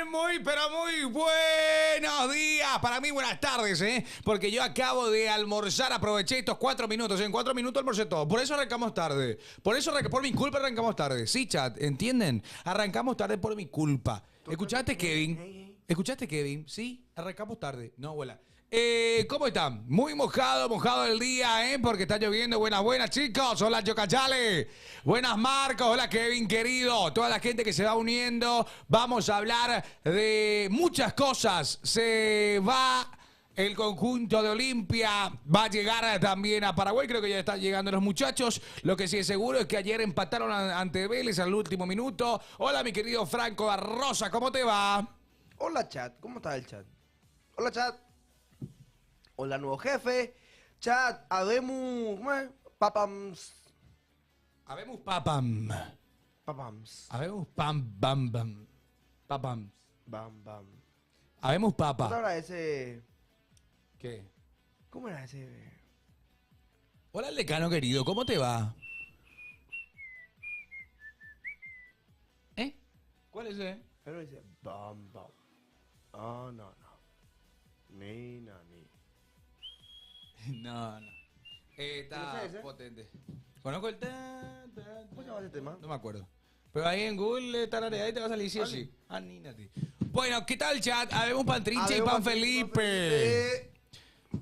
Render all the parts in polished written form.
Muy, pero muy buenos días. Para mí, buenas tardes, porque yo acabo de almorzar. Aproveché estos 4 minutos. En 4 minutos almorcé todo. Por eso arrancamos tarde. Por mi culpa arrancamos tarde. Sí, chat, ¿entienden? Arrancamos tarde por mi culpa. ¿Escuchaste, Kevin? ¿Escuchaste, Kevin? Sí, arrancamos tarde. No, abuela. ¿Cómo están? Muy mojado el día, porque está lloviendo. Buenas, chicos. Hola, Yocachale. Buenas, Marcos. Hola, Kevin, querido. Toda la gente que se va uniendo. Vamos a hablar de muchas cosas. Se va el conjunto de Olimpia. Va a llegar también a Paraguay. Creo que ya están llegando los muchachos. Lo que sí es seguro es que ayer empataron ante Vélez al último minuto. Hola, mi querido Franco Barrosa. ¿Cómo te va? Hola, chat. ¿Cómo está el chat? Hola, chat. Hola, nuevo jefe. Chat, habemos... Papams. Habemos papam. Papams. Habemos pam, bam, bam. Papams. Bam, bam. Habemos ¿Cómo papa. era ese...? ¿Qué? ¿Cómo era ese...? Hola, decano querido. ¿Cómo te va? ¿Cuál es ese? Pero dice... Bam, bam. Ah, no. Ni. No. Está ¿Conoces ese? potente. Conozco el... ¿Cómo se llama ese tema? No me acuerdo. Pero ahí en Google tararea y te va a salir sí o sí. Anímate. Bueno, ¿qué tal, chat? Habemos pan trinche y pan Felipe.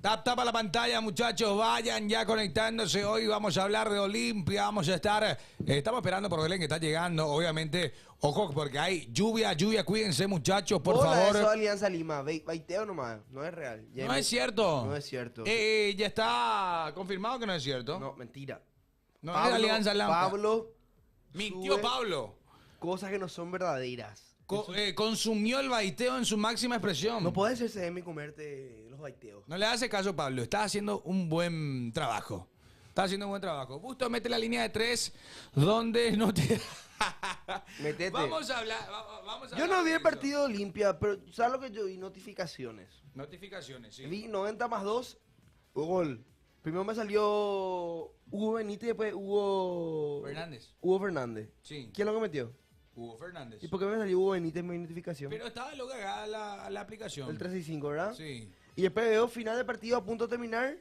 Tapa la pantalla, muchachos, vayan ya conectándose. Hoy vamos a hablar de Olimpia, vamos a estar, estamos esperando por Belén que está llegando, obviamente, ojo porque hay lluvia, cuídense muchachos, por favor. Eso Alianza Lima, baiteo nomás, no es real. No es cierto. No es cierto. Ya está confirmado que no es cierto. No, mentira. No es Alianza Lima. Pablo mintió sube Pablo. cosas que no son verdaderas. Consumió el baiteo en su máxima expresión. No puedes ser CM y comerte los baiteos. No le hace caso, Pablo. Está haciendo un buen trabajo. Busto, mete la línea de 3 donde no te... Metete. Vamos a hablar Yo no vi de el eso. partido de Olimpia, pero ¿sabes lo que yo vi? Notificaciones. Notificaciones, sí. Vi 90+2, gol. Primero me salió Hugo Benítez y después Hugo Fernández. Sí. ¿Quién lo que metió? Hugo Fernández. ¿Y por qué me salió Hugo Benítez en mi notificación? Pero estaba logada la aplicación. El 365, ¿verdad? Sí. Y después veo final de partido a punto de terminar.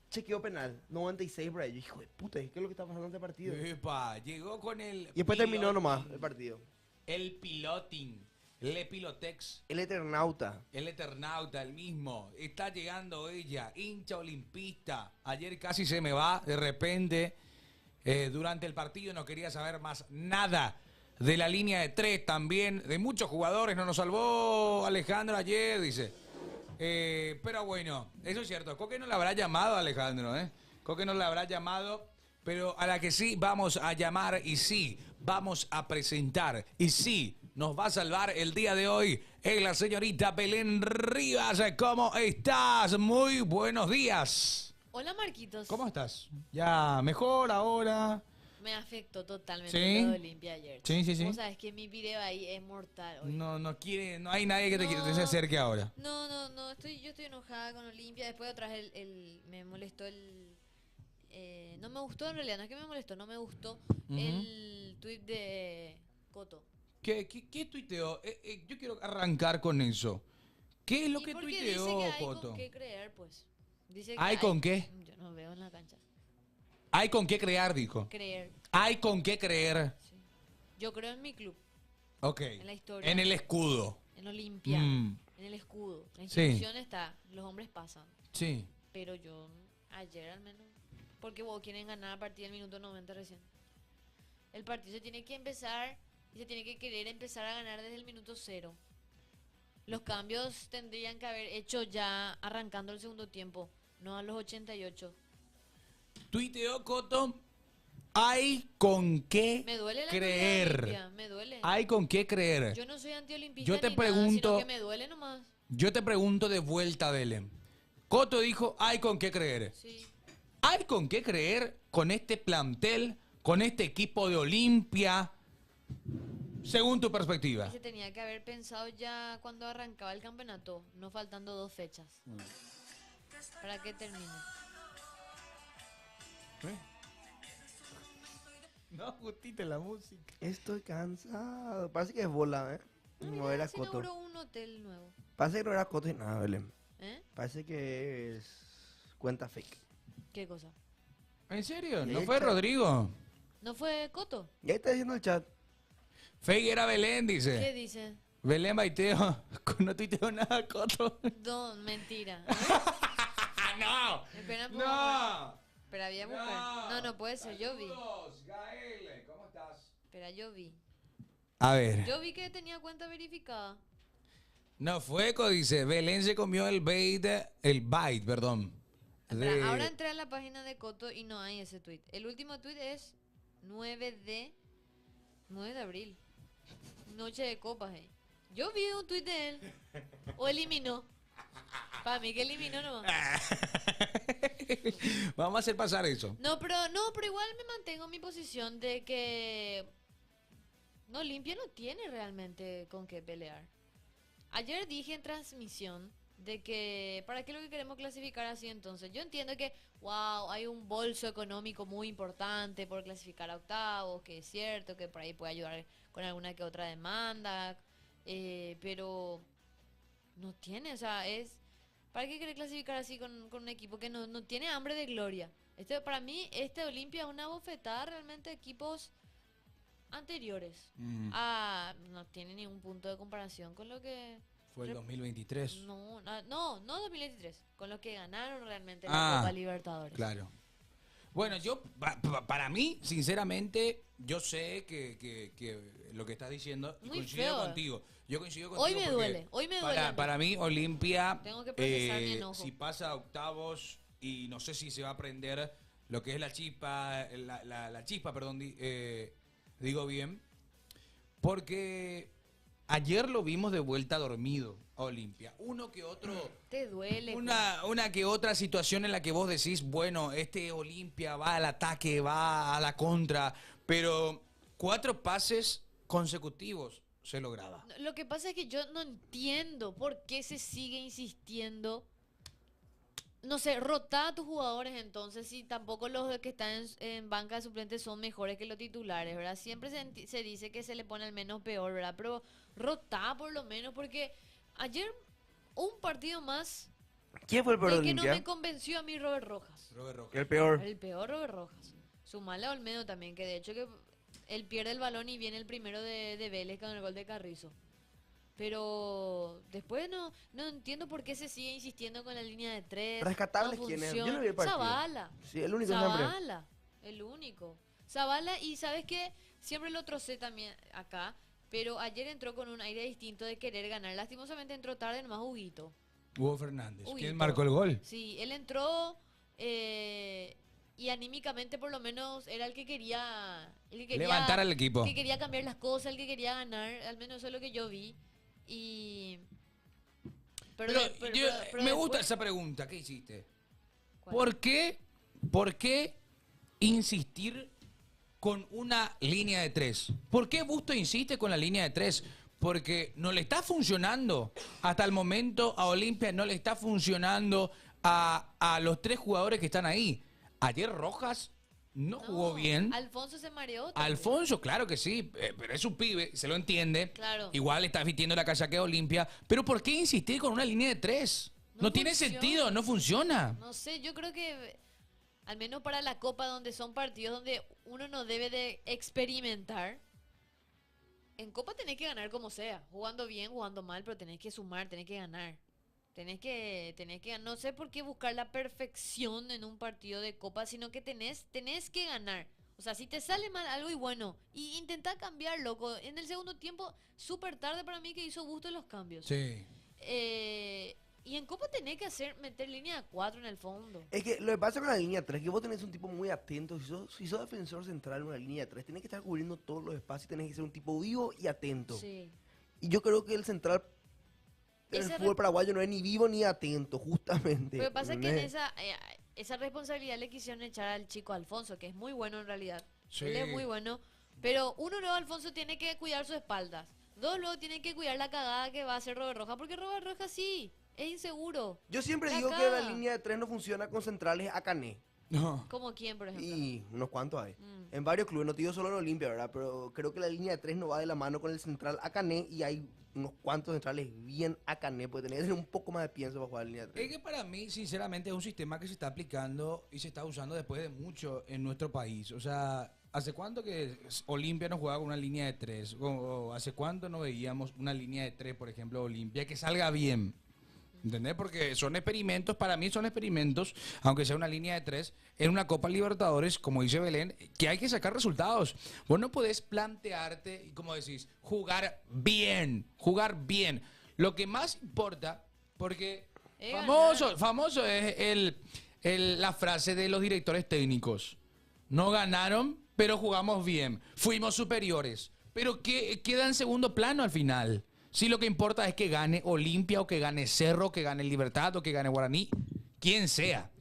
Chequeo penal, 96 por ahí. Yo, hijo de puta, ¿qué es lo que está pasando en este partido? Epa, llegó con el... Y después terminó nomás el partido. El piloting. Le Pilotex. El Eternauta. El Eternauta, el mismo. Está llegando ella, hincha olimpista. Ayer casi se me va de repente. Durante el partido no quería saber más nada de la línea de 3 también. De muchos jugadores. No nos salvó Alejandro ayer, dice. Pero bueno, eso es cierto. Coque no le habrá llamado a Alejandro, Coque no le habrá llamado. Pero a la que sí vamos a llamar y sí vamos a presentar y sí nos va a salvar el día de hoy es la señorita Belén Rivas. ¿Cómo estás? Muy buenos días. Hola, Marquitos. ¿Cómo estás? ¿Ya mejor ahora? Me afectó totalmente ¿Sí? lo de Olimpia ayer. Sí. Vos sabés que mi video ahí es mortal hoy. No hay nadie que te se acerque ahora. No, yo estoy enojada con Olimpia. Después otra vez me molestó no me gustó en realidad, no es que me molestó, no me gustó el tweet de Coto. ¿Qué tuiteó? Yo quiero arrancar con eso. ¿Qué es lo Y que porque tuiteó, dice que hay Coto? con qué creer, pues. Dice que ¿Hay con qué? Yo no veo en la cancha. Hay con qué crear, dijo. Creer, Hay con qué creer. sí. Yo creo en mi club, Ok. en la historia. En el escudo. en Olimpia, Mm. en el escudo. La Sí. institución está, los hombres pasan. Sí. Pero yo, ayer al menos, porque vos quieren ganar a partir del minuto 90 recién. El partido se tiene que empezar y se tiene que querer empezar a ganar desde el minuto 0. Los cambios tendrían que haber hecho ya arrancando el segundo tiempo, no a los 88. Tuiteó Coto. Hay con qué Me duele la creer. Olimpia, me duele. Hay con qué creer. Yo no soy antiolimpista Yo te ni pregunto- nada, sino que me duele nomás. Yo te pregunto de vuelta, Belén. Coto dijo, hay con qué creer. Sí. ¿Hay con qué creer con este plantel, con este equipo de Olimpia, según tu perspectiva? Y se tenía que haber pensado ya cuando arrancaba el campeonato, no faltando 2 fechas. Para que termine. No ajustiste la música. Estoy cansado. Parece que es bola, ¿eh? No era se Coto. inauguró un hotel nuevo. Parece que no era Coto y nada, Belén. ¿Eh? Parece que es cuenta fake. ¿Qué cosa? ¿En serio? Y ¿No ahí fue está. Rodrigo? ¿No fue Coto? Y ahí está diciendo el chat. Fake era Belén, ¿Qué dice. dice? Belén Baiteo. No tuiteo nada, Coto. No, mentira. ¡No! Espera, ¡No! Espera, voy a buscar. No, no puede ser, yo vi. Saludos, Gael, ¿cómo estás? Espera, yo vi. A ver. Yo vi que tenía cuenta verificada. No, Fueco dice, Belén se comió el bait, perdón. Espera, ahora entré a la página de Coto y no hay ese tweet. El último tweet es 9 de abril. Noche de copas, Yo vi un tweet de él. O eliminó. Para mí que eliminó nomás. Vamos a hacer pasar eso. No, pero igual me mantengo en mi posición de que no, Olimpia no tiene realmente con qué pelear. Ayer dije en transmisión de que ¿para qué es lo que queremos clasificar así entonces? Yo entiendo que, wow, hay un bolso económico muy importante por clasificar a octavos, que es cierto que por ahí puede ayudar con alguna que otra demanda, pero no tiene, o sea, ¿para qué quiere clasificar así con un equipo que no tiene hambre de gloria? Para mí, Olimpia es una bofetada realmente de equipos anteriores. No tiene ningún punto de comparación con lo que... Fue el 2023. No 2023, con lo que ganaron realmente Ah, la Copa Libertadores. Claro. Bueno, para mí, sinceramente, yo sé que lo que estás diciendo, y Muy coincido feo. contigo. Yo coincido contigo. Hoy me porque duele a mí. Para mí, Olimpia, Tengo que procesar mi enojo. si pasa a octavos, y no sé si se va a aprender lo que es la chispa, la chispa, perdón, digo bien, porque ayer lo vimos de vuelta dormido a Olimpia. Uno que otro... Te duele. Una que otra situación en la que vos decís, bueno, Olimpia va al ataque, va a la contra, pero 4 pases consecutivos se lograba. Lo que pasa es que yo no entiendo por qué se sigue insistiendo. No sé, rotá a tus jugadores entonces, si tampoco los que están en banca de suplentes son mejores que los titulares, ¿verdad? Siempre se dice que se le pone al menos peor, ¿verdad? Pero rotá por lo menos, porque ayer un partido más ¿Quién fue el peor de de que no Olimpia? me convenció a mí Robert Rojas. Robert Rojas. El peor. El peor Robert Rojas. Sumale a Olmedo también, que de hecho que él pierde el balón y viene el primero de Vélez con el gol de Carrizo. Pero después no entiendo por qué se sigue insistiendo con la línea de 3. Rescatables, no ¿quién es? funciona. Yo no vi el partido. Zavala. Sí, el único siempre. Zavala. El único. Zavala, y ¿sabes qué? Siempre lo trocé también acá, pero ayer entró con un aire distinto de querer ganar. Lastimosamente entró tarde nomás Huguito. Hugo Fernández. Huguito. ¿Quién marcó el gol? Sí, él entró y anímicamente por lo menos era el que quería Levantar al equipo. que quería cambiar las cosas, el que quería ganar, al menos eso es lo que yo vi. Y Pero, me gusta esa pregunta. ¿Qué hiciste? ¿Cuál? ¿Por qué insistir con una línea de 3? ¿Por qué Busto insiste con la línea de 3? Porque no le está funcionando hasta el momento a Olimpia, no le está funcionando a los 3 jugadores que están ahí. Ayer Rojas no jugó bien. Alfonso se mareó también. Alfonso, claro que sí, pero es un pibe, se lo entiende. Claro. Igual está vistiendo la casaca de Olimpia. Pero ¿por qué insistir con una línea de 3? No tiene funciona. sentido, no funciona. No sé, yo creo que al menos para la Copa, donde son partidos donde uno no debe de experimentar, en Copa tenés que ganar como sea, jugando bien, jugando mal, pero tenés que sumar, tenés que ganar. Tenés que no sé por qué buscar la perfección en un partido de Copa, sino que tenés que ganar. O sea, si te sale mal algo y bueno, y intenta cambiar, loco. En el segundo tiempo, súper tarde para mí que hizo gusto los cambios. Sí. Y en Copa tenés que meter línea de 4 en el fondo. Es que lo que pasa con la línea 3 es que vos tenés un tipo muy atento. Si sos defensor central en una línea 3, tenés que estar cubriendo todos los espacios, tenés que ser un tipo vivo y atento. Sí. Y yo creo que el central el Ese fútbol paraguayo no es ni vivo ni atento, justamente. Lo que pasa es que en ¿entendés? esa responsabilidad le quisieron echar al chico Alfonso, que es muy bueno en realidad. Sí. Él es muy bueno. Pero uno, luego Alfonso tiene que cuidar sus espaldas. 2, luego tiene que cuidar la cagada que va a hacer Robert Rojas, porque Robert Rojas sí, es inseguro. Yo siempre La digo que caga. la línea de 3 no funciona con centrales a Cané. No. ¿Como quién, por ejemplo? Y unos cuantos hay. Mm. En varios clubes, no te digo solo en Olimpia, ¿verdad? Pero creo que la línea de 3 no va de la mano con el central Acané y hay unos cuantos centrales bien Acané, porque tenés que tener un poco más de pienso para jugar la línea de 3. Es que para mí, sinceramente, es un sistema que se está aplicando y se está usando después de mucho en nuestro país. O sea, ¿hace cuánto que Olimpia no juega con una línea de 3? O ¿hace cuánto no veíamos una línea de 3, por ejemplo, Olimpia, que salga bien? ¿Entendés? Porque son experimentos, para mí son experimentos, aunque sea una línea de 3, en una Copa Libertadores, como dice Belén, que hay que sacar resultados. Vos no podés plantearte, y como decís, jugar bien, jugar bien. Lo que más importa, porque famoso es la frase de los directores técnicos. No ganaron, pero jugamos bien. Fuimos superiores. Pero queda en segundo plano al final. Si lo que importa es que gane Olimpia o que gane Cerro, que gane Libertad o que gane Guaraní, quien sea.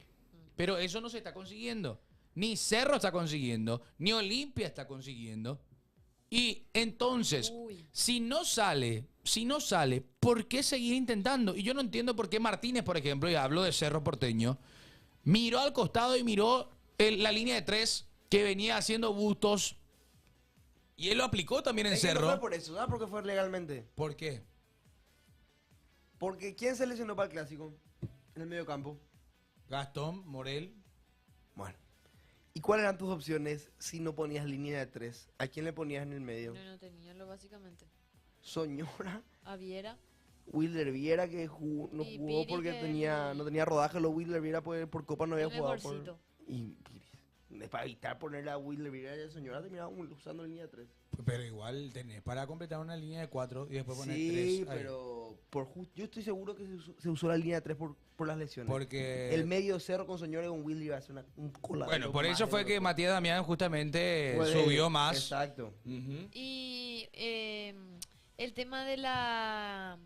Pero eso no se está consiguiendo. Ni Cerro está consiguiendo, ni Olimpia está consiguiendo. Y entonces, Uy. si no sale, ¿por qué seguir intentando? Y yo no entiendo por qué Martínez, por ejemplo, y hablo de Cerro Porteño, miró al costado y miró la línea de 3 que venía haciendo Bustos. Y él lo aplicó también en Es que Cerro. no fue por eso, ¿sabes por qué fue legalmente? ¿Por qué? Porque ¿quién se lesionó para el clásico? En el medio campo. Gastón, Morel. Bueno. ¿Y cuáles eran tus opciones si no ponías línea de 3? ¿A quién le ponías en el medio? No tenía lo básicamente. Soñora, A Viera. Wilder Viera que no Y jugó Piri porque que no tenía rodaje. Los Wilder Viera por Copa no había El jugado. mejorcito. Y para evitar ponerle a Wilder Viera y a Soñora terminaba usando línea de 3. Pero igual tenés para completar una línea de 4 y después poner 3. Sí, pero yo estoy seguro que se usó la línea de 3 por las lesiones. Porque... El medio Cerro con Soñora y con Wilder iba a ser un coladero. Bueno, por eso más fue de que loco. Matías Damián justamente Pues, subió más. Exacto. Ujú. Y el tema de la...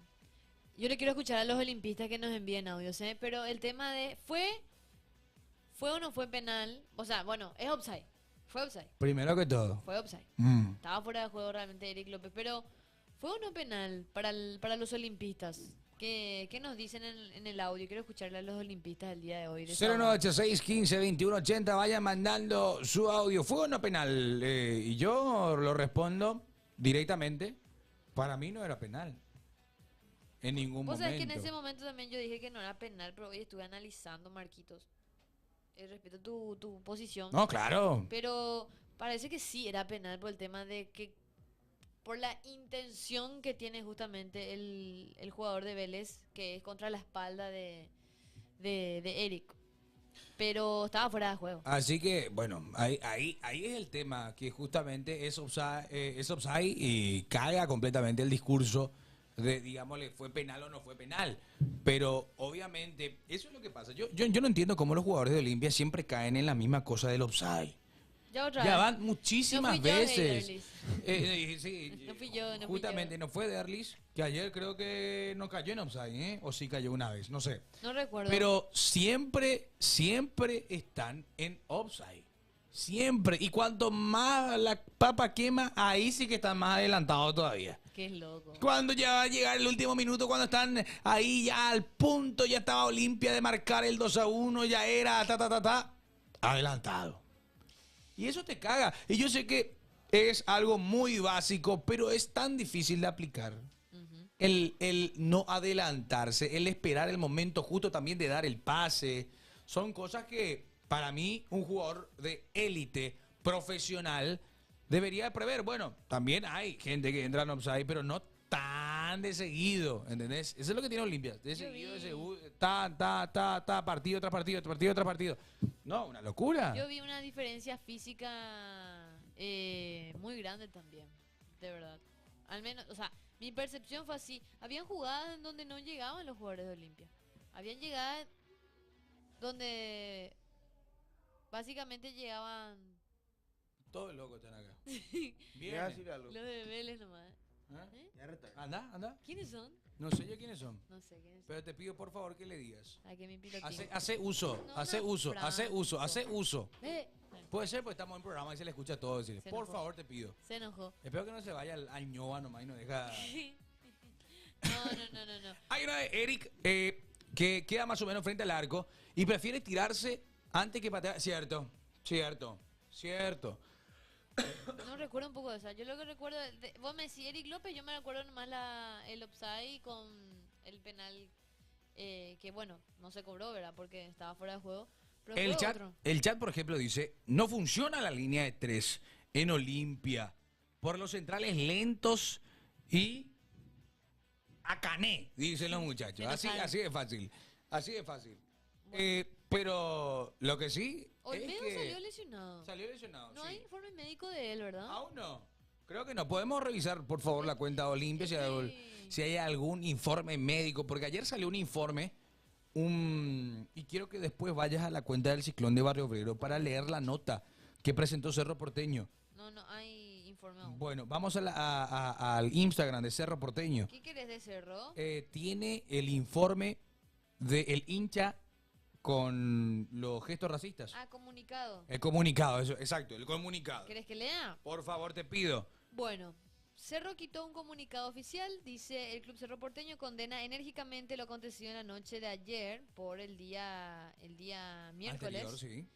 Yo le quiero escuchar a los olimpistas que nos envíen audios, ¿eh? Pero el tema de... ¿Fue o no fue penal? O sea, bueno, es offside. Fue offside. Primero que todo. Fue offside. Mm. Estaba fuera de juego realmente Eric López. Pero, ¿fue o no penal para los olimpistas? ¿Qué nos dicen en el audio? Quiero escucharle a los olimpistas el día de hoy. 0986 15 21 80. Vayan mandando su audio. ¿Fue o no penal? Y yo lo respondo directamente. Para mí no era penal. En ningún Vos sabés momento. que en ese momento también yo dije que no era penal, pero hoy estuve analizando, Marquitos. Respeto tu posición. No, claro. Pero parece que sí era penal por el tema de que... Por la intención que tiene justamente el jugador de Vélez, que es contra la espalda de Eric. Pero estaba fuera de juego. Así que, bueno, ahí es el tema, que justamente es offside y caiga completamente el discurso de, digámosle, fue penal o no fue penal. Pero, obviamente, eso es lo que pasa. Yo no entiendo cómo los jugadores de Olimpia siempre caen en la misma cosa del offside. Ya otra Ya vez. van muchísimas No fui yo, veces. Heiderlis. Sí, No fui yo, no fui justamente, yo. no fue Derlis, que ayer creo que no cayó en offside, ¿eh? O sí cayó una vez, no sé. No recuerdo. Pero siempre están en offside. Siempre. Y cuanto más la papa quema, ahí sí que están más adelantados todavía. Qué loco. Cuando ya va a llegar el último minuto, cuando están ahí ya al punto, ya estaba Olimpia de marcar el 2-1, ya era adelantado. Y eso te caga. Y yo sé que es algo muy básico, pero es tan difícil de aplicar. El no adelantarse, el esperar el momento justo también de dar el pase. Son cosas que para mí un jugador de élite profesional debería prever. Bueno, también hay gente que entra en offside, pero no tan de seguido, ¿entendés? Eso es lo que tiene Olimpia. De seguido, de seguido, partido tras partido, partido tras partido. No, una locura. Yo vi una diferencia física muy grande también, de verdad. Al menos, o sea, mi percepción fue así. Habían jugadas en donde no llegaban los jugadores de Olimpia. Habían llegadas donde básicamente llegaban Todos locos están acá. Voy a Bien. decir algo. los de Vélez nomás. ¿Ah? ¿Eh? Ya reta. Anda. ¿Quiénes son? No sé yo quiénes son. No sé quiénes son. Pero te pido por favor que le digas. ¿A qué me piloteé? Hace uso, No, hace no, uso, Franco. hace uso, hace uso. Eh, Puede ser porque estamos en programa y se le escucha todo decir. Se Por enojó. favor te pido. se enojó. Espero que no se vaya al ñoa nomás y no deja. No. Hay una de Eric que queda más o menos frente al arco y prefiere tirarse Antes que patear, cierto, cierto, cierto. No recuerdo un poco de esa. Yo lo que recuerdo, vos me decís Eric López, yo me recuerdo nomás el offside con el penal que bueno, no se cobró, ¿verdad? Porque estaba fuera de juego. Pero fue otro. El chat, por ejemplo, dice, no funciona la línea de 3 en Olimpia por los centrales lentos y a Cané, dicen los muchachos. Que no Así, saben. así de fácil, así de fácil. Bueno. Pero lo que sí es Olmedo que salió lesionado. salió lesionado, No sí. hay informe médico de él, ¿verdad? Aún no. Creo que no. Podemos revisar, por favor, la cuenta de Olimpia Estoy- si hay algún informe médico, porque ayer salió un informe, y quiero que después vayas a la cuenta del Ciclón de Barrio Obrero para leer la nota que presentó Cerro Porteño. No hay informe aún. Bueno, vamos al Instagram de Cerro Porteño. ¿Qué querés de Cerro? Tiene el informe del hincha con los gestos racistas. Ah, comunicado. El comunicado, eso, exacto, el comunicado. ¿Querés que lea? Por favor, te pido. Bueno, Cerro quitó un comunicado oficial. Dice, el Club Cerro Porteño condena enérgicamente lo acontecido en la noche de ayer por el día miércoles. Anterior, sí.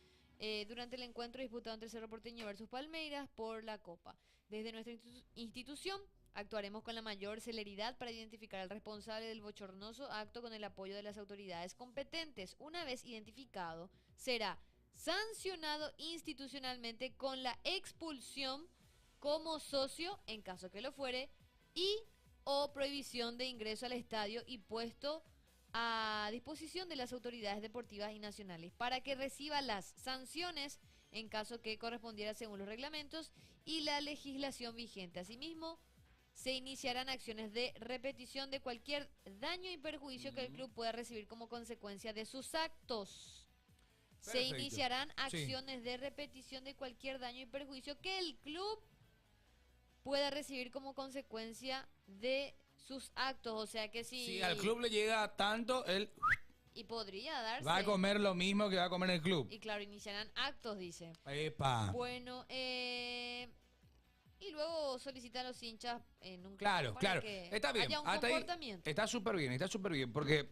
Durante el encuentro disputado entre Cerro Porteño versus Palmeiras por la Copa. Desde nuestra institución actuaremos con la mayor celeridad para identificar al responsable del bochornoso acto con el apoyo de las autoridades competentes. Una vez identificado, será sancionado institucionalmente con la expulsión como socio, en caso que lo fuere, y o prohibición de ingreso al estadio y puesto a disposición de las autoridades deportivas y nacionales para que reciba las sanciones en caso que correspondiera según los reglamentos y la legislación vigente. Asimismo, se iniciarán acciones de repetición de cualquier daño y perjuicio que el club pueda recibir como consecuencia de sus actos. Se Perfecto. iniciarán Sí. acciones de repetición de cualquier daño y perjuicio que el club pueda recibir como consecuencia de sus actos. O sea que Si al club le llega tanto, él Y podría darse. va a comer lo mismo que va a comer el club. Y claro, iniciarán actos, dice. Epa. Bueno, y luego solicita a los hinchas en un Claro, para claro. que Está bien. haya un hasta ahí comportamiento. está súper bien, porque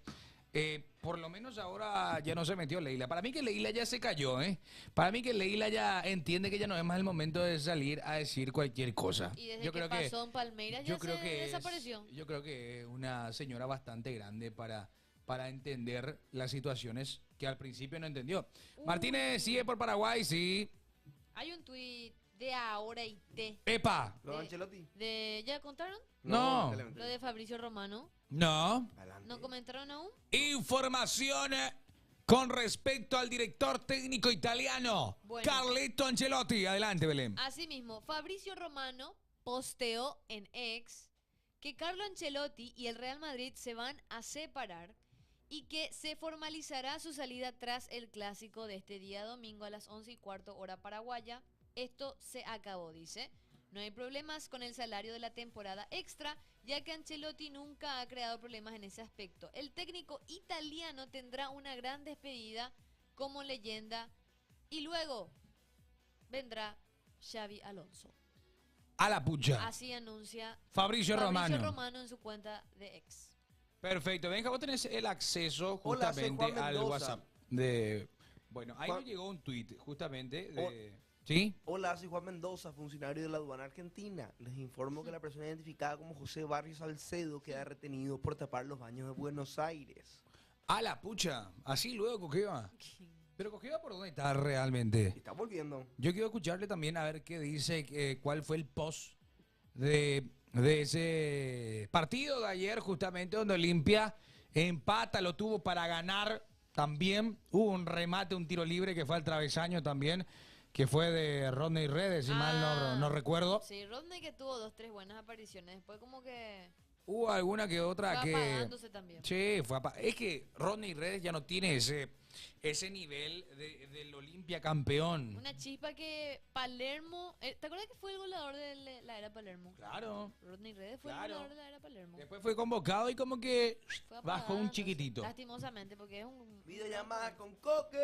por lo menos ahora ya no se metió Leila. Para mí que Leila ya se cayó, ¿eh? Para mí que Leila ya entiende que ya no es más el momento de salir a decir cualquier cosa. Y desde que pasó en Palmeiras ya se desapareció. Yo creo que es una señora bastante grande para entender las situaciones que al principio no entendió. Martínez sigue por Paraguay, sí. Hay un tuit de Ahora y T. ¡Epa! ¿Lo de Ancelotti? ¿Ya contaron? No. excelente. Lo de Fabricio Romano. No. Adelante. ¿No comentaron aún? Información con respecto al director técnico italiano, Bueno. Carletto Ancelotti. Adelante, Belén. Asimismo, Fabricio Romano posteó en X que Carlo Ancelotti y el Real Madrid se van a separar y que se formalizará su salida tras el clásico de este día domingo a las 11:15 hora paraguaya. Esto se acabó, dice. No hay problemas con el salario de la temporada extra, ya que Ancelotti nunca ha creado problemas en ese aspecto. El técnico italiano tendrá una gran despedida como leyenda y luego vendrá Xavi Alonso. A la pucha. Así anuncia Fabricio Romano. Romano en su cuenta de ex. Perfecto. Venga, vos tenés el acceso Hola, soy justamente Juan al Mendoza. WhatsApp de... Bueno, ahí Juan- nos llegó un tuit justamente de... ¿Sí? Hola, soy Juan Mendoza, funcionario de la aduana argentina. Les informo que la persona identificada como José Barrios Salcedo queda retenido por tapar los baños de Buenos Aires. A la pucha. Así luego, Coqueva. Pero Coqueva, ¿por dónde está realmente? Está volviendo. Yo quiero escucharle también a ver qué dice, cuál fue el post de ese partido de ayer, justamente donde Olimpia empata, lo tuvo para ganar también. Hubo un remate, un tiro libre que fue al travesaño también, que fue de Rodney Redes, si mal no recuerdo. Sí, Rodney que tuvo 2-3 buenas apariciones. Después como que Hubo alguna que otra fue que... apagándose también. Sí, es que Rodney Redes ya no tiene ese nivel del Olimpia campeón. Una chispa que Palermo... ¿te acuerdas que fue el goleador de la era Palermo? Claro. Rodney Redes fue Claro. el goleador de la era Palermo. Después fue convocado y como que Fue bajó un apagándose, chiquitito. Lastimosamente, porque es un... Videollamada con Coque.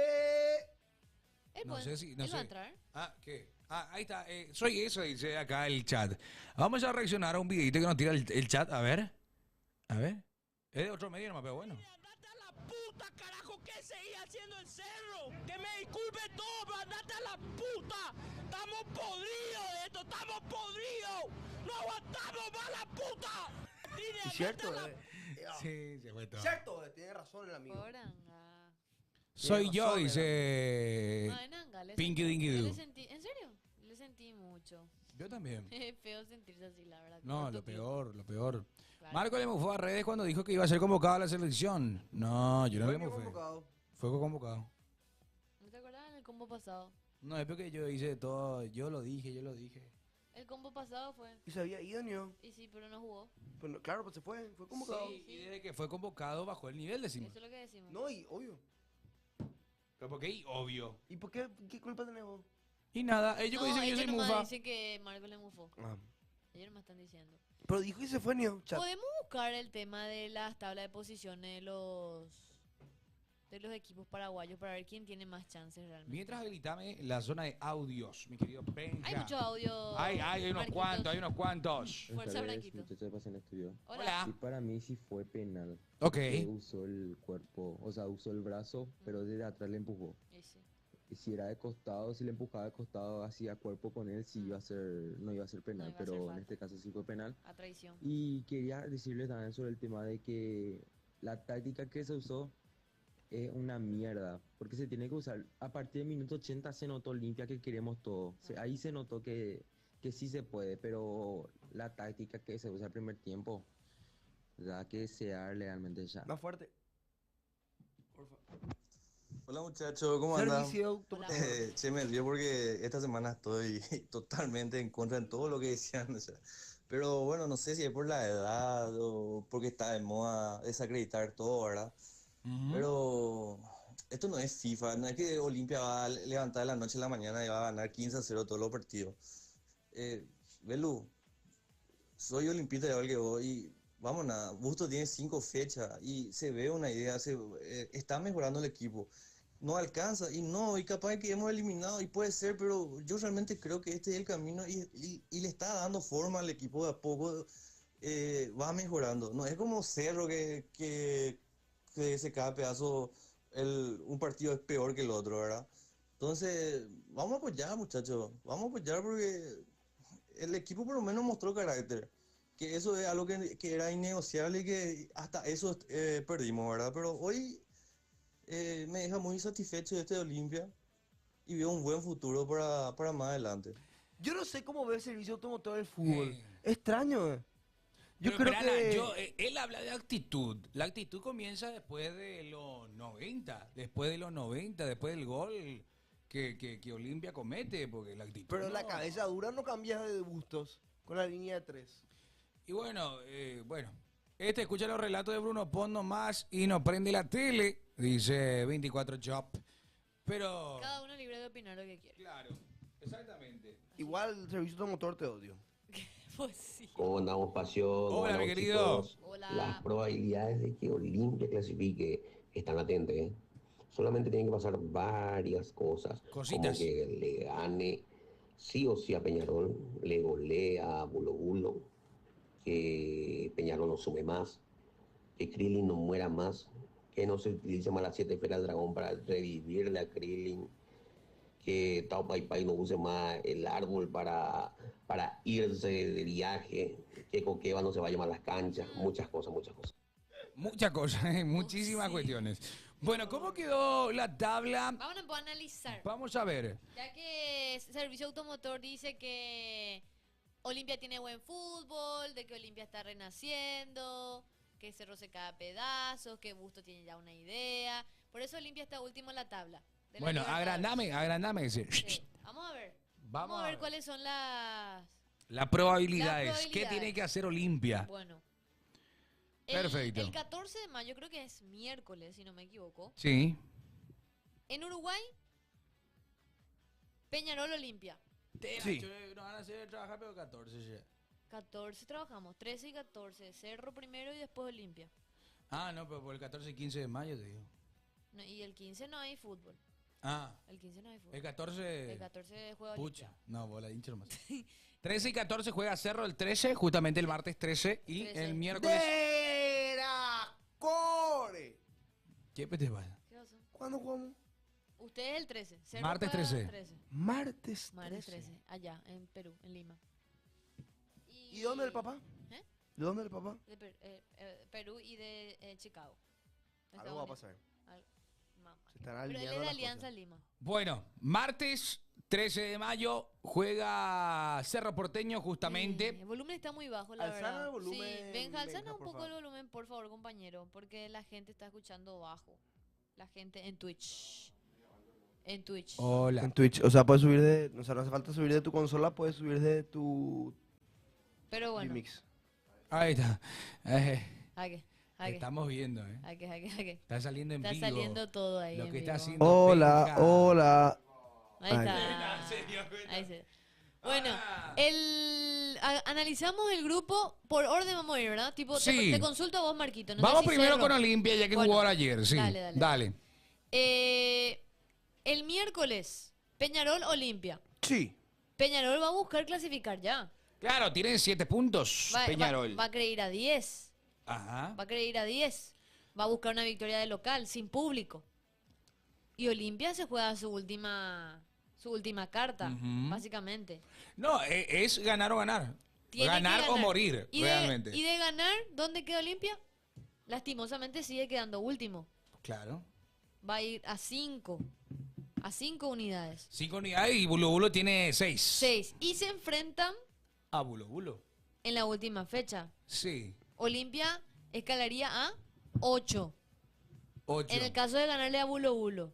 Él No puede- sé si... No él va a sé. entrar. Ah, ¿qué? Ah, ahí está. Soy eso, dice acá el chat. Vamos a reaccionar a un videito que nos tira el chat. A ver. A ver. Es de otro medio nomás, pero bueno. Andate a la puta, carajo! ¿Qué seguía haciendo el Cerro? Que me disculpe todo, pero andate a la puta. Estamos podridos de esto, estamos podridos. No aguantamos más la puta. Es cierto, Sí, se fue todo. Cierto, tiene razón el amigo. Poranga. Soy Tiene yo, razón, dice No, en Anga, le Pinky sentí- Dinky yo Doo. le sentí, ¿en serio? Le sentí mucho. Yo también. Es feo sentirse así, la verdad. No, tanto lo tiempo. peor, lo peor. Claro. Marco le mufó a redes cuando dijo que iba a ser convocado a la selección. No, yo no le Fue mufé. convocado. Fue convocado. ¿No te acordás del combo pasado? No, es porque yo hice todo, yo lo dije. El combo pasado fue. Y se había ido, ¿no? Y sí, pero no jugó. Bueno, claro, pues se fue convocado. Sí, y desde que fue convocado bajó el nivel, decimos. Eso es lo que decimos. No, y obvio. Pero porque ahí, obvio. ¿Y por qué culpa tenés vos? Y nada, ellos No, dicen que yo soy nomás mufa. dicen que Marco le mufó. Ah. Ellos no me están diciendo. Pero dijo y se fue, ¿no? Chat. Podemos buscar el tema de las tablas de posiciones de los equipos paraguayos para ver quién tiene más chances realmente. Mientras habilitame la zona de audios, mi querido Benja. Hay mucho audio. Hay unos Marquitos. cuantos, hay unos cuantos. Fuerza, Branquito. Muchachos de Pasión Estudio. Hola. Y para mí sí fue penal. Ok. Que usó el cuerpo, o sea, usó el brazo, pero desde atrás le empujó. Y sí. Y si era de costado, si le empujaba de costado, hacía cuerpo con él, sí iba a ser, no iba a ser penal, iba a ser pero en falta. este caso sí fue penal. A traición. Y quería decirles también sobre el tema de que la táctica que se usó es una mierda, porque se tiene que usar, a partir del minuto 80 se notó limpia que queremos todo. Ahí se notó que sí se puede, pero la táctica que se usa al primer tiempo, da que desear realmente ya. Más fuerte. Por favor. Hola muchachos, ¿cómo andan? Servicio automotor. Che, me río porque esta semana estoy totalmente en contra en todo lo que decían. O sea, pero bueno, no sé si es por la edad o porque está de moda desacreditar todo, ¿verdad? Pero esto no es FIFA, no es que Olimpia va a levantar de la noche a la mañana y va a ganar 15-0 todos los partidos. Belu, soy olimpista igual que vos y vamos nada, Busto tiene 5 fechas y se ve una idea, está mejorando el equipo. No alcanza y capaz de que hemos eliminado y puede ser, pero yo realmente creo que este es el camino y le está dando forma al equipo de a poco, va mejorando. No es como Cerro que se cae a pedazo, un partido es peor que el otro, ¿verdad? Entonces, vamos a apoyar, muchachos, vamos a apoyar porque el equipo por lo menos mostró carácter, que eso es algo que era innegociable y que hasta eso perdimos, ¿verdad? Pero hoy me deja muy satisfecho este de Olimpia y veo un buen futuro para más adelante. Yo no sé cómo ve el servicio automotor del fútbol. Eh. Extraño, Yo Pero, creo pero, Ana, que... él habla de actitud. La actitud comienza después de los 90. Después de los 90, después del gol que Olimpia comete. Porque la actitud. Pero no. la cabeza dura no cambia de Bustos con la línea de 3. Y bueno, escucha los relatos de Bruno Pons nomás y no prende la tele. Dice 24 Job. Pero. Cada uno libre de opinar lo que quiere. Claro, exactamente. Igual el servicio automotor te odio. Pues sí. ¿Cómo andamos, Pasión? Hola, mi Buenos querido. chicos. Hola. Las probabilidades de que Olimpia clasifique están latentes, ¿eh? Solamente tienen que pasar varias cosas. Cositas. Como que le gane sí o sí a Peñarol, le golea a Bulo Bulo, que Peñarol no sume más, que Krillin no muera más, que no se utilice más las 7 esferas del dragón para revivirle a Krillin, que Tao Pai Pai no use más el árbol para irse de viaje, que Coqueva no se vaya más a las canchas, muchas cosas, muchas cosas. Muchas cosas, muchísimas Sí. cuestiones. Bueno, ¿cómo quedó la tabla? Vamos a analizar. Vamos a ver. Ya que Servicio Automotor dice que Olimpia tiene buen fútbol, de que Olimpia está renaciendo, que Cerro se cae a pedazos, que Busto tiene ya una idea. Por eso Olimpia está último en la tabla. de la Bueno, Libertadores. agrandame. Dice. Sí. Vamos a ver. Vamos a ver cuáles son Las probabilidades. Las ¿Qué probabilidades. tiene que hacer Olimpia? Bueno. Perfecto. El 14 de mayo, creo que es miércoles, si no me equivoco. Sí. En Uruguay, Peñarol Olimpia. Sí. Nos van a hacer trabajar, pero 14 ya. 14 trabajamos, 13 y 14. Cerro primero y después Olimpia. Ah, no, pero por el 14 y 15 de mayo te digo. No, y el 15 no hay fútbol. Ah, El 15 no hay fútbol. el 14. El 14 juega Pucha. Olimpia. No, bola hincha nomás. 13 y 14 juega Cerro el 13, justamente el martes 13 y 13. el miércoles. ¡Dera! ¡Core! ¿Qué te pasa? ¿Qué pasó? ¿Cuándo jugamos? Usted es el 13. Cerro Martes juega 13. Martes 13. Martes 13. Allá, en Perú, en Lima. ¿Y dónde el papá? ¿Eh? ¿De dónde el papá? De Perú y de Chicago. Algo va a Estados pasar. Unidos. Mamá. Se están Pero él alineando es de las Alianza cosas. Lima. Bueno, martes 13 de mayo juega Cerro Porteño justamente. El volumen está muy bajo, la Alzana verdad. el volumen, Sí, Benja, alzana Benja, un por poco favor. el volumen, por favor, compañero, porque la gente está escuchando bajo. La gente en Twitch. En Twitch. Hola. En Twitch, o sea, puedes subir de, o sea, no hace falta subir de tu consola, puedes subir de tu Pero bueno, remix. Ahí está. jaque, jaque, Estamos viendo, ¿eh? jaque. Está saliendo en Está vivo. saliendo todo ahí. Lo en que está vivo. haciendo. Hola, Benja. hola. Ahí está. Ahí sí. Bueno, analizamos el grupo por orden, vamos a ir, ¿verdad? Tipo, Sí. te consulto a vos, Marquito. No sé Vamos si primero Cerro- con Olimpia, ya que Bueno, jugó ayer. Sí, dale, dale. dale. El miércoles, Peñarol Olimpia. Sí. Peñarol va a buscar clasificar ya. Claro, tienen 7 puntos Peñarol. Va a querer ir a 10. Ajá. Va a querer ir a 10. Va a buscar una victoria de local, sin público. Y Olimpia se juega su última carta, Ujú. básicamente. No, es ganar o ganar. Tiene que Ganar o ganar. morir, Y realmente. y de ganar, ¿dónde queda Olimpia? Lastimosamente sigue quedando último. Claro. Va a ir a 5. A 5 unidades. 5 unidades y Bulo Bulo tiene 6. 6. Y se enfrentan Ah, Bulo Bulo. en la última fecha. Sí. Olimpia escalaría a 8. 8. En el caso de ganarle a Bulo Bulo,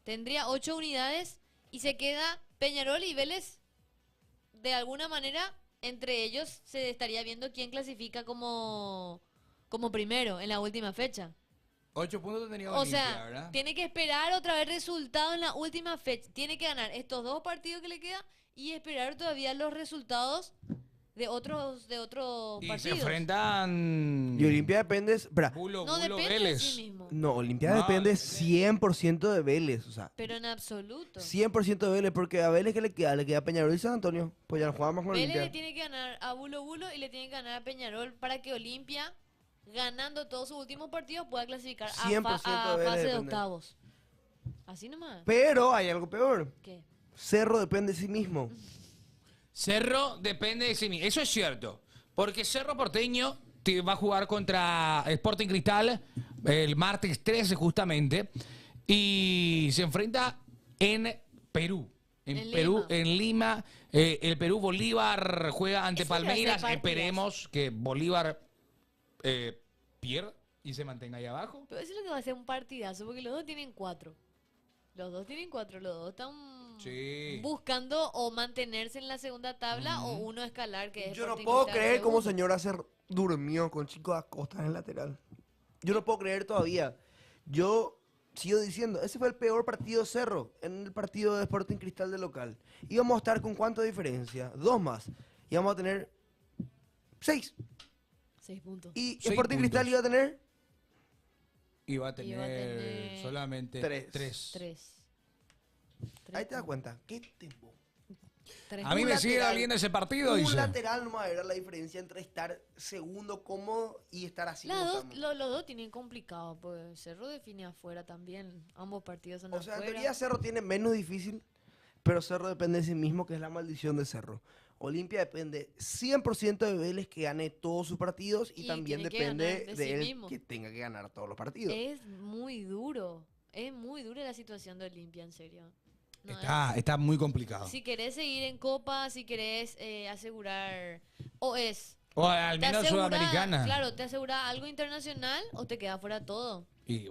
tendría 8 unidades y se queda Peñarol y Vélez. De alguna manera, entre ellos se estaría viendo quién clasifica como primero en la última fecha. 8 puntos tendría O Olimpia, sea, ¿verdad? tiene que esperar otra vez resultados en la última fecha. Tiene que ganar estos 2 partidos que le quedan y esperar todavía los resultados de otros Y se partidos. enfrentan Y Olimpia depende, espera, Bulo No Bulo depende de Vélez. sí mismo. no, Olimpia No, depende 100% de Vélez, o sea, Pero en absoluto. 100% de Vélez, porque a Vélez que le queda Peñarol y San Antonio, pues ya no juega más con Vélez le Olimpia. tiene que ganar a Bulo Bulo y le tiene que ganar a Peñarol para que Olimpia, ganando todos sus últimos partidos, pueda clasificar a 100% de Vélez fase de depende. octavos. Así nomás. Pero hay algo peor, ¿Qué? Cerro depende de sí mismo. Cerro depende de sí mismo. Eso es cierto. Porque Cerro Porteño va a jugar contra Sporting Cristal el martes 13 justamente. Y se enfrenta en Perú. En Perú, Lima. en Lima. El Perú Bolívar juega ante Eso va a ser Palmeiras. partidazo. Esperemos que Bolívar pierda y se mantenga ahí abajo. Pero eso es lo que va a ser un partidazo, porque los dos tienen 4. Los dos tienen 4, los dos están Sí. buscando o mantenerse en la segunda tabla o uno escalar, que es Yo no Sporting puedo Cristal creer cómo segundo. señora se durmió con Chico Acosta en el lateral. Yo no puedo creer todavía. Yo sigo diciendo, ese fue el peor partido de Cerro en el partido de Sporting Cristal de local. Íbamos a estar con cuánta diferencia, 2 más. Íbamos a tener 6. 6 puntos. Y 6 Sporting Cristal puntos. iba a tener Y va a tener, solamente 3. 3. Ahí te das cuenta. ¿Qué tiempo? A mí Un me sigue lateral. doliendo ese partido, Un dice. lateral nomás era la diferencia entre estar segundo cómodo y estar así. como estamos. Los dos tienen complicado, pues Cerro define afuera también. Ambos partidos son O sea, en afuera. teoría Cerro tiene menos difícil, pero Cerro depende de sí mismo, que es la maldición de Cerro. Olimpia depende 100% de Vélez que gane todos sus partidos y, Y también tiene que depende ganar de de sí él mismo. que tenga que ganar todos los partidos. Es muy duro. Es muy dura la situación de Olimpia, en serio. No, Está muy complicado. si querés seguir en Copa, si querés asegurar, o es... O al te menos asegura- Sudamericana. Claro, te asegura algo internacional o te queda fuera todo. Y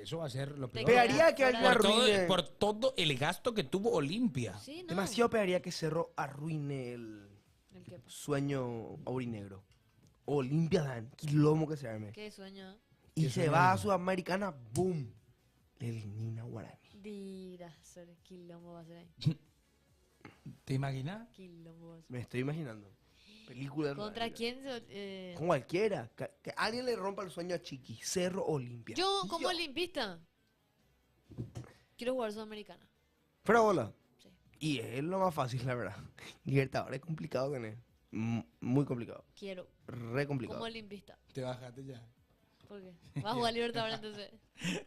eso va a ser lo peor. Pegaría que fuera alguien de- arruine. Por todo el gasto que tuvo Olimpia. Sí, no. Demasiado pegaría que Cerro arruine el ¿El qué? sueño aurinegro. Olimpia dan, quilombo que se arme. ¿Qué sueño? Y ¿Qué se sueño va a arme? Sudamericana, boom. Le elimina a Guaraní. Dirá, ser quilombo va a ser ahí. ¿Te imaginas? Quilombo va a ser. Me estoy imaginando. Película de ¿Contra Rodríguez. quién? Con cualquiera. Que alguien le rompa el sueño a Chiqui. Cerro Olimpia. Yo, como Yo. olimpista, quiero jugar Sudamericana. Fuera bola. Sí. Y es lo más fácil, la verdad. Libertadores es complicado con él. Muy complicado. Quiero, Re complicado. como olimpista. Te bajaste ya. ¿Por qué? ¿Va a jugar Libertadores entonces?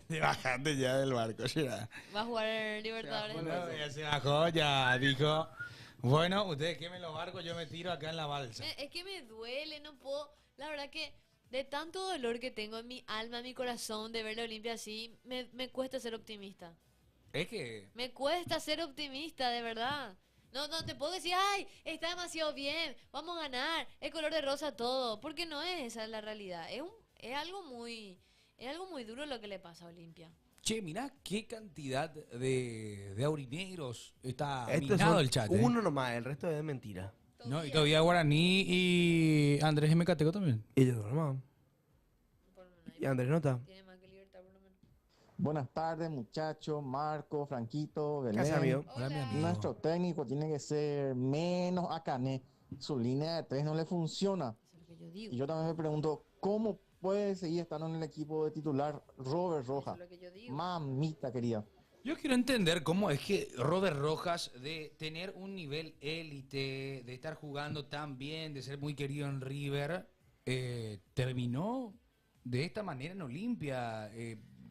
Te bajaste ya del barco, ¿será? ¿Va a jugar Libertadores Bueno, entonces? ya se bajó, ya dijo. Bueno, ustedes quemen los barcos, yo me tiro acá en la balsa. Es que me duele, no puedo. La verdad que de tanto dolor que tengo en mi alma, en mi corazón, de ver la Olimpia así, me cuesta ser optimista. Es que Me cuesta ser optimista, de verdad. No te puedo decir, ay, está demasiado bien, vamos a ganar, es color de rosa todo, porque no es esa la realidad. Es algo muy duro lo que le pasa a Olimpia. che, mirá qué cantidad de aurinegros está Estos minado son el chat. uno nomás, el resto es mentira. No, y todavía Guaraní y Andrés M. Cateco también. Ellos nomás. Y Andrés no está. Tiene más que Libertad por lo menos. Buenas tardes, muchachos, Marco, Franquito, ¿Qué haces, amigo? Hola, mi Hola. amigo. Nuestro técnico tiene que ser menos Acané. Su línea de tres no le funciona. Eso es lo que yo digo. Y yo también me pregunto, ¿cómo puede seguir estando en el equipo de titular Robert Eso Rojas? es lo que yo digo. Mamita querida. Yo quiero entender cómo es que Robert Rojas, de tener un nivel élite, de estar jugando tan bien, de ser muy querido en River, terminó de esta manera en Olimpia,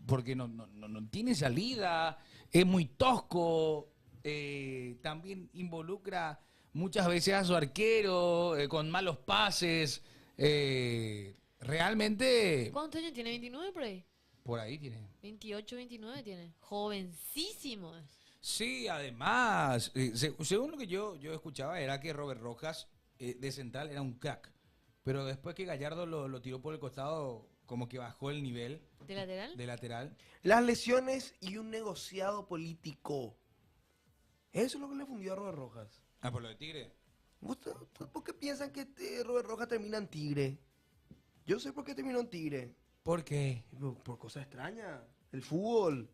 porque no tiene salida, es muy tosco, también involucra muchas veces a su arquero, con malos pases, realmente ¿Cuántos años tiene? ¿29 por ahí? por ahí tiene. 28, 29 tiene. Jovencísimo es. Sí, además, según lo que yo escuchaba, era que Robert Rojas de central era un crack. Pero después que Gallardo lo tiró por el costado, como que bajó el nivel ¿De lateral? de lateral. Las lesiones y un negociado político. Eso es lo que le fundió a Robert Rojas. Ah, por lo de Tigre. ¿Por qué piensan que Robert Rojas termina en Tigre? Yo sé por qué terminó en Tigre. ¿Por qué? Por cosas extrañas. El fútbol.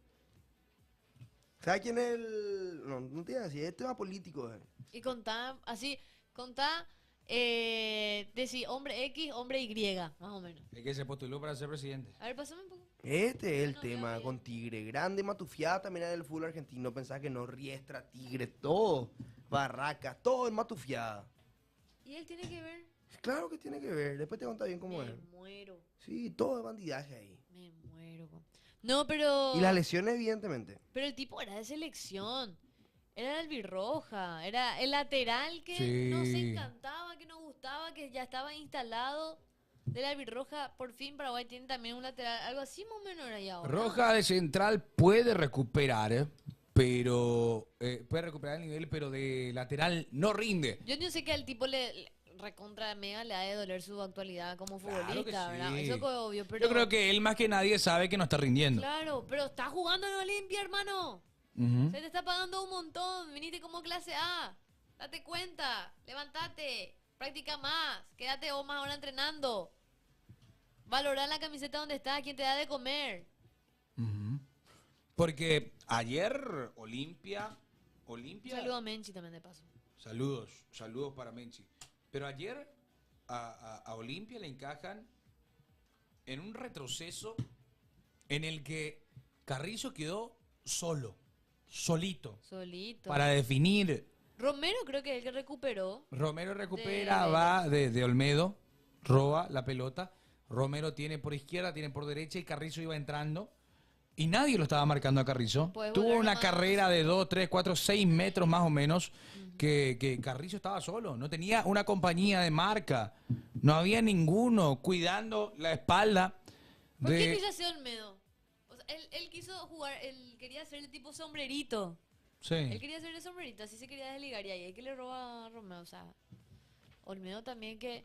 ¿Sabes quién es el...? No te iba a decir, es tema político. Y contá, así, decir hombre X, hombre Y, más o menos. Es que se postuló para ser presidente. A ver, pásame un poco. Este es el No, tema bien. con Tigre. Grande matufiada también era del fútbol argentino. Pensaba que no, Riestra, Tigre, todo. Barracas, todo es matufiada. ¿Y él tiene que ver? Claro que tiene que ver. Después te contar bien cómo Me es. muero, Sí, todo es bandidaje ahí. me muero. No, pero... Y las lesiones, evidentemente. Pero el tipo era de selección. Era el albirroja. Era el lateral que Sí. nos encantaba, que nos gustaba, que ya estaba instalado. Del albirroja, por fin Paraguay tiene también un lateral. Algo así más o menos era ya ahora. Roja de central puede recuperar, pero puede recuperar el nivel, pero de lateral no rinde. Yo no sé que al tipo le recontra mega le ha de doler su actualidad como Claro que futbolista, ¿verdad? sí. Eso es obvio, pero... Yo creo que él más que nadie sabe que no está rindiendo. Claro, pero está jugando en Olimpia, hermano. Ujú. Se te está pagando un montón. Viniste como clase A. Date cuenta. Levántate. Practica más. Quédate vos más ahora entrenando. Valorar la camiseta donde estás. ¿Quién te da de comer? Ujú. Porque ayer Olimpia, Saludo a Menchi también de paso. saludos para Menchi. Pero ayer a Olimpia le encajan en un retroceso en el que Carrizo quedó solito, Solito. para definir. Romero creo que es el que recuperó. Romero recupera, De- va de Olmedo, roba la pelota. Romero tiene por izquierda, tiene por derecha y Carrizo iba entrando. Y nadie lo estaba marcando a Carrizo. Puedes Tuvo volver una más. carrera de 2, 3, 4, 6 metros más o menos que Carrizo estaba solo. No tenía una compañía de marca. No había ninguno cuidando la espalda ¿Por qué de... quiso hacer Olmedo? O sea, él quiso jugar, él quería ser el tipo sombrerito. Él Sí. quería ser el sombrerito, así se quería desligar. Y ahí es que le roba a Romeo. O sea, Olmedo también que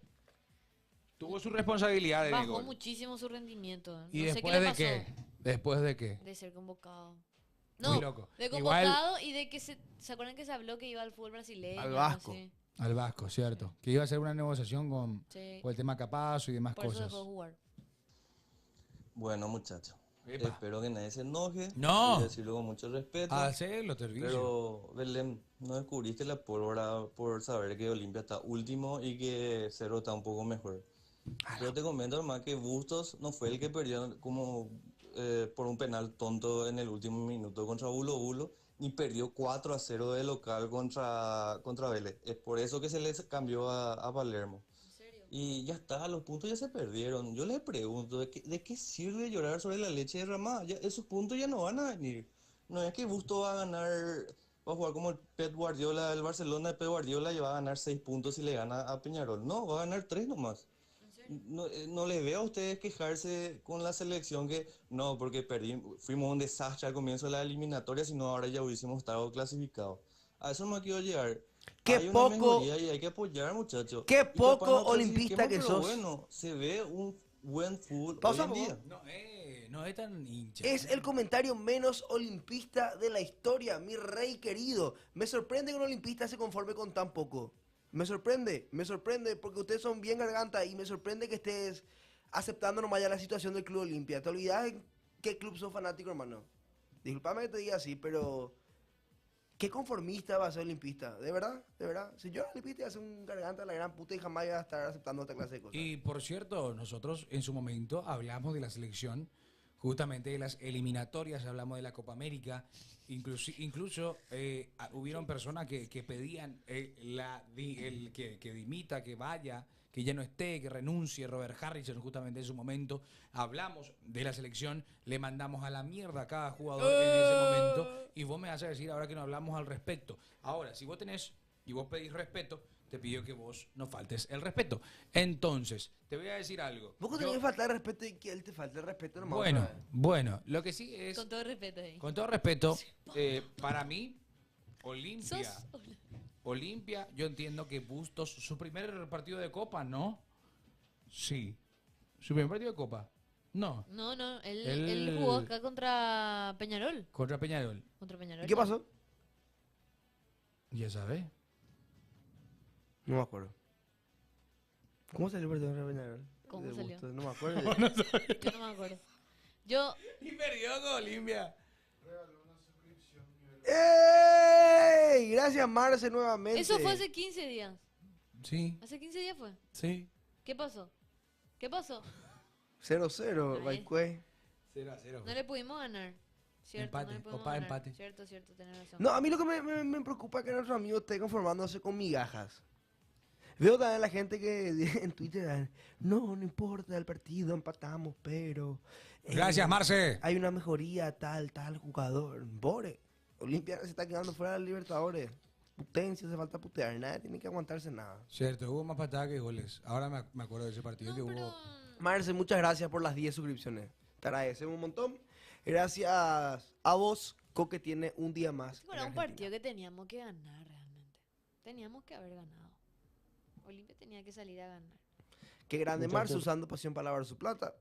Tuvo su responsabilidad de bajó gol. muchísimo su rendimiento. ¿Y no sé después qué le de pasó. qué? ¿Después de qué? De ser convocado. Muy No, loco. de Igual- convocado y de que ¿se acuerdan que se habló que iba al fútbol brasileño? Al Vasco. Sí, Al Vasco, cierto. Que iba a hacer una negociación con sí. el tema Capazo y demás Por eso cosas. dejó de jugar. Bueno, muchachos, Epa. espero que nadie se enoje. No. Voy a decirlo con mucho respeto. Hacerlo, servicio. Pero, Belén, no descubriste la pólvora por saber que Olimpia está último y que Cerro está un poco mejor. Pero te comento, hermano, que Bustos no fue el que perdió como por un penal tonto en el último minuto contra Bulo Bulo, ni perdió 4-0 de local contra Vélez. Es por eso que se les cambió a Palermo. ¿En serio? Y ya está, los puntos ya se perdieron. Yo les pregunto, ¿de qué sirve llorar sobre la leche derramada? Ya, esos puntos ya no van a venir. No es que Busto va a ganar, va a jugar como el Pep Guardiola, el Barcelona de Pep Guardiola y va a ganar 6 puntos si le gana a Peñarol. No, va a ganar 3 nomás. No, no les veo a ustedes quejarse con la selección que no, porque fuimos un desastre al comienzo de la eliminatoria, sino ahora ya hubiésemos estado clasificados. A eso no me quiero llegar. Qué Hay una poco, mejoría y hay que apoyar, muchachos. qué Y capaz poco no olimpista clasifiquemos, que pero sos. bueno, se ve un buen fútbol Pausa, hoy en por día. No es tan hincha. Es el comentario menos olimpista de la historia, mi rey querido. Me sorprende que un olimpista se conforme con tan poco. Me sorprende porque ustedes son bien garganta y me sorprende que estés aceptando nomás ya la situación del Club Olimpia. ¿Te olvidas en qué club sos fanático, hermano? Disculpame que te diga así, pero ¿qué conformista va a ser olimpista? ¿De verdad? ¿De verdad? Si yo era olimpista iba a ser un garganta de la gran puta y jamás iba a estar aceptando esta clase de cosas. Y por cierto, nosotros en su momento hablamos de la selección, justamente de las eliminatorias, hablamos de la Copa América, incluso hubieron personas que pedían que dimita, que vaya, que ya no esté, que renuncie Robert Harrison justamente en su momento. Hablamos de la selección, le mandamos a la mierda a cada jugador en ese momento y vos me vas a decir ahora que no hablamos al respecto. Ahora, si vos tenés y vos pedís respeto, te pido que vos no faltes el respeto. Entonces, te voy a decir algo. Vos Yo- tenés que faltar el respeto y que él te falte el respeto nomás. bueno, otra vez. bueno, lo que sí es, Con todo respeto ahí. con todo respeto, para mí, Olimpia, Sos- Olimpia, yo entiendo que Bustos, su primer partido de Copa, ¿no? Sí. ¿Su primer partido de Copa? No. No, él Él- jugó acá contra Peñarol. Contra Peñarol. Contra Peñarol. ¿Y qué pasó? Ya sabes. No me acuerdo. ¿Cómo salió el partido de Peñarol? ¿Cómo De salió? Bustos, no me acuerdo. Yo no me acuerdo. Yo, Y perdió con Olimpia. ¡Ey! Gracias, Marce, nuevamente. eso fue hace 15 días. Sí, Hace 15 días fue. sí. ¿Qué pasó? ¿Qué pasó? 0-0, Ay. Baicue. 0-0. No le pudimos ganar. Cierto, Empate, no le pudimos Copa de ganar. empate. Cierto, tenés razón. No, a mí lo que me preocupa es que nuestro amigo esté conformándose con migajas. Veo también la gente que en Twitter, no importa el partido, empatamos, pero... Gracias, Marce. Hay una mejoría, tal jugador. Bore, Olimpia se está quedando fuera de los Libertadores. Potencia, hace falta putear, nadie tiene que aguantarse nada. Cierto, hubo más patadas que goles. Ahora me acuerdo de ese partido que No, pero... hubo. Marce, muchas gracias por las 10 suscripciones. Te agradecemos un montón. Gracias a vos, Coque tiene un día más. Era en un Argentina. partido que teníamos que ganar realmente. Teníamos que haber ganado. Olimpia tenía que salir a ganar. Qué grande Muchachos. Marce usando pasión para lavar su plata.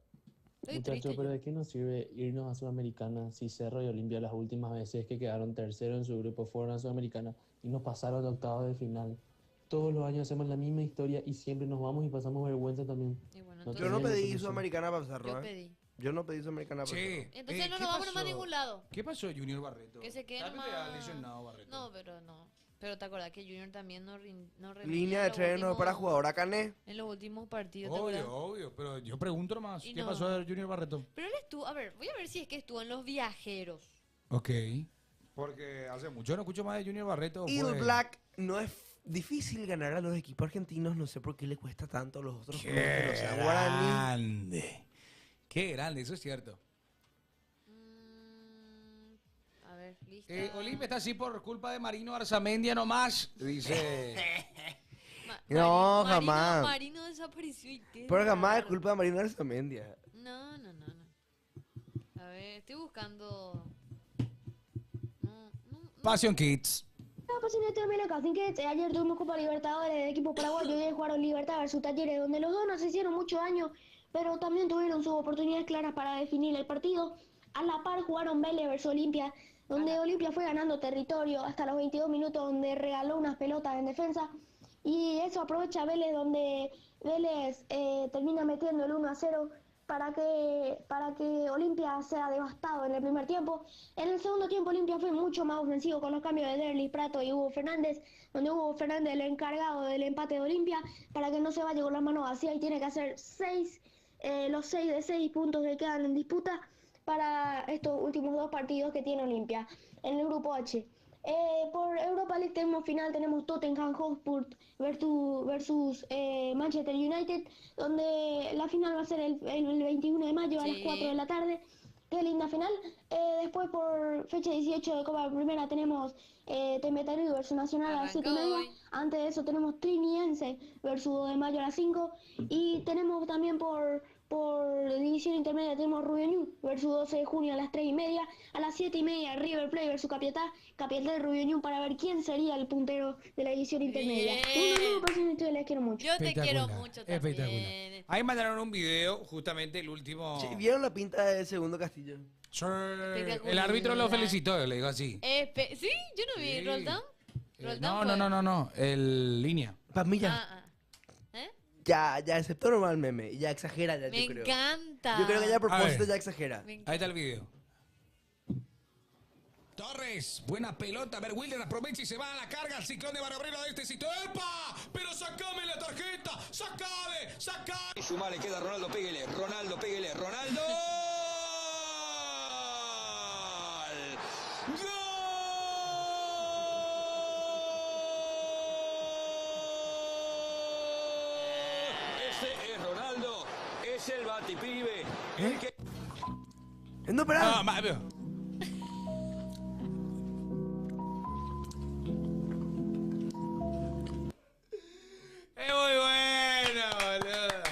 Estoy Muchachos, triste pero yo. ¿de qué nos sirve irnos a Sudamericana si Cerro y Olimpia las últimas veces que quedaron tercero en su grupo fueron a Sudamericana y nos pasaron de octavos de final? Todos los años hacemos la misma historia y siempre nos vamos y pasamos vergüenza también. Y bueno, No Yo entonces, no tenemos pedí solución. Sudamericana para Cerro, yo ¿eh? pedí. Yo no pedí Sudamericana para Cerro. Che, Entonces no ¿qué nos vamos nomás a pasó? ningún lado. ¿Qué pasó Junior Barreto? Que se quede Está nomás... lesionado Barreto. No, pero no. Pero te acordás que Junior también no rendía Línea en de los tren no es para últimos- jugador Cané. En los últimos partidos, ¿te acordás? Obvio, pero yo pregunto nomás. Y ¿Qué no. pasó de Junior Barreto? Pero él estuvo... A ver, voy a ver si es que estuvo en Los Viajeros. Ok. Porque hace mucho no escucho más de Junior Barreto. Y fue- el Black no es difícil ganar a los equipos argentinos. No sé por qué le cuesta tanto a los otros clubes que no sean Guaraní. grande. Qué grande, eso es cierto. A ver, listo. Olimpia está así por culpa de Marino Arzamendia nomás, dice. No, jamás. Marino desapareció y qué Pero jamás es raro. culpa de Marina Arzamendia. No. A ver, estoy buscando... No. Passion Kids. No, pues en este también acá, así que ayer tuvimos Copa Libertadores de equipo paraguayo y hoy jugaron Libertad versus Talleres, donde los dos no se hicieron mucho daño, pero también tuvieron sus oportunidades claras para definir el partido. A la par jugaron Vélez versus Olimpia, donde Olimpia fue ganando territorio hasta los 22 minutos, donde regaló unas pelotas en defensa, y eso aprovecha Vélez, donde Vélez termina metiendo el 1-0 para que Olimpia sea devastado en el primer tiempo. En el segundo tiempo Olimpia fue mucho más ofensivo con los cambios de Derlis, Prato y Hugo Fernández, donde Hugo Fernández el encargado del empate de Olimpia para que no se vaya con las manos vacías y tiene que hacer los 6 de 6 puntos que quedan en disputa para estos últimos dos partidos que tiene Olimpia en el grupo H. Por Europa League tenemos final, tenemos Tottenham Hotspur versus Manchester United, donde la final va a ser el 21 de mayo a las Sí. 4 de la tarde. Qué linda final. Después por fecha 18 de Copa Primera tenemos Temetariu versus Nacional a las Arranca 7:30. hoy. Antes de eso tenemos Triniense versus 2 de mayo a las 5. Y tenemos también por división intermedia tenemos Rubio Ñu versus 12 de junio a las 3:30. A las 7:30 River Plate versus Capiatá de Rubio Ñu para ver quién sería el puntero de la división intermedia. Bien. Una pasión y les quiero mucho. Yo te quiero Espectacular, mucho también. espectacular. Ahí mandaron un video, justamente el último. Che, ¿vieron la pinta del segundo Castillo? Sí. Espectacular. El árbitro lo felicitó, le digo así. Sí, yo no vi Sí. Roldán. No, el línea. Para mí Ah, ¿eh? ya aceptó normal el meme. Y ya exagera, ya, Me yo creo. encanta. Yo creo que ya a propósito ver. ya exagera. Me encanta. Ahí está el video. Torres, buena pelota. A ver, Wilder aprovecha y se va a la carga. El ciclón de Barabrero de este sitio. ¡Epa! ¡Pero sacame la tarjeta! ¡Sacame! ¡Sacame! Sumá, le queda Ronaldo, péguele. Ronaldo, péguele. ¡Ronaldo! ¡Gol! Ese es Ronaldo. Es el batipibe. El que... No, espera. Es muy bueno, boludo.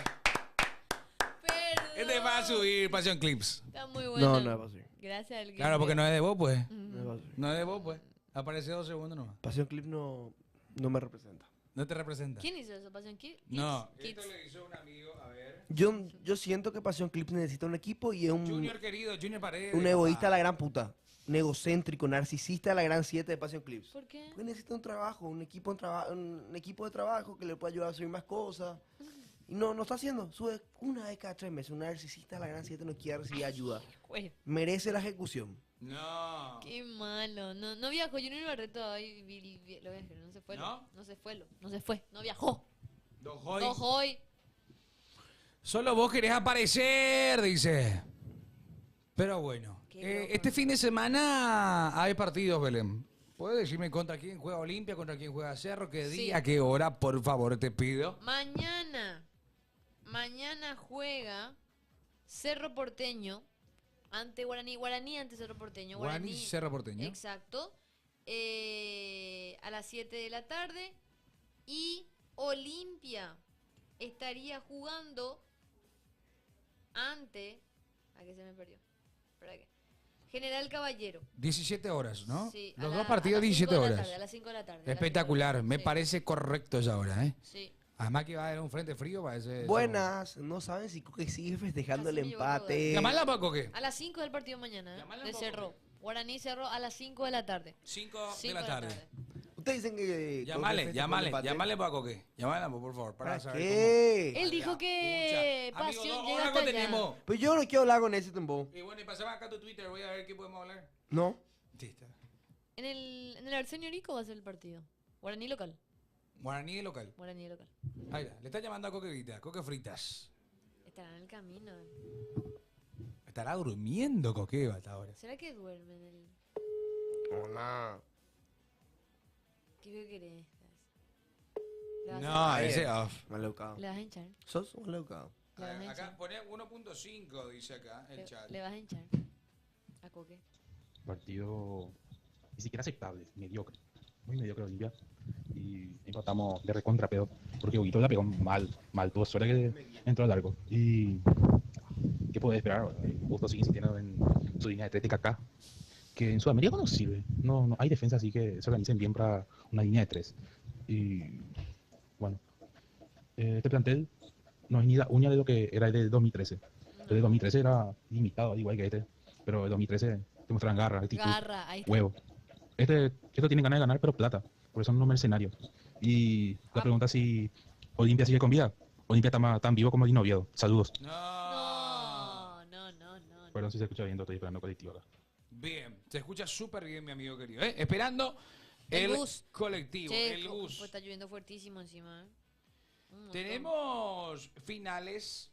Perdón. Este va a subir Pasión Clips. Está muy bueno. No, no es posible. Gracias al que Claro, porque no es de vos, pues. No es posible. No es de vos, pues. Aparece 2 segundos nomás. Pasión Clip no me representa. No te representa. ¿Quién hizo eso? ¿Pasión Kids? No. Kids. Esto le hizo un amigo, a ver. Yo siento que Pasión Clip necesita un equipo y es Junior querido, Junior Paredes. un egoísta a la gran puta. Un egocéntrico, narcisista a la gran 7 de Passion Clips. ¿Por qué? Porque necesita un trabajo, un equipo de trabajo que le pueda ayudar a subir más cosas. Y no está haciendo. Sube una vez cada 3 meses. Un narcisista a la gran 7 no quiere recibir ayuda. Güey, Merece la ejecución. No. qué malo. No viajó. Junior Barreto hoy lo viajó. No se fue. ¿No? No se fue. No se fue. No viajó. Don Joy. No hoy. Solo vos querés aparecer, dice. Pero bueno. Qué loco. Este fin de semana hay partidos, Belén. ¿Puedes decirme contra quién juega Olimpia, contra quién juega Cerro? ¿Qué Sí. día, qué hora? Por favor, te pido. Mañana juega Cerro Porteño ante Guaraní. Guaraní ante Cerro Porteño. Guaraní, Cerro Porteño. Exacto. A las 7 de la tarde. Y Olimpia estaría jugando ante... ¿A qué se me perdió? Espera que... General Caballero. 17 horas, ¿no? Sí, Los a dos la- partidos a las 17 5 de la horas. tarde, a las 5 de la tarde. a las 5 de la Espectacular, tarde, me sí. parece correcto esa hora, ¿eh? Sí. Además que va a haber un frente frío para ese... Buenas. No saben si Coque sigue festejando Así el me llevó empate. ¿Llamala, Paco, qué? A las 5 del partido mañana, Llamala un de poco, Cerro. Guaraní Cerro a las 5 de la tarde. 5 de 5 la tarde. Ustedes dicen que... Llamale, Coque festejó el empate. llamale, Paco, ¿qué? Llamala, por favor, para ¿Para saber qué? Él dijo que Escucha, amigo, Pasión dos llega horas hasta no allá. tenemos. Pues yo no quiero hablar con ese tampoco. Y bueno, y pasaba acá tu Twitter, voy a ver qué podemos hablar. No. Sí, está. En el Arsenio Rico va a ser el partido. Guaraní local. Guaraní local. Guaraní local. Ahí está, le está llamando a Coquevita, Coque Fritas. Estará en el camino. Estará durmiendo Coqueva hasta ahora. ¿Será que duerme en el...? Hola. ¿Qué querés? ¿Le vas a- No, ese off. Maleducado. ¿Le vas a hinchar? Sos un maleducado. ¿Le vas a Acá hinchar? pone 1.5, dice acá el chat. ¿Le vas a hinchar? ¿A Coque? Partido ni siquiera aceptable, mediocre. Muy mediocre Olimpia. Y empatamos de recontra pedo. Porque Huguito la pegó mal. Tuvo suerte que entró al largo. Y... ¿qué puede esperar? Justo sigue insistiendo en su línea de 3 de Kaká. Que en Sudamérica no sirve. No hay defensa así que se organicen bien para una línea de 3. Y... bueno. Este plantel no es ni la uña de lo que era el del 2013. El del 2013 era limitado, al igual que este. Pero el 2013 demostraban garra, actitud, Garra, ahí está. huevo. Esto tiene ganas de ganar, pero plata. Por eso son unos mercenarios. Y la pregunta es si Olimpia sigue con vida. Olimpia está tan vivo como el Oviedo. Saludos. No. Perdón si se escucha bien, estoy esperando colectivo acá. Bien, se escucha súper bien, mi amigo querido. Esperando El el bus. colectivo, Che, el bus. Pues está lloviendo fuertísimo encima. Un montón. Tenemos finales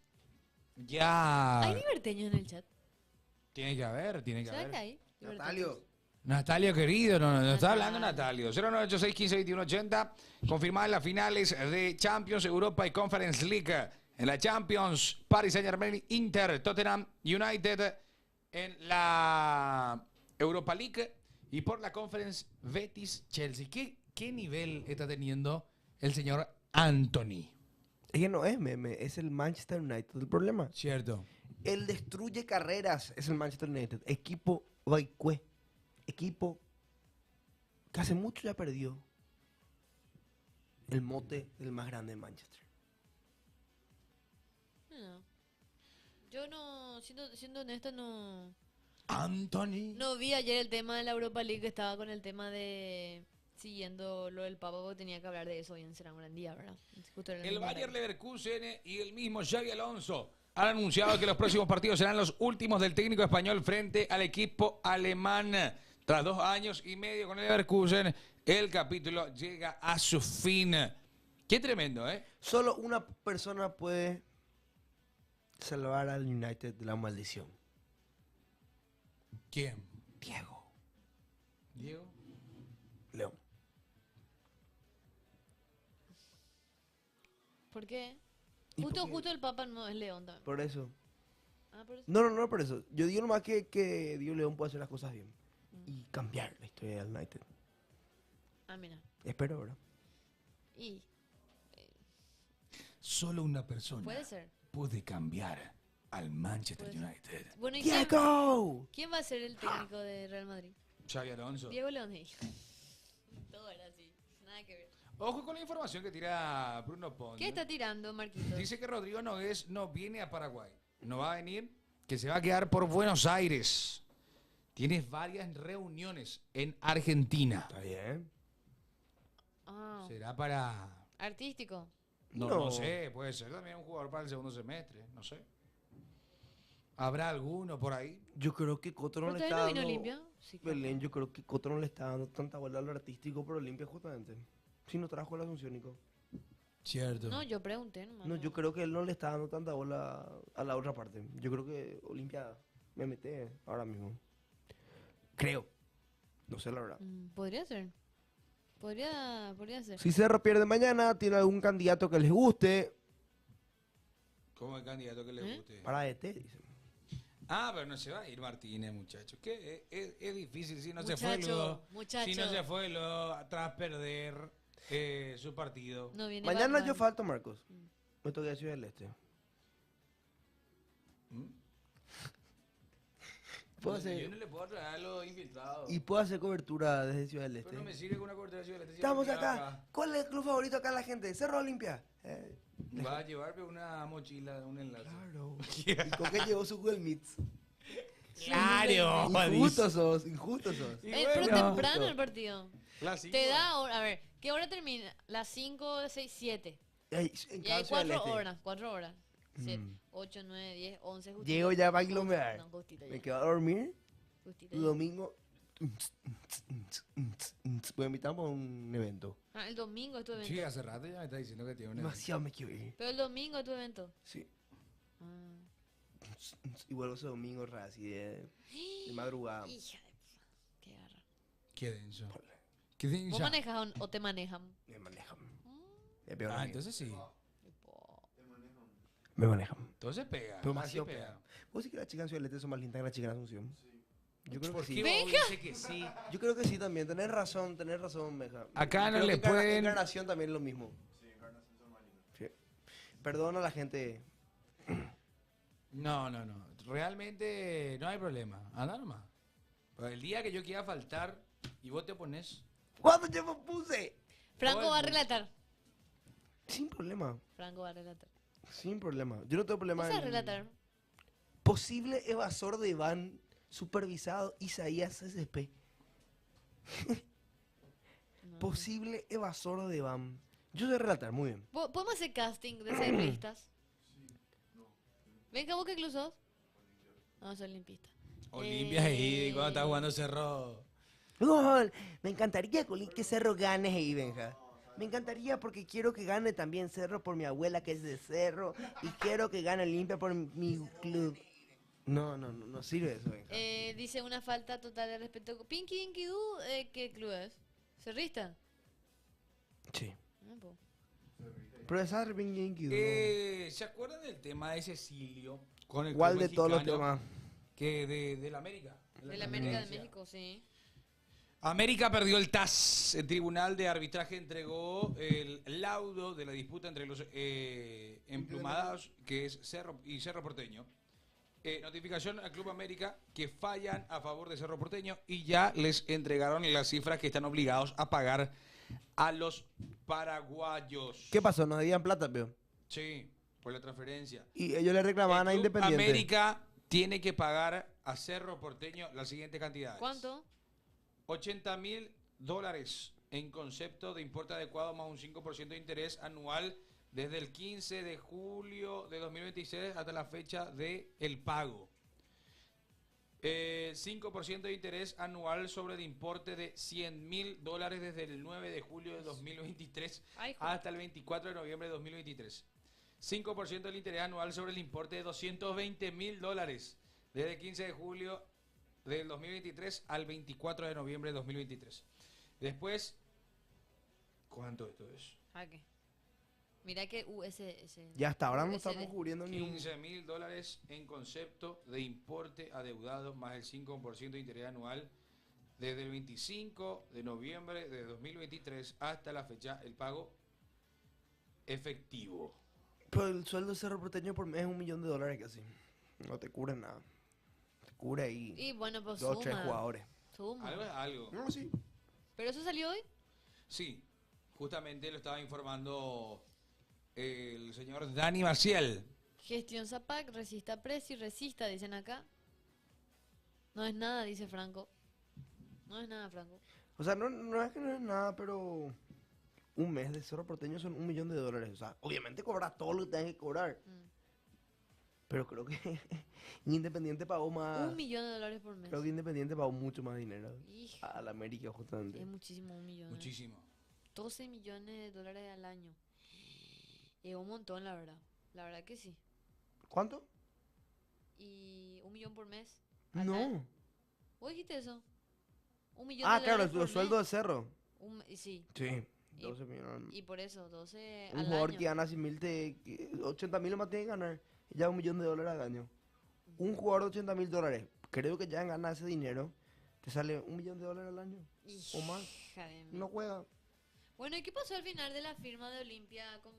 ya... ¿Hay liberteños en el chat? Tiene que haber, ¿Será que hay? Natalio. Natalio querido, no está hablando Natalio. 0986-152180. Confirmadas las finales de Champions, Europa y Conference League. En la Champions, Paris Saint-Germain, Inter, Tottenham, United. En la Europa League y por la Conference, Betis, Chelsea. ¿Qué nivel está teniendo el señor Anthony? Es que no es meme, es el Manchester United el problema. Cierto. Él destruye carreras, es el Manchester United. Equipo Baikue. Equipo que hace mucho ya perdió el mote del más grande de Manchester. No. Yo no, siendo honesta, no... Anthony. No vi ayer el tema de la Europa League, que estaba con el tema de... Siguiendo lo del Papa, porque tenía que hablar de eso hoy en Será un gran día, ¿verdad? Justo era El mismo Bayer horario. Leverkusen y el mismo Xavi Alonso han anunciado que los próximos partidos serán los últimos del técnico español frente al equipo alemán. Tras 2 años y medio con el Leverkusen, el capítulo llega a su fin. Qué tremendo, ¿eh? Solo una persona puede salvar al United de la maldición. ¿Quién? Diego Diego. León. ¿Por qué? ¿Y Justo, por qué? justo el Papa no es León también. Por eso. Ah, por eso. No por eso. Yo digo nomás que Diego León puede hacer las cosas bien. Y cambiar la historia del United. Ah, mira. Espero, ¿verdad? Y Solo una persona puede ser. puede cambiar al Manchester Puede ser. United. Bueno, ¿y ¡Diego! quién va a ser el técnico de Real Madrid? Xavi Alonso. Diego León. Todo era así. Nada que ver. Ojo con la información que tira Bruno Pons. ¿Qué está tirando, Marquito? Dice que Rodrigo Nogués no viene a Paraguay. No va a venir, que se va a quedar por Buenos Aires. Tienes varias reuniones en Argentina. Está bien. Ah, ¿Será para...? artístico. No sé, puede ser también un jugador para el segundo semestre, no sé. ¿Habrá alguno por ahí? Yo creo que Coto no ¿Pero le todavía está no vino dando... Olimpia? Sí, Belén, yo creo que Coto no le está dando tanta bola a lo artístico por Olimpia justamente. Si no trajo el Asunciónico. Cierto. No, yo pregunté nomás. No, yo creo que él no le está dando tanta bola a la otra parte. Yo creo que Olimpia me mete ahora mismo. Creo. No sé la verdad. Podría ser. Podría ser. Si Cerro pierde mañana, tiene algún candidato que les guste. ¿Cómo el candidato que le guste? Para ET, dicen. Ah, pero no se va a ir Martínez, muchachos. Que es difícil si no se Muchacho, fue luego. muchacho. Si no se fue luego tras perder su partido. No viene Mañana Batman. yo falto, Marcos. Me toca a Ciudad del Este. Puedo Yo hacer, no le puedo traer a los infiltrados. y puedo hacer cobertura desde Ciudad del Este. Pero no me sirve con una cobertura de Ciudad del Este. Estamos siempre acá. ¿Cuál es el club favorito acá la gente? Cerro Olimpia. Va a llevarme una mochila, un enlace. Claro. ¿Y con qué llevó su Google Meets? Claro. Injustos sos, injustos sos. Pero temprano el partido. Las cinco. Te da hora. A ver, ¿qué hora termina? Las 5, 6, 7. En Y cada hay Ciudad del 4 Este. horas. 4 horas. 7, Mm. 8, 9, 10, 11. Justito. Llego ya para aglomerar. No, justito ya. Me quedo a dormir. Justito Y ya. domingo. Pues invitamos a un evento. Ah, el domingo es tu evento. Sí, hace rato ya me está diciendo que tiene un Demasiado me quiero ir. Pero el domingo es tu evento. Sí. Ah. Y vuelvo ese domingo así de madrugada. Hija de puta. Qué garra. Qué denso. Qué ¿Vos denso. manejas o te manejan? Me manejan. Es peor Ah, a mí. entonces sí. Me manejan. Entonces pega. Pero así demasiado pega. pega. ¿Vos sí que las chicas en Ciudad del Este son más lindas que las chicas en Asunción? Yo creo que ¿Por sí. qué Venga. vos dices que sí? Yo creo que sí también. Tenés razón, Meja. Acá no Creo le que pueden- Encarnación también es lo mismo. Sí. Perdona a la gente. No. Realmente no hay problema. Anda nomás. Pero el día que yo quiera faltar y vos te pones. ¿Cuándo yo me puse? Franco va a Todo el mundo. relatar. Sin problema. Franco va a relatar. Sin problema. Yo no tengo problema ¿Vas a en- relatar? Posible evasor de Iván supervisado Isaías SSP. Posible evasor de Iván. Yo sé relatar, muy bien. ¿Podemos hacer casting de ser listas? Venga, ¿vos qué club sos? No, soy limpista. Olimpia ahí cuando está jugando Cerro. Gol. Me encantaría que Cerro gane ahí, Benja. Me encantaría porque quiero que gane también Cerro por mi abuela que es de Cerro y quiero que gane Olimpia por mi club. No sirve eso, Benja. Dice una falta total de respeto. Pinky Dinky Doo, ¿qué club es? ¿Cerrista? Sí. Ah, po. Pero esa es bien Yankee, ¿no? ¿Se acuerdan del tema de Cecilio? Con el ¿Cuál club de todos los mexicano? temas? Que de la América. De la América de México, sí. América perdió el TAS. El Tribunal de Arbitraje entregó el laudo de la disputa entre los emplumados, que es Cerro y Cerro Porteño. Notificación al Club América que fallan a favor de Cerro Porteño y ya les entregaron las cifras que están obligados a pagar a los paraguayos. ¿Qué pasó? ¿Nos debían plata, peor? Sí, por la transferencia. Y ellos le reclamaban a El Club Independiente. América tiene que pagar a Cerro Porteño las siguientes cantidades. ¿Cuánto? $80.000 en concepto de importe adecuado más un 5% de interés anual desde el 15 de julio de 2026 hasta la fecha del pago. 5% de interés anual sobre el importe de $100.000 desde el 9 de julio de 2023 Ay, hasta el 24 de noviembre de 2023. 5% del interés anual sobre el importe de $220.000 desde el 15 de julio del 2023 al 24 de noviembre de 2023. Después, ¿cuánto esto es? ¿A qué? Mira que ese Ya hasta ahora no USD. estamos cubriendo ni un... $15.000 en concepto de importe adeudado más el 5% de interés anual desde el 25 de noviembre de 2023 hasta la fecha el pago efectivo. Pero el sueldo de Cerro Porteño por mes es $1 millón casi. No te cubre nada. Te cubre ahí Y bueno, pues 2 o 3 suma. jugadores. Suma. Algo es algo. No, sí. ¿Pero eso salió hoy? Sí, justamente lo estaba informando el señor Dani Maciel. Gestión Zapac, resista precio y resista, dicen acá. No es nada, dice Franco. No es nada, Franco. O sea, no es que no es nada, pero un mes de Cerro Porteño son $1 millón. O sea, obviamente cobras todo lo que tengas que cobrar. Pero creo que Independiente pagó más. $1 millón por mes. Creo que Independiente pagó mucho más dinero Hija. a la América, justamente. Es muchísimo, $1 millón. Muchísimo. 12 millones de dólares al año. Es un montón, la verdad. La verdad que sí. ¿Cuánto? Y $1 millón por mes. No. ¿Vos dijiste eso? $1 millón Ah, de claro, dólares por los sueldos de mes. Cerro. Sí. Sí, 12 millones. Y por eso, 12 Un al jugador año. que gana 80.000 más tiene que ganar. Ya $1 millón al año. Un jugador de $80.000, creo que ya gana ese dinero. Te sale $1 millón al año. O más. Hija de mí. No juega. Bueno, ¿y qué pasó al final de la firma de Olimpia con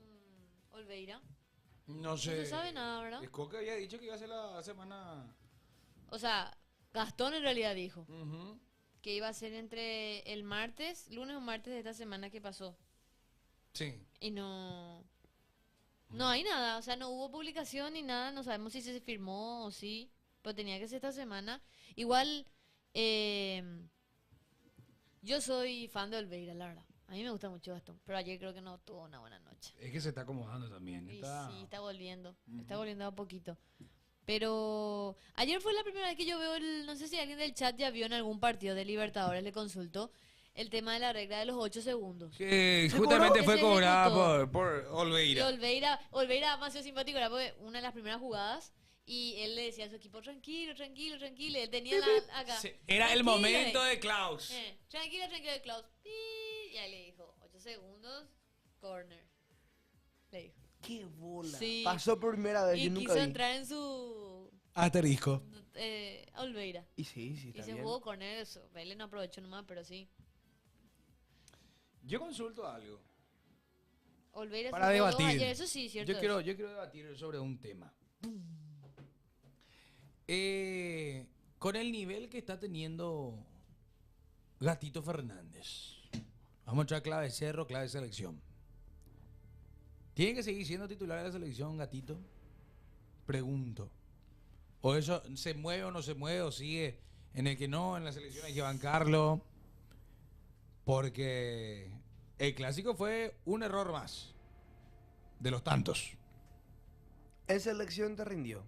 Olveira? No sé. No se sabe nada, ¿verdad? Escoca había dicho que iba a ser la semana. O sea, Gastón en realidad dijo Ujú. que iba a ser entre el martes, lunes o martes de esta semana que pasó. Sí. Y no hay nada, o sea, no hubo publicación ni nada, no sabemos si se firmó o sí, pero tenía que ser esta semana. Igual, yo soy fan de Olveira, la verdad. A mí me gusta mucho Gastón, pero ayer creo que no tuvo una buena noche. Es que se está acomodando también. Y Está... sí, está volviendo Ujú. a poquito. Pero ayer fue la primera vez que yo veo, no sé si alguien del chat ya vio en algún partido de Libertadores, le consultó el tema de la regla de los 8 segundos. Que ¿Se justamente cobró? fue Que se cobrada ejecutó. por Y Olveira. Olveira más sido simpático, era porque una de las primeras jugadas y él le decía a su equipo, tranquilo, tranquilo, tranquilo. Él tenía acá. Sí, era el "Tranquilo, momento de Klaus. Tranquilo, tranquilo, Klaus. Pi, y ahí le dijo, 8 segundos, corner. Le dijo. ¡Qué bola! Sí. Pasó por primera vez, Y yo nunca quiso vi. entrar en su Asterisco. Olveira. Y sí, Y está se bien. jugó corner, eso. Vélez no aprovechó nomás, pero sí. Yo consulto algo. Olveira Para se jugó debatir. ayer, eso sí, cierto. Yo quiero debatir sobre un tema. Con el nivel que está teniendo Gatito Fernández. Vamos a echar clave de Cerro, clave de selección. ¿Tiene que seguir siendo titular de la selección, Gatito? Pregunto. ¿O eso se mueve o no se mueve o sigue en el que no, en la selección hay que bancarlo? Porque el clásico fue un error más de los tantos. En selección te rindió.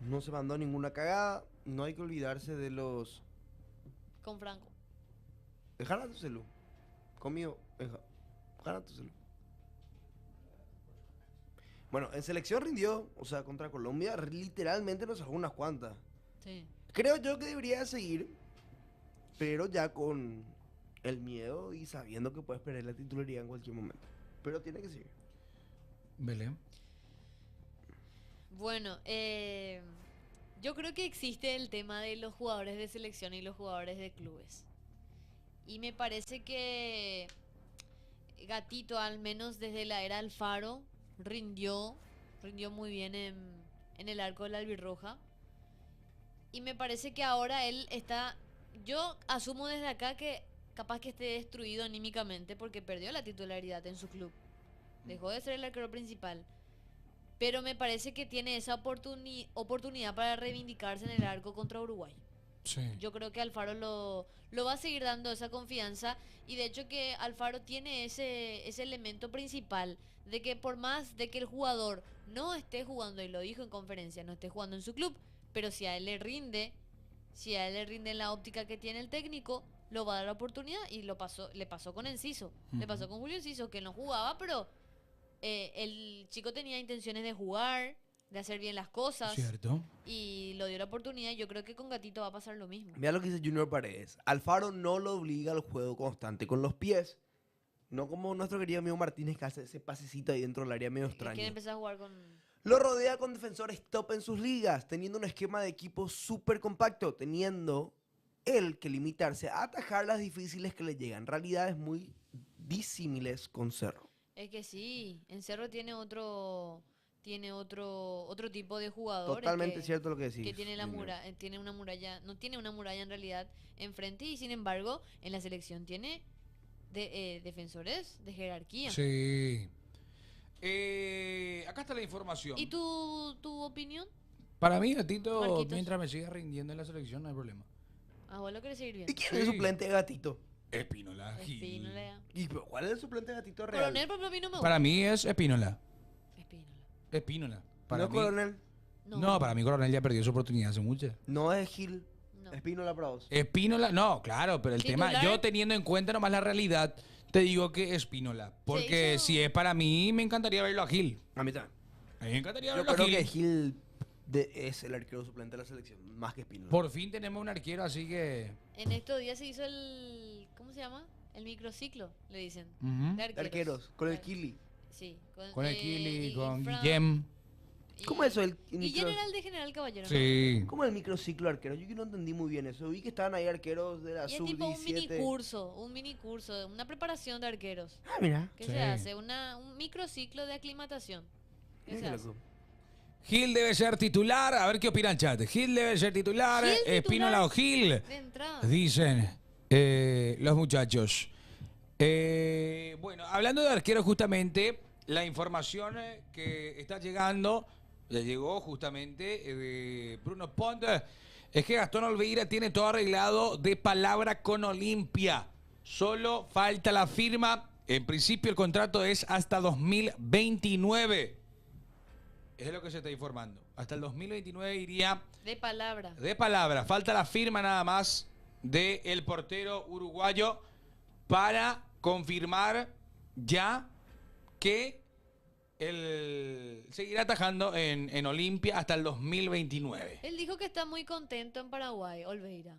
No se mandó ninguna cagada. No hay que olvidarse de los... Con Franco. Déjala tu celu. Conmigo. Déjala tu celu. Bueno, en selección rindió, o sea, contra Colombia, literalmente nos sacó unas cuantas. Sí. Creo yo que debería seguir, pero ya con el miedo y sabiendo que puedes perder la titularidad en cualquier momento. Pero tiene que seguir. Belén. Bueno, yo creo que existe el tema de los jugadores de selección y los jugadores de clubes. Y me parece que Gatito, al menos desde la era Alfaro, rindió muy bien en el arco de la albirroja. Y me parece que ahora él está... Yo asumo desde acá que capaz que esté destruido anímicamente porque perdió la titularidad en su club. Dejó de ser el arquero principal. Pero me parece que tiene esa oportunidad para reivindicarse en el arco contra Uruguay. Sí. Yo creo que Alfaro lo va a seguir dando esa confianza. Y de hecho que Alfaro tiene ese elemento principal de que por más de que el jugador no esté jugando, y lo dijo en conferencia, no esté jugando en su club, pero si a él le rinde en la óptica que tiene el técnico, lo va a dar la oportunidad. Y le pasó con Enciso, le pasó con Julio Enciso, que no jugaba, pero el chico tenía intenciones de jugar, de hacer bien las cosas. Cierto. Y lo dio la oportunidad. Yo creo que con Gatito va a pasar lo mismo. Mira lo que dice Junior Paredes. Alfaro no lo obliga al juego constante con los pies. No como nuestro querido amigo Martínez, que hace ese pasecito ahí dentro del área medio extraño. Quiere empezar a jugar con... Lo rodea con defensores top en sus ligas, teniendo un esquema de equipo súper compacto, teniendo él que limitarse a atajar las difíciles que le llegan. Realidades muy disímiles con Cerro. Es que sí, en Cerro tiene otro tipo de jugadores. Totalmente cierto lo que decís. Que tiene tiene una muralla, no tiene una muralla en realidad enfrente, y sin embargo en la selección tiene defensores de jerarquía. Sí. Acá está la información. ¿Y tu opinión? Para mí, Gatito, Marquitos. mientras me siga rindiendo en la selección, no hay problema. Ah, vos lo querés seguir viendo. ¿Y quién es el suplente de Gatito? Espínola. Gil. Espínola. ¿Y pero cuál es el suplente de Gatito real? Coronel, por ejemplo, a mí no me gusta. Para mí es Espínola. Espínola. Espínola. Para ¿No mí, Coronel? No, para mí Coronel ya perdió su oportunidad hace mucho. No es Gil. No. Espínola para vos. Espínola, no, claro, pero el ¿Titular? tema, yo teniendo en cuenta nomás la realidad, te digo que Espínola. Porque hizo- si es para mí, me encantaría verlo a Gil. A mí también. A mí me encantaría Yo verlo a creo Gil. que Gil es el arquero suplente de la selección, más que Espínola. Por fin tenemos un arquero, así que... En estos días se hizo ¿cómo se llama? El microciclo, le dicen. Ujú. De Arqueros, con el Claro. Kili. Sí. Con el Kili, y con Fran- Guillem. y- ¿Cómo es eso? El Y micro- General de General Caballero. ¿no? Sí. ¿Cómo el microciclo arquero? Yo que no entendí muy bien eso. Vi que estaban ahí arqueros de la Y es tipo un mini sub-17. curso, una preparación de arqueros. Ah, mira. ¿Qué Sí. se hace? Un microciclo de aclimatación. ¿Qué Mira se qué hace? loco. Gil debe ser titular. A ver qué opina el chat. Gil debe ser titular. Gil titular. Espínola o Gil. De entrada. Dicen los muchachos. Bueno, hablando de arqueros, justamente, la información que está llegando, ya llegó justamente de Bruno Pont, es que Gastón Olveira tiene todo arreglado de palabra con Olimpia. Solo falta la firma. En principio el contrato es hasta 2029. Es lo que se está informando. Hasta el 2029 iría De palabra. de palabra. Falta la firma nada más del portero uruguayo para confirmar ya que él seguirá atajando en Olimpia hasta el 2029. Él dijo que está muy contento en Paraguay, Olveira.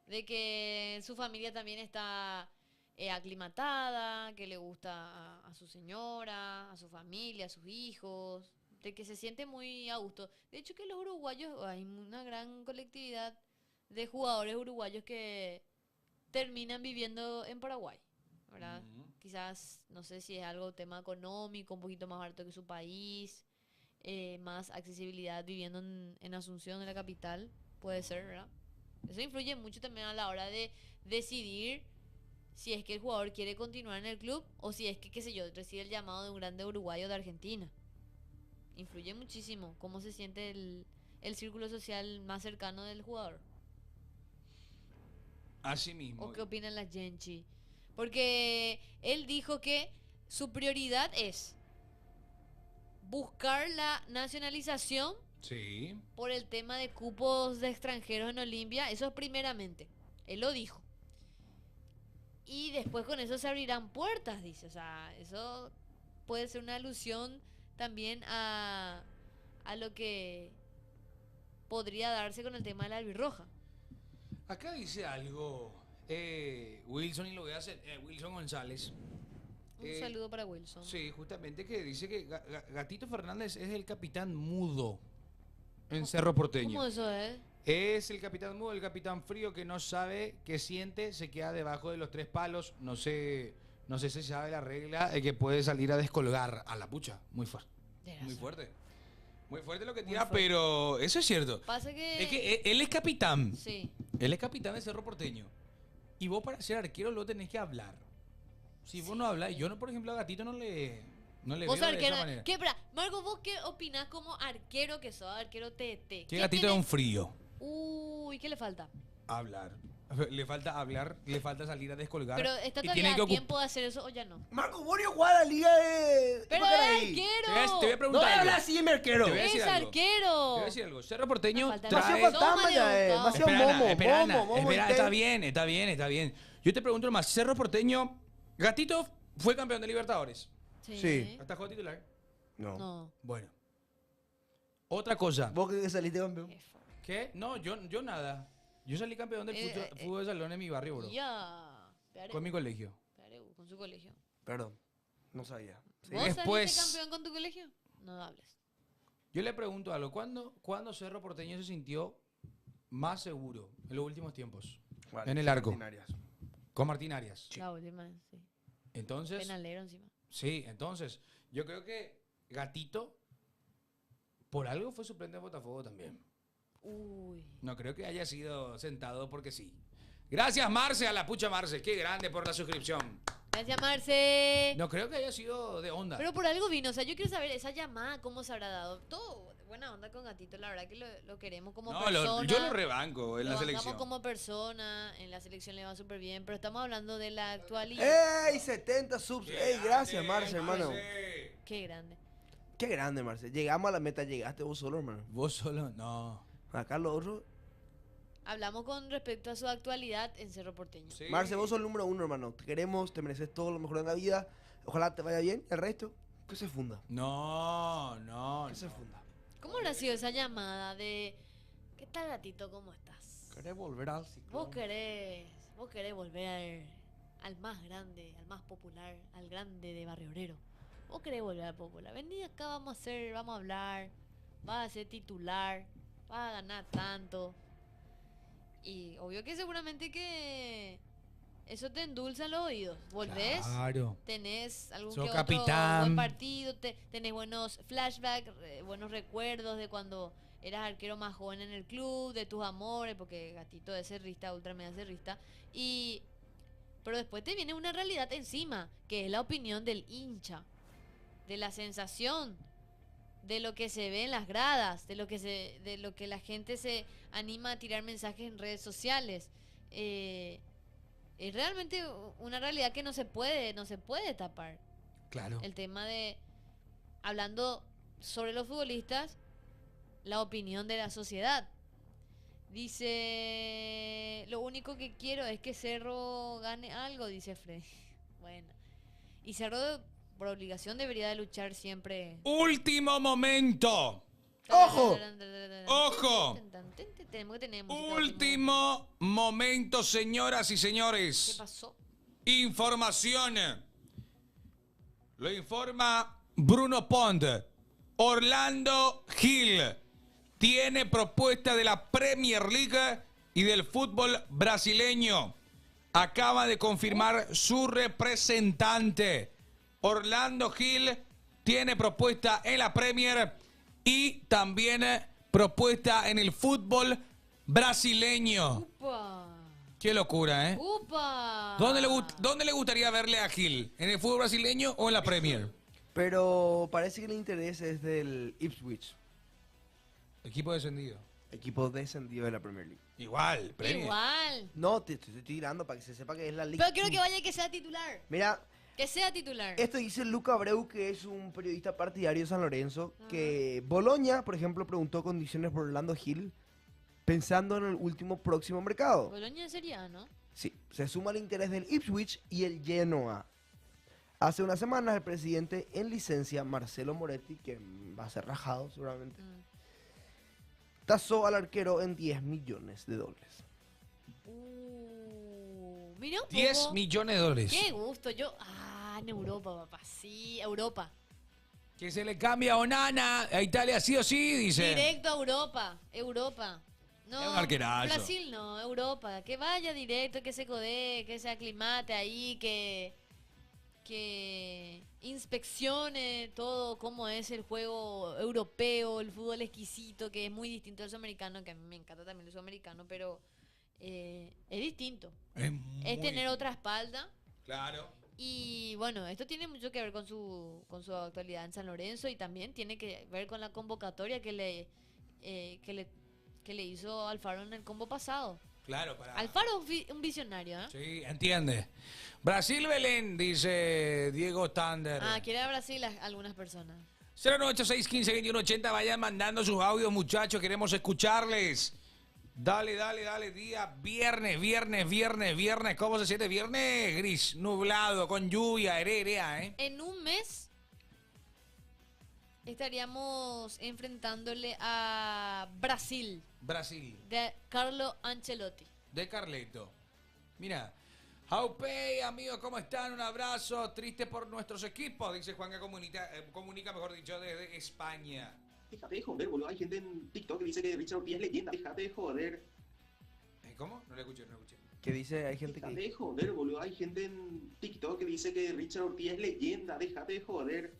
De que su familia también está aclimatada, que le gusta a su señora, a su familia, a sus hijos. De que se siente muy a gusto. De hecho que los uruguayos, hay una gran colectividad de jugadores uruguayos que terminan viviendo en Paraguay, ¿verdad? Quizás, no sé si es algo tema económico, un poquito más barato que su país, más accesibilidad viviendo en Asunción, en la capital, puede ser, ¿verdad? Eso influye mucho también a la hora de decidir si es que el jugador quiere continuar en el club o si es que, qué sé yo, recibe el llamado de un grande uruguayo de Argentina. Influye muchísimo cómo se siente el círculo social más cercano del jugador. Así mismo. ¿O qué opinan las Genchi? Porque él dijo que su prioridad es buscar la nacionalización Sí. por el tema de cupos de extranjeros en Olimpia. Eso es primeramente. Él lo dijo. Y después con eso se abrirán puertas, dice. O sea, eso puede ser una alusión también a lo que podría darse con el tema de la albirroja. Acá dice algo Wilson, y lo voy a hacer, Wilson González. Un saludo para Wilson. Sí, justamente, que dice que Gatito Fernández es el capitán mudo en Cerro Porteño. ¿Cómo eso es? Es el capitán mudo, el capitán frío que no sabe qué siente, se queda debajo de los 3 palos. No sé si sabe la regla de que puede salir a descolgar a la pucha. Muy fuerte. Muy fuerte. Muy fuerte lo que tira, pero eso es cierto. Pasa que... Es que él es capitán. Sí. Él es capitán de Cerro Porteño. Y vos, para ser arquero, lo tenés que hablar. Si vos no hablas, yo no, por ejemplo, a Gatito no le veo Vos de arquero, esa manera. ¿qué, Marco, vos qué opinás como arquero que sos, arquero TT? Que Gatito es un frío. Uy, ¿qué le falta? Hablar. Le falta hablar, le falta salir a descolgar. Pero está y todavía tiene a que tiempo de hacer eso o ya no. Marco Borio juega a la liga de... Pero ¿qué es ahí? arquero. Te voy a No preguntar voy a hablar algo. así, mi arquero. Te voy a decir Es algo. arquero. Te voy a decir algo. Cerro Porteño Falta trae... Demasiado fantasma ya, demasiado momo, Espera, momo, está intent. bien, está bien. Yo te pregunto más. Cerro Porteño, Gatito fue campeón de Libertadores. Sí. ¿Hasta jugó titular? No. Bueno. Otra cosa. ¿Vos crees que saliste campeón? ¿Qué? No, yo nada. Yo salí campeón del fútbol de salón en mi barrio, bro. Ya. Con mi colegio. Con su colegio. Perdón, no sabía. Sí. ¿Vos Después- saliste campeón con tu colegio? No hables. Yo le pregunto algo. ¿Cuándo Cerro Porteño se sintió más seguro en los últimos tiempos? Vale, En el arco. Martín Arias. Con Martín Arias. La última, sí. Entonces, Penalero encima. sí, entonces, yo creo que Gatito, por algo fue suplente de Botafogo también. Uy. No creo que haya sido sentado porque sí. Gracias, Marce, a la pucha Marce. Qué grande por la suscripción. Gracias, Marce. No creo que haya sido de onda. Pero por algo vino. O sea, yo quiero saber esa llamada, cómo se habrá dado. Todo buena onda con Gatito. La verdad que lo queremos como No, persona. yo lo rebanco en Lo la bancamos selección. como persona. En la selección le va súper bien. Pero estamos hablando de la actualidad. ¡Ey! 70 subs. ¡Ey! Gracias, Marce, hermano. Qué grande. Qué grande, Marce. Llegamos a la meta. Llegaste vos solo, hermano. Vos solo, no. Acá los otros. Hablamos con respecto a su actualidad en Cerro Porteño. Sí. Marce, vos sos el número 1, hermano. Te queremos, te mereces todo lo mejor en la vida. Ojalá te vaya bien. El resto, que se funda. No. Que se funda. ¿Cómo habrá sido esa llamada de... ¿Qué tal, Gatito? ¿Cómo estás? ¿Querés volver al ciclón? Vos querés volver al más grande, al más popular, al grande de Barrio Obrero. Vos querés volver al popular. Vení acá, vamos a hablar. Vas a ser titular. Vas a ganar tanto. Y obvio que seguramente que eso te endulza los oídos. Volvés, Claro. tenés algún Sos que otro capitán. buen partido, tenés buenos flashbacks, buenos recuerdos de cuando eras arquero más joven en el club, de tus amores, porque Gatito es cerrista, ultra mega cerrista. Pero después te viene una realidad encima, que es la opinión del hincha, de la sensación, de lo que se ve en las gradas, de lo que la gente se anima a tirar mensajes en redes sociales. Es realmente una realidad que no se puede tapar. Claro. El tema de, hablando sobre los futbolistas, la opinión de la sociedad. Dice, lo único que quiero es que Cerro gane algo, dice Freddy. Bueno. Y Cerro por obligación debería de luchar siempre. Último momento. ¡Ojo! ¡Ojo! Tenemos que tener música. Último momento, señoras y ¿Qué señores. pasó? Información. Lo informa Bruno Pont. Orlando Gil tiene propuesta de la Premier League y del fútbol brasileño. Acaba de confirmar su representante. Orlando Gil tiene propuesta en la Premier y también propuesta en el fútbol brasileño. ¡Upa! Qué locura, ¿eh? ¡Upa! ¿Dónde le gustaría verle a Gil? ¿En el fútbol brasileño o en la Premier? Pero parece que el interés es del Ipswich, Equipo descendido. equipo descendido de la Premier League. Igual, Premier. Igual. No, te estoy tirando para que se sepa que es la Liga. Pero quiero que vaya y que sea titular. Mira, Que sea titular. esto dice Luca Abreu, que es un periodista partidario de San Lorenzo, que Boloña, por ejemplo, preguntó condiciones por Orlando Gil pensando en el último próximo mercado. Boloña sería, ¿no? Sí, se suma el interés del Ipswich y el Genoa. Hace unas semanas el presidente en licencia, Marcelo Moretti, que va a ser rajado seguramente, tasó al arquero en $10 millones. Mira un 10 poco. millones de dólares. Qué gusto. Yo, en Europa, papá. Sí, Europa. Que se le cambia a Onana a Italia sí o sí, dice. Directo a Europa. Europa. No, Es un arquerazo. Brasil no, Europa. Que vaya directo, que se codee, que se aclimate ahí, que inspeccione todo cómo es el juego europeo, el fútbol exquisito, que es muy distinto al sudamericano, que a mí me encanta también el sudamericano, pero es distinto. Es tener otra espalda. Claro. Y bueno, esto tiene mucho que ver con su actualidad en San Lorenzo y también tiene que ver con la convocatoria que le hizo Alfaro en el combo pasado. Claro, para. Alfaro es un visionario, ¿eh? Sí, entiende. Brasil Belén, dice Diego Tander. Quiere a Brasil algunas personas. 09861152180, vayan mandando sus audios, muchachos, queremos escucharles. Dale, día viernes. ¿Cómo se siente? Viernes gris, nublado, con lluvia, herea, ¿eh? En un mes estaríamos enfrentándole a Brasil. De Carlo Ancelotti. De Carleto. Mira. Jaupey, amigos, ¿cómo están? Un abrazo. Triste por nuestros equipos, dice Juan que comunica, mejor dicho, desde España. Déjate de joder, boludo. Hay gente en TikTok que dice que Richard Ortiz es leyenda. Déjate de joder. ¿Cómo? No le escuché. ¿Qué dice? Hay gente Déjate de joder, boludo. Hay gente en TikTok que dice que Richard Ortiz es leyenda. Déjate de joder.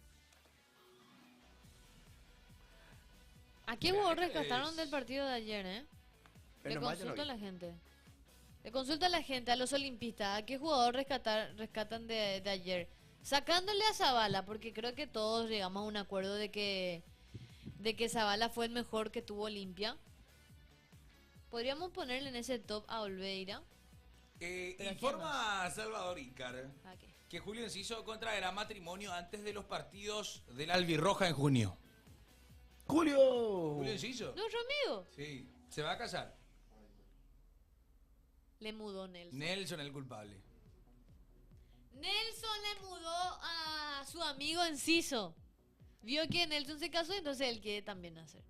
¿A qué jugador rescataron del partido de ayer, eh? Le Menos mal yo no consulto a vi. la gente. Le consulta a la gente, a los olimpistas, ¿a qué jugador rescatan de ayer? Sacándole a Zavala, porque creo que todos llegamos a un acuerdo de que Zavala fue el mejor que tuvo Olimpia. Podríamos ponerle en ese top a Olveira. Informa Salvador Ícar que Julio Enciso contraerá matrimonio antes de los partidos del Albirroja en junio. ¡Julio! Enciso. ¿Nuestro amigo? Sí, se va a casar. Le mudó Nelson. Nelson el culpable. Nelson le mudó a su amigo Enciso. Vio que Nelson se casó, entonces él quiere también hacer.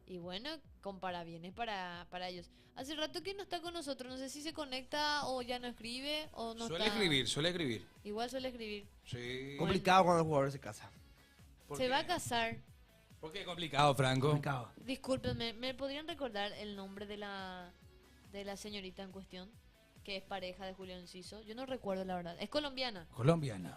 Y bueno, con parabienes para ellos. Hace rato que no está con nosotros, no sé si se conecta o ya no escribe o no Suele está. escribir. Igual suele escribir. Sí. Complicado cuando el jugador se casa. Se va a casar. ¿Por qué complicado, Franco? Complicado. Discúlpenme, ¿me podrían recordar el nombre de la señorita en cuestión? Que es pareja de Julio Enciso. Yo no recuerdo la verdad. Es colombiana. Colombiana.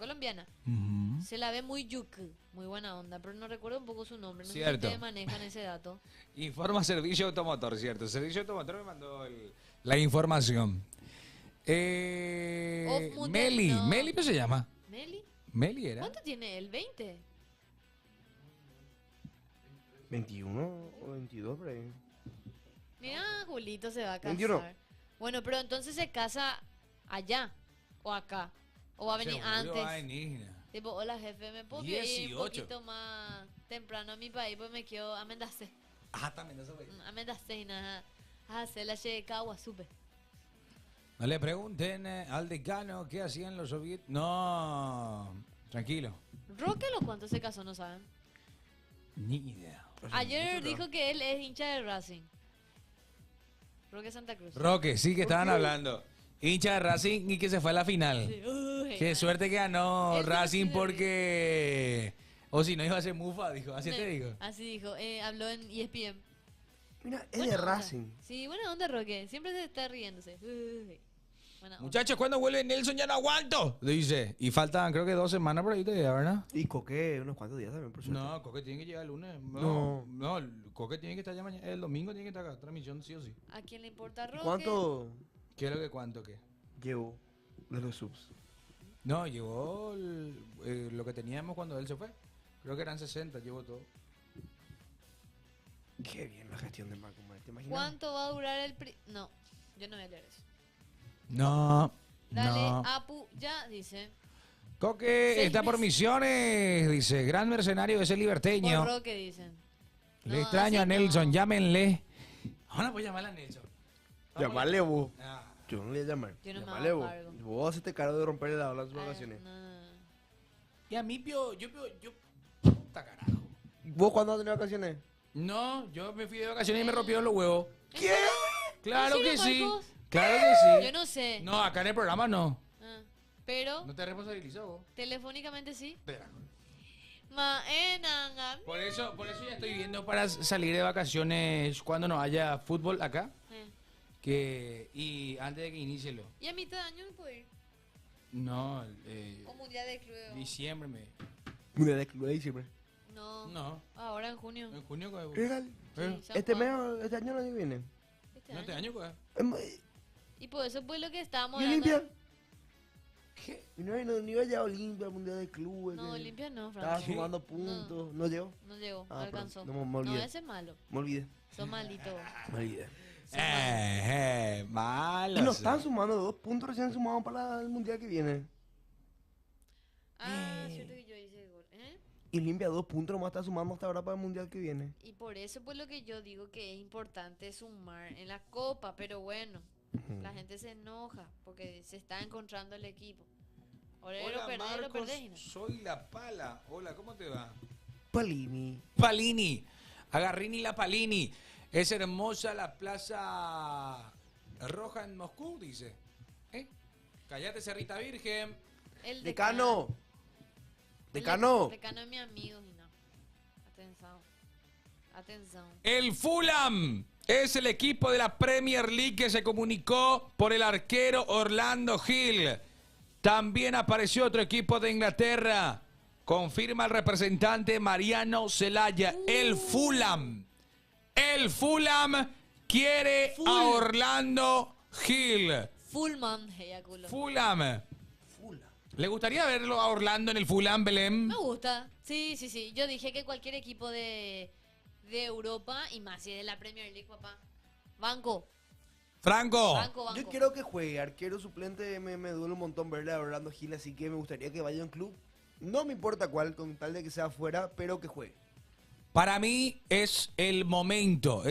Ujú. Se la ve muy yuku, muy buena onda, pero no recuerdo un poco su nombre. No sé Cierto. si ustedes manejan ese dato. Informa Servicio Automotor, ¿cierto? Servicio Automotor me mandó la información. Meli. no. Meli, ¿qué se llama? ¿Meli? Meli era. ¿Cuánto tiene él? ¿20? 21 o 22 por ahí. Mira, Julito se va a casar. 21. Bueno, pero entonces se casa allá o acá. O va a venir Seguro antes. va a venir. Tipo, hola jefe, ¿me puedo ir un 18. poquito más temprano a mi país? Pues me quedo a Mendacé. También eso fue. A Mendacé y nada. A hacer la Checagua, supe. No le pregunten al decano qué hacían los soviéticos. No, tranquilo. Roque, ¿lo cuánto se casó? No saben. Ni idea. Ayer dijo que él es hincha de Racing. Roque Santa Cruz. Roque, sí que estaban hablando. Hincha de Racing y que se fue a la final. Sí. Uy, Qué suerte que ganó Él Racing sí le porque... O si no iba a ser mufa, dijo. Así te digo. Así dijo. Habló en ESPN. Mira, es Buena de onda. Racing. Sí, buena onda, Roque. Siempre se está riéndose. Uy, buena onda. Muchachos, ¿cuándo vuelve Nelson? Ya no aguanto. Dice. Y faltan creo que 2 semanas por ahí todavía, ¿verdad? Y Coque unos cuantos días también, por suerte. No, Coque tiene que llegar el lunes. No. No, Coque tiene que estar ya mañana. El domingo tiene que estar acá. Transmisión sí o sí. ¿A quién le importa Roque? ¿Cuánto ¿Qué es lo que cuánto qué? llevó de los subs? No, llevó lo que teníamos cuando él se fue. Creo que eran 60, llevó todo. Qué bien la gestión de Marco Márquez, ¿te imaginas? ¿Cuánto va a durar el No, yo no voy a leer eso. No. Dale, no. Apu, ya, dice. Coque 6 está por meses. Misiones, dice. Gran mercenario de ese liberteño. Por Roque, dicen. Le No, extraño a así Nelson, no. llámenle. Ahora voy a llamar a Nelson. Llamarle vos. Ah. Yo no le voy a llamar. Yo no me Llamarle hago vos. cargo. Vos hacete cargo de romperle la ola en sus Ay, vacaciones. no. Y a mí, yo, puta carajo. ¿Vos cuándo has tenido vacaciones? No, yo me fui de vacaciones y me rompieron los huevos. ¿Qué? Claro ¿En que serio, sí. Marcos? Claro que sí. Yo no sé. No, acá en el programa no. Ah, pero No te responsabilizo vos. telefónicamente sí. Espera. Maenanga. Por eso ya estoy viendo para salir de vacaciones cuando no haya fútbol acá. Y antes de que inicie lo. Y a mitad de año no puedo ir. No, O mundial de club. diciembre Mundial de club de diciembre. No. No. Ahora en junio. En junio, ¿cuál? Real. Sí, San Este Juan. mes, este año, el año que viene. Este No, este año. año, ¿cuál? Y por eso fue lo que estábamos ¿Y hablando. Olimpia? ¿Qué? Y no iba ya a Olimpia, al Mundial de clubes. No, Olimpia no, Estaba Franco. sumando puntos. ¿No llegó? No llegó, no Ah, alcanzó. perdón. No, me olvidé. ese es malo. Me olvidé. Son malitos. Me olvidé. Malo. Y nos están sumando 2 puntos recién sumados para el Mundial que viene. Ah, cierto que yo hice gol. Y Olimpia 2 puntos nomás está sumando hasta ahora para el Mundial que viene. Y por eso pues lo que yo digo que es importante sumar en la copa, pero bueno, la gente se enoja porque se está encontrando el equipo. Ahora lo perdés, lo perdés. ¿No? Soy La Pala. Hola, ¿cómo te va? Palini. Palini. Agarrini la Palini. Es hermosa la Plaza Roja en Moscú, dice. Cállate, Cerrita Virgen. El Decano. El Decano. Decano es mi amigo, y no. Atención. Atención. El Fulham es el equipo de la Premier League que se comunicó por el arquero Orlando Hill. También apareció otro equipo de Inglaterra. Confirma el representante Mariano Celaya. El Fulham. El Fulham quiere a Orlando Hill. Fullman, hey, culo. Fulham. ¿Le gustaría verlo a Orlando en el Fulham, Belén? Me gusta. Sí, sí, sí. Yo dije que cualquier equipo de Europa, y más si es de la Premier League, papá. Banco. Franco. Banco, banco. Yo quiero que juegue. Arquero suplente me duele un montón verle a Orlando Gil, así que me gustaría que vaya a un club. No me importa cuál, con tal de que sea afuera, pero que juegue. Para mí es el momento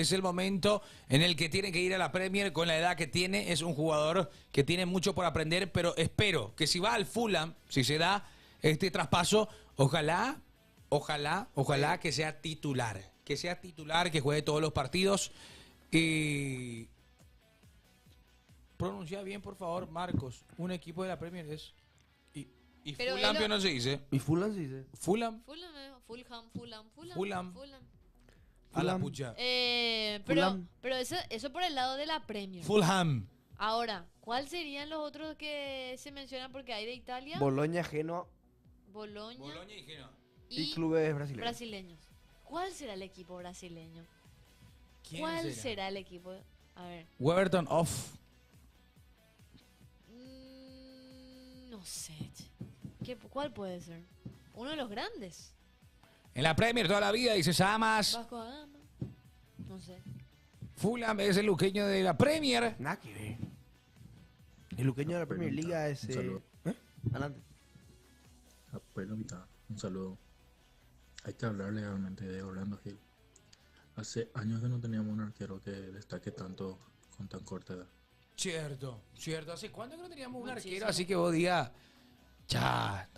en el que tiene que ir a la Premier con la edad que tiene. Es un jugador que tiene mucho por aprender, pero espero que si va al Fulham, si se da este traspaso, ojalá que sea titular. Que sea titular, que juegue todos los partidos. Y pronuncia bien, por favor, Marcos. Un equipo de la Premier es... Y Pero Fulham él lo- no se dice. Y Fulham se dice. Fulham. Fulham. A la pucha. Pero Fulham. eso por el lado de la Premier. Fulham. Ahora, ¿cuáles serían los otros que se mencionan? Porque hay de Italia, Boloña, Genoa Boloña y Genoa. y clubes brasileños. brasileños. ¿Cuál será el equipo brasileño? ¿Quién ¿Cuál será? será el equipo? A ver. Weberton off. No sé. che. ¿Cuál puede ser? Uno de los grandes. En la Premier toda la vida, dice Samas. Vasco da Gama. No sé. Fulham es el luqueño de la Premier. Nada que ver. El luqueño de la Premier League es... Un saludo. Adelante. Un saludo. Hay que hablar legalmente de Orlando Hill. Hace años que no teníamos un arquero que destaque tanto con tan corta edad. Cierto. ¿Hace cuánto que no teníamos un Muchísimo. arquero? Así que vos digas,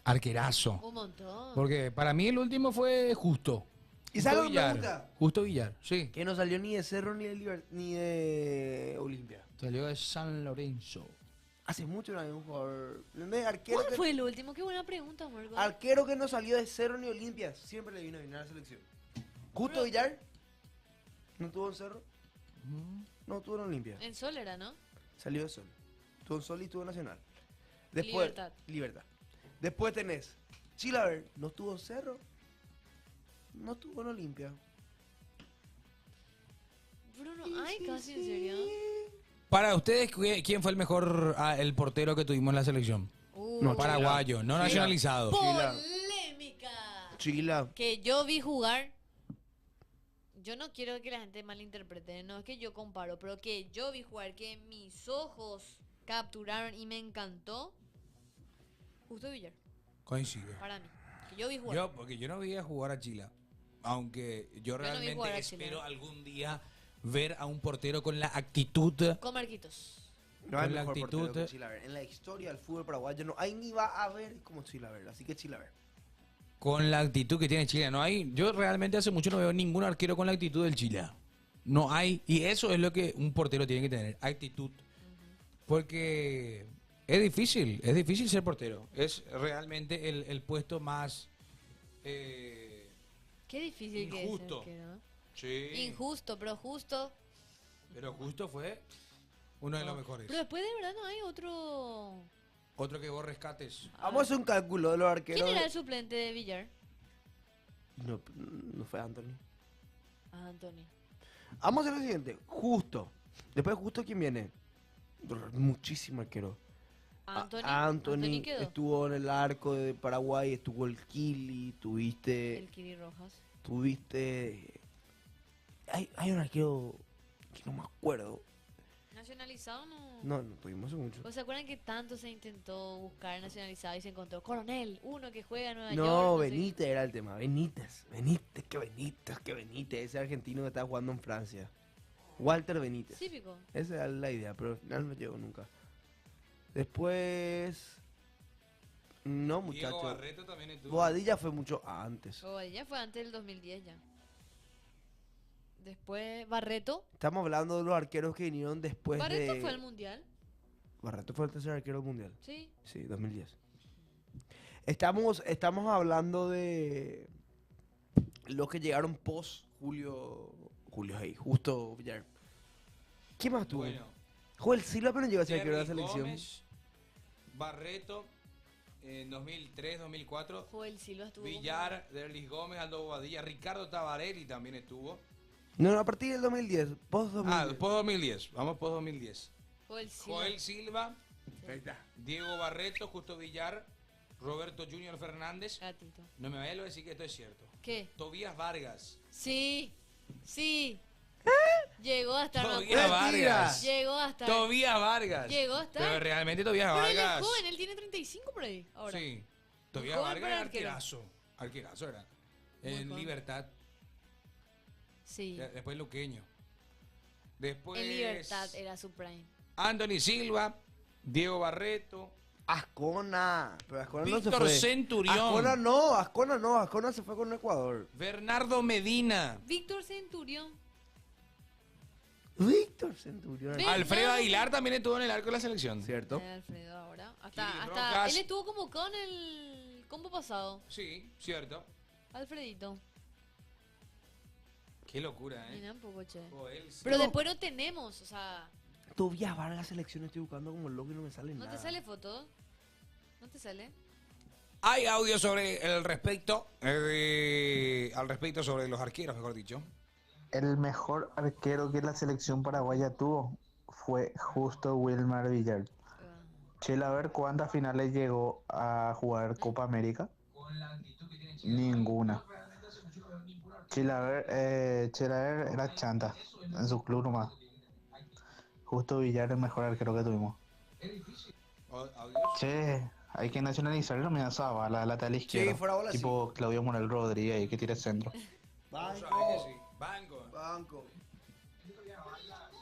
arquerazo. Un montón. Porque para mí el último fue Justo. ¿Y sabes lo que me Villar. gusta? Justo Villar, sí. Que no salió ni de Cerro ni ni de Olimpia. Salió de San Lorenzo. Hace mucho no hay un jugador... ¿Entendés? Arquero ¿Cuál que, fue el último? Qué buena pregunta, Marco. arquero que no salió de Cerro ni Olimpia. Siempre le vino a la selección. Justo Villar. ¿No tuvo en Cerro? No tuvo en Olimpia. En Sol era, ¿no? Salió de Sol. Tuvo en Sol y tuvo en Nacional. Después, Libertad. Después tenés Chilaver. No estuvo en Cerro. No estuvo en Olimpia. Bruno, ay, casi en serio. Para ustedes, ¿quién fue el mejor el portero que tuvimos en la selección? No, Paraguayo, no Chila. nacionalizado. Polémica. Chila. Que yo vi jugar. Yo no quiero que la gente malinterprete, no es que yo comparo, pero que yo vi jugar, que mis ojos capturaron y me encantó. Justo Villar, Coincido. para mí. Que yo vi jugar. Porque yo no vi a jugar a Chila. Aunque yo no vi realmente jugar a Chila. espero algún día ver a un portero con la actitud. Con Marquitos. No hay Con la mejor actitud. portero que Chilaver. En la historia del fútbol paraguayo no hay ni va a haber como Chilaver. Así que Chilaver. con la actitud que tiene Chile. No hay, yo realmente hace mucho no veo ningún arquero con la actitud del Chile. No hay, y eso es lo que un portero tiene que tener, actitud. Porque es difícil ser portero. Es realmente el puesto más Qué difícil que es injusto. ser arquero. Sí. Injusto, pero justo. Pero justo fue uno de los mejores. Pero después de verdad no hay otro. Otro que vos rescates. Vamos a hacer un cálculo de los arqueros. ¿Quién era el suplente de Villar? No fue Anthony. Ah, Anthony. Vamos a hacer lo siguiente. Justo. Después justo, ¿quién viene? Muchísimo arquero. Anthony. Anthony quedó. estuvo en el arco de Paraguay, estuvo el Kili, El Kiri Rojas. tuviste... Hay un arquero que no me acuerdo. Nacionalizado no. No tuvimos hace mucho. ¿O se acuerdan que tanto se intentó buscar nacionalizado y se encontró Coronel, uno que juega en Nueva York? No, sé qué? Benítez era el tema. Benítez. Ese argentino que estaba jugando en Francia. Walter Benítez. Típico. Esa era la idea, pero al final no llegó nunca. Después... No, muchacho. Diego Barreto también estuvo. Boadilla fue mucho antes. Ya fue antes del 2010 ya. Después Barreto. Estamos hablando de los arqueros que vinieron después Barreto de... fue al mundial. Barreto fue el tercer arquero del mundial. Sí. Sí, 2010. Estamos hablando de los que llegaron post Julio Hey, justo Villar. ¿Qué más tuvo? Bueno. Joel Silva, pero no llegó a ser arquero de la Terry selección. Gómez, Barreto en 2003, 2004. Joel Silva estuvo. Villar, Derlis Gómez, Aldo Bobadilla, Ricardo Tabarelli también estuvo. No, a partir del 2010. Post 2010. Post 2010. Vamos post 2010. Joel Silva. Joel Silva, Diego Barreto, Justo Villar, Roberto Junior Fernández. Gatito. No me vaya a decir que esto es cierto. ¿Qué? Tobías Vargas. Sí. Llegó a estar. Tobías Vargas. Llegó a estar. Tobías Vargas. Llegó a estar. Pero realmente Tobías Pero él es Vargas. joven, él tiene 35 por ahí. Ahora. Sí. Tobías Joven Vargas para era arquero. arquerazo. Arquerazo era. Muy En joven. Libertad. Sí. Después Luqueño. Después. En Libertad era su prime. Anthony Silva, Diego Barreto. Ascona. Pero Ascona no se Víctor fue. Centurión. Ascona se fue con Ecuador. Bernardo Medina. Víctor Centurión. Víctor Centurión. Alfredo Aguilar también estuvo en el arco de la selección. ¿Cierto? Alfredo ahora. Kiri Hasta Rojas. él estuvo convocado en el combo pasado. Sí, cierto. Alfredito. Qué locura, Mira un poco, che. Joel Pero Silva. después no tenemos, o sea, Tobías Vargas selección estoy buscando como loco y no me sale ¿no nada. te sale foto? ¿No te sale? Hay audio sobre el respecto. Al respecto sobre los arqueros, mejor dicho. El mejor arquero que la selección paraguaya tuvo fue justo Wilmar Villar. Chela, a ver cuántas finales llegó a jugar Copa América. Ninguna. Chela era chanta en su club nomás. Justo Villar el mejor arquero que tuvimos. Che, hay que nacionalizarlo, me da Zavala, la lateral izquierda. fuera bola, tipo Claudio Morel Rodríguez y que tire centro. Banco.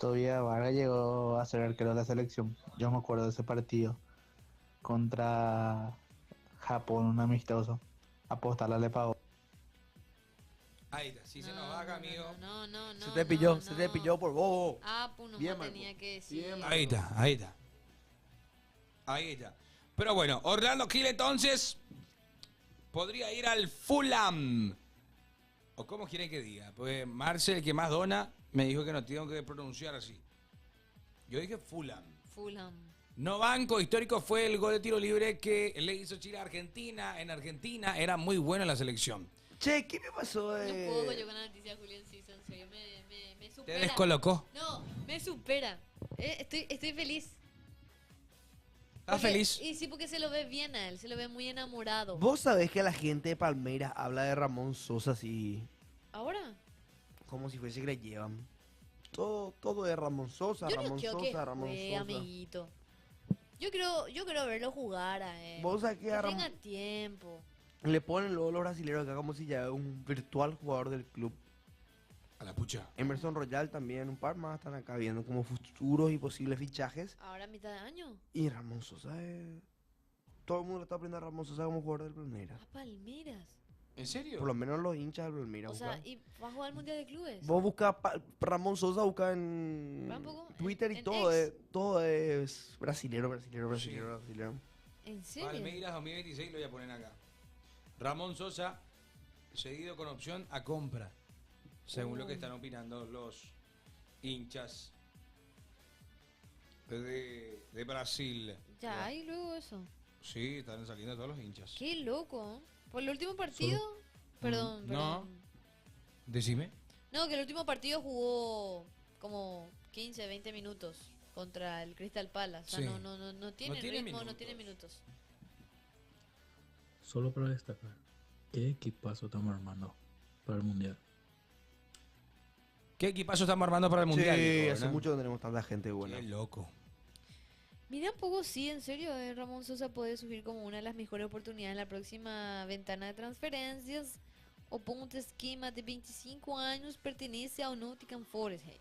Todavía Vargas llegó a ser arquero de la selección. Yo me acuerdo de ese partido contra Japón, un amistoso. Apostala le pagó. Ahí está. Si se nos baja, amigo. No. Se te pilló por bobo. Ah, pues no Bien, me Marco. tenía que decir. Ahí está. Ahí está. Pero bueno, Orlando Gil entonces podría ir al Fulham. ¿O cómo quieren que diga? Pues Marcel, el que más dona, me dijo que no tengo que pronunciar así. Yo dije Fulham. Fulham. No banco, histórico fue el gol de tiro libre que le hizo Chile a Argentina. En Argentina era muy bueno en la selección. Che, ¿qué me pasó? No puedo yo con la noticia de Julián Cisa, en serio, me Te supera. descolocó. No, me supera. Estoy feliz. ¿Estás feliz? Y sí, porque se lo ve bien a él, se lo ve muy enamorado. Vos sabés que la gente de Palmeiras habla de Ramón Sosa así, ¿Ahora? como si fuese que le llevan. Todo es Ramón Sosa, Yo no Ramón quiero que Sosa, Ramón juegue, Sosa. amiguito. Yo quiero verlo jugar a él. Vos sabés que que a tenga Ramón tiempo. le ponen luego los brasileños acá como si ya es un virtual jugador del club. A la pucha. Emerson Royal también, un par más están acá viendo como futuros y posibles fichajes. Ahora a mitad de año. Y Ramón Sosa es... Todo el mundo le está aprendiendo a Ramón Sosa como jugador del Palmeiras. A Palmeiras. ¿En serio? Por lo menos los hinchas del Palmeiras. O sea, busca. y va a jugar al Mundial de Clubes. Vos buscas Ramón Sosa, busca en Tampoco, Twitter y en todo X. todo es brasilero. ¿En serio? Palmeiras 2026 lo voy a poner acá. Ramón Sosa, cedido con opción a compra. Según lo que están opinando los hinchas de Brasil. Ya hay luego eso. Sí, están saliendo todos los hinchas. Qué loco. Por el último partido. Perdón, No. perdón. Decime. No, que el último partido jugó como 15, 20 minutos contra el Crystal Palace. O sea, Sí. no tiene No tiene ritmo, no tiene minutos. Solo para destacar, ¿qué equipazo estamos armando para el Mundial? ¿Qué equipazo estamos armando para el Mundial? Sí, hijo, hace no? mucho no tenemos tanta gente buena. Qué loco. Mira un poco, sí, en serio, Ramón Sosa puede subir como una de las mejores oportunidades en la próxima ventana de transferencias. O ponte esquema de 25 años pertenece a Nottingham Forest. Hey.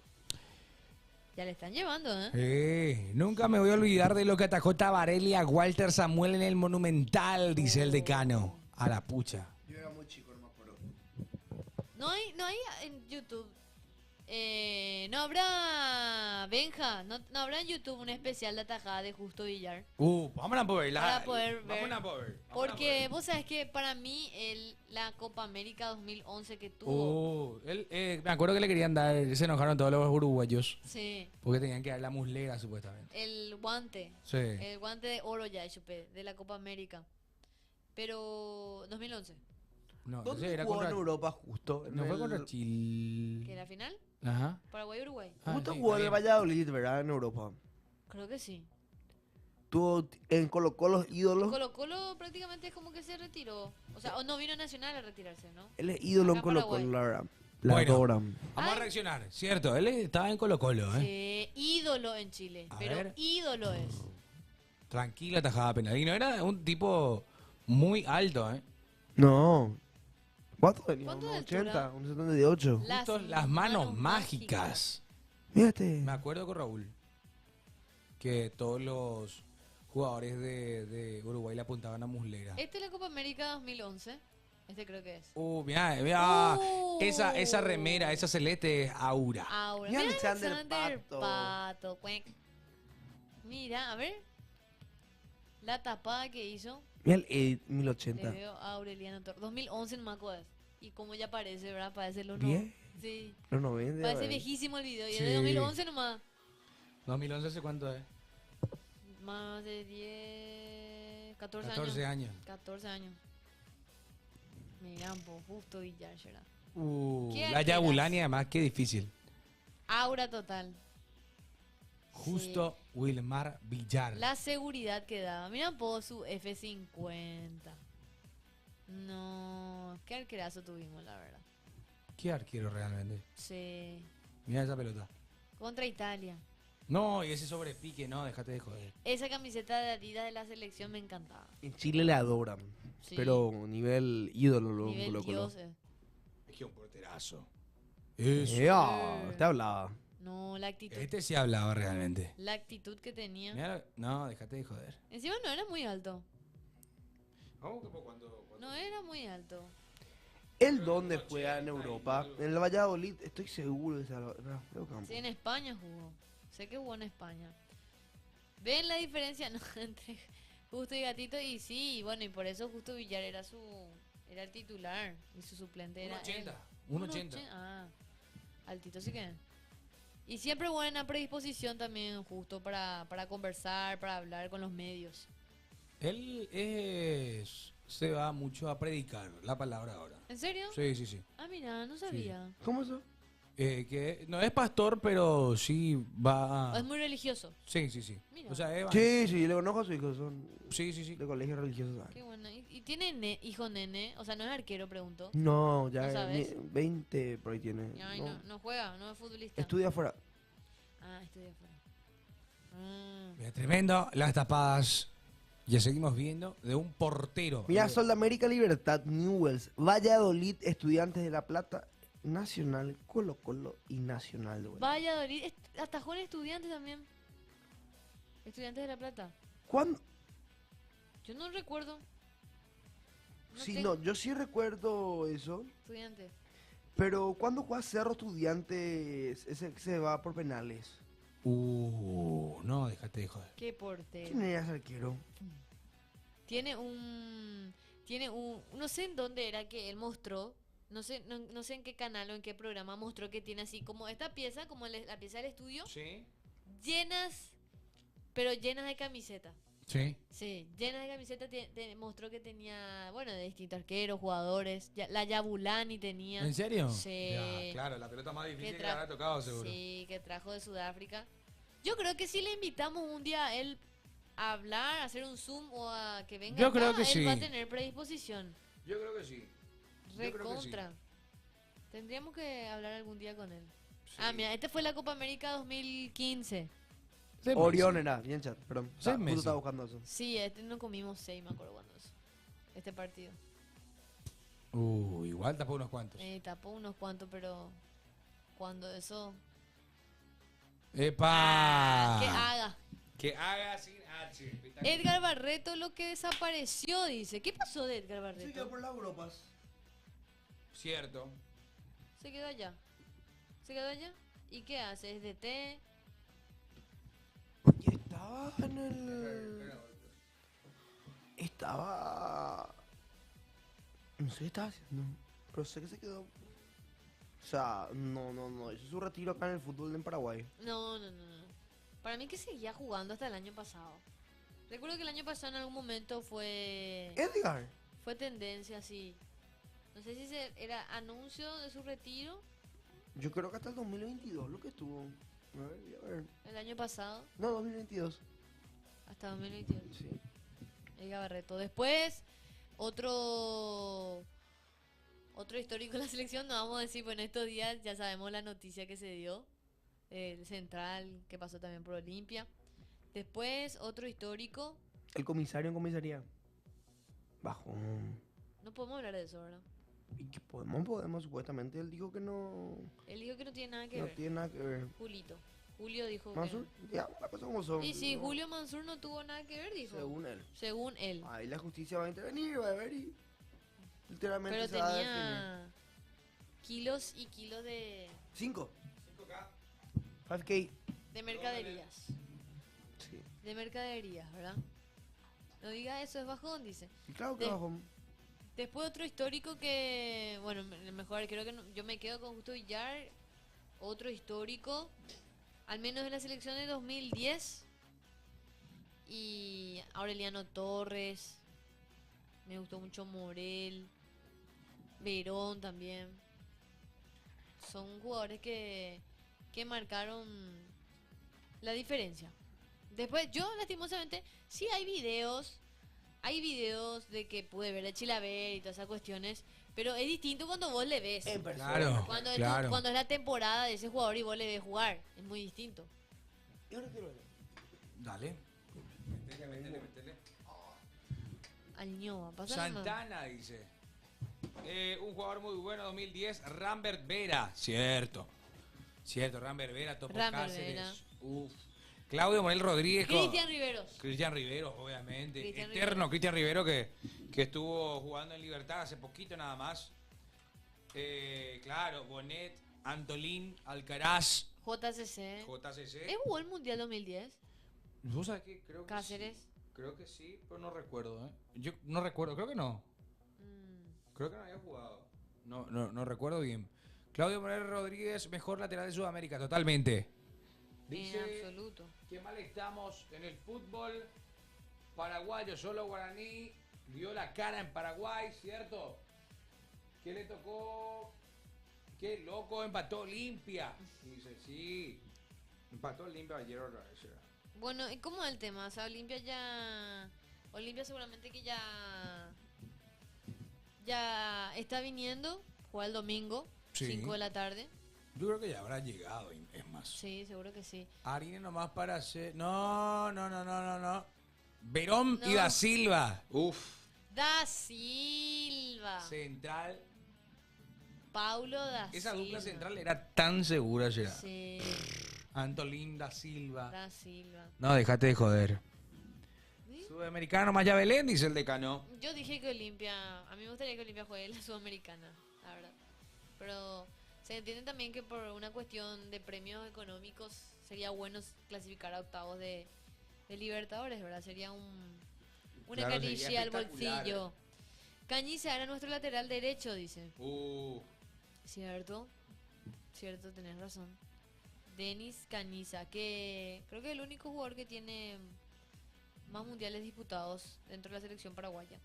Ya le están llevando, ¿eh? Nunca me voy a olvidar de lo que atacó Tabarelli a Walter Samuel en el Monumental, dice el decano. A la pucha. Yo era muy chico, no me acuerdo. No hay en YouTube. No habrá, Benja, no habrá en YouTube un especial de atajada de Justo Villar. Vamos a poder verla. Para poder ver. Vamos a poder. Porque vos sabés que para mí la Copa América 2011 que tuvo. Me acuerdo que le querían dar, se enojaron todos los uruguayos. Sí. Porque tenían que dar la muslera, supuestamente. El guante. Sí. El guante de oro ya, chupé, de la Copa América. Pero 2011. No, ¿Dónde ese era jugó contra, en Europa justo? no fue contra ¿Que Chile. la final? Ajá. Paraguay-Uruguay. Justo sí, jugó está en el bien. Valladolid, ¿verdad? En Europa. Creo que sí. Tuvo en Colo Colo ídolos. Colo Colo prácticamente es como que se retiró. O sea, o no vino a Nacional a retirarse, ¿no? Él es ídolo en Acá Colo Paraguay. Colo, la verdad. La Bueno. adoran. Vamos a reaccionar, cierto. Él estaba en Colo Colo, ¿eh? Ídolo en Chile. A Pero ver. ídolo es. Tranquila, tajada penal. Y no era un tipo muy alto, ¿eh? No. ¿Cuánto tenía? ¿Cuánto ¿Un de 80? altura? ¿Un 78? Justo las manos mágicas. Fíjate. Me acuerdo con Raúl que todos los jugadores de Uruguay le apuntaban a muslera. Esta es la Copa América 2011. Este creo que es. Mira, esa remera, esa celeste es Aura. Ahora, Mira mira Alexander Alexander Pato. Pato. Cuec. Mira, a ver. La tapada que hizo. Mira el Le 1080. veo a Aureliano Torres. 2011 no me acuerdo. Y como ya parece, ¿verdad? Parece los Bien. Sí. Los 90. Parece ¿verdad? viejísimo el video. Y Sí. es de 2011 nomás. 2011, ¿hace cuánto es? Más de 10. 14 14 años. 14 años. Mira, un poco justo Villar, ¿verdad? ¿Qué La arqueras? Yabulani, además, qué difícil. Aura total. Justo Wilmar Villar. La seguridad que daba. Mira un poco su F50. No, qué arquerazo tuvimos, la verdad. Qué arquero realmente. Sí. Mira esa pelota. Contra Italia. No, y ese sobrepique, no, déjate de joder. Esa camiseta de Adidas de la selección me encantaba. En Chile le adoran. Sí. Pero nivel ídolo lo Nivel Colo Colo. Dios. Es que un porterazo. Eso. Te hablaba. No, la actitud. Este sí hablaba realmente. La actitud que tenía. Mira, no, déjate de joder. Encima no era muy alto. ¿Cómo que cuando No era muy alto. ¿Él dónde juega en Europa? En el Valladolid, estoy seguro de esa. Sí, en España jugó. Sé que jugó en España. ¿Ven la diferencia no, entre Justo y Gatito? Y sí, bueno, y por eso Justo Villar era el titular. Y su suplente era 1.80. él. 1.80. Ah, altito sí que. Y siempre buena predisposición también, Justo, para conversar, para hablar con los medios. Él se va mucho a predicar la palabra ahora. ¿En serio? Sí, sí, sí. Ah, mira, no sabía. ¿Cómo eso? Que no es pastor, pero sí va. Es muy religioso. Sí, sí, sí. Mira. O sea, Sí, sí, le conozco a sus hijos. Son sí, sí, sí. de colegios religiosos. Qué bueno. ¿Y tiene hijo nene? O sea, no es arquero, pregunto. No, ya ¿No sabes? 20 por ahí tiene. Ay, no juega, no es futbolista. Estudia afuera. Ah, estudia afuera. Mira, tremendo. Las tapadas. Ya seguimos viendo de un portero. Mira, Sol de América, Libertad, Newells, Valladolid, Estudiantes de La Plata, Nacional, Colo Colo y Nacional de Buenos Aires. Valladolid, atajó en Estudiantes también. Estudiantes de La Plata. ¿Cuándo? Yo no recuerdo. Sí, tengo- no, yo sí recuerdo eso. Estudiante. Pero cuando juega Cerro Estudiantes, ese que se va por penales. No, déjate de joder. Qué portero. ¿Quién era ese arquero? Tiene un. No sé en dónde era que él mostró. No sé, no sé en qué canal o en qué programa mostró que tiene así como esta pieza, como la pieza del estudio, Sí. llenas, pero llenas de camiseta. Sí. Sí, llenas de camiseta. Mostró que tenía, bueno, de distintos arqueros, jugadores. La Yabulani tenía. ¿En serio? Sí. Ya, claro, la pelota más difícil que tra- habrá tocado, seguro. Sí, que trajo de Sudáfrica. Yo creo que si le invitamos un día a él a hablar, a hacer un Zoom o a que venga Yo acá, creo que él sí. va a tener predisposición. Yo creo que sí. Yo creo que Recontra. Tendríamos que hablar algún día con él. Ah, mira, este fue la Copa América 2015. Orión era, bien chat, perdón. Seis Justo meses. estaba buscando eso. Sí, este no comimos 6, me acuerdo cuando eso. Este partido. Igual tapó unos cuantos. Tapó unos cuantos, pero cuando eso... ¡Epa! Que haga. Que haga sin H. Edgar Barreto lo que desapareció, dice. ¿Qué pasó de Edgar Barreto? Se quedó por las Europas. Cierto. Se quedó allá. ¿Se quedó allá? ¿Y qué hace? ¿Es DT? Estaba en el... Estaba... No sé qué estaba haciendo. Pero sé que se quedó... O sea, no. Hizo su retiro acá en el fútbol en Paraguay. No. Para mí que seguía jugando hasta el año pasado. Recuerdo que el año pasado en algún momento fue... Edgar. Fue tendencia, sí. No sé si era anuncio de su retiro Yo creo que hasta el 2022 lo que estuvo. A ver, voy a ver. el año pasado. No, 2022. Hasta 2022. Sí. Edgar Barreto. Después, otro histórico de la selección, no vamos a decir, pues en estos días ya sabemos la noticia que se dio, el central que pasó también por Olimpia. Después, otro histórico, El comisario en comisaría. Bajón. no podemos hablar de eso, ¿verdad? ¿Y que podemos, supuestamente. Él dijo que no... Él dijo que no tiene nada que No ver. tiene nada que ver. Julio dijo Mansur, ya, la cosa como son. que... Y si No, Julio Mansur no tuvo nada que ver, dijo. Según él. Según él. Ahí la justicia va a intervenir, va a ver y... Literalmente Pero se va a definir. tenía kilos y kilos de 5. 5K. de mercaderías. Sí. De mercaderías, ¿verdad? No diga eso, es bajón, dice. Y claro que De- bajón. Después otro histórico que, bueno, el mejor, creo que yo me quedo con Justo Villar. Otro histórico, al menos en la selección de 2010. Y Aureliano Torres. Me gustó mucho Morel. Verón también. Son jugadores que marcaron la diferencia. Después, yo lastimosamente, sí hay videos de que pude ver a Chilaver y todas esas cuestiones, pero es distinto cuando vos le ves. En persona. Claro, Cuando, claro. cuando es la temporada de ese jugador y vos le ves jugar, es muy distinto. Y ahora quiero ver. Dale. Métele. Al pasa Santana dice. Un jugador muy bueno, 2010, Rambert Vera. Cierto, Rambert Vera, Topo Rambert Cáceres. Vera. Uf. Claudio Morel Rodríguez. Cristian Riveros. Obviamente. Cristian Eterno Cristian Rivero que estuvo jugando en Libertad hace poquito nada más. Claro, Bonet, Antolín, Alcaraz, JCC. ¿Es jugó el Mundial 2010? ¿Vos sabés qué? Creo que Cáceres. sí. Creo que sí, pero no recuerdo, ¿eh? Yo no recuerdo, creo que no. Creo que no había jugado. No recuerdo bien. Claudio Morel Rodríguez, mejor lateral de Sudamérica, totalmente. Dice, En absoluto. qué mal estamos en el fútbol paraguayo, solo Guaraní dio la cara en Paraguay, ¿cierto? ¿Qué le tocó? Qué loco, empató Olimpia. Dice, sí, empató Olimpia ayer otra vez. Bueno, ¿y cómo es el tema? O sea, Olimpia seguramente que ya está viniendo, juega el domingo, Sí. 5 de la tarde. Yo creo que ya habrá llegado, es más. Sí, seguro que sí. Arine nomás para hacer... No. Verón y No. Da Silva. Uf. Da Silva. Central. Paulo Da Esa Silva. dupla central era tan segura, Gerard. Sí, Antolín Da Silva. Da Silva. No, déjate de joder. ¿Sí? Sudamericano más ya Belén, dice el decano. Yo dije que Olimpia, a mí me gustaría que Olimpia juegue la Sudamericana, la verdad. Pero se entiende también que por una cuestión de premios económicos sería bueno clasificar a octavos de Libertadores, ¿verdad? Sería una Claro, caricia sería al espectacular. bolsillo. Cañiza era nuestro lateral derecho, dice. ¿Cierto? Cierto, tenés razón. Denis Cañiza, que creo que es el único jugador que tiene más mundiales disputados dentro de la selección paraguaya.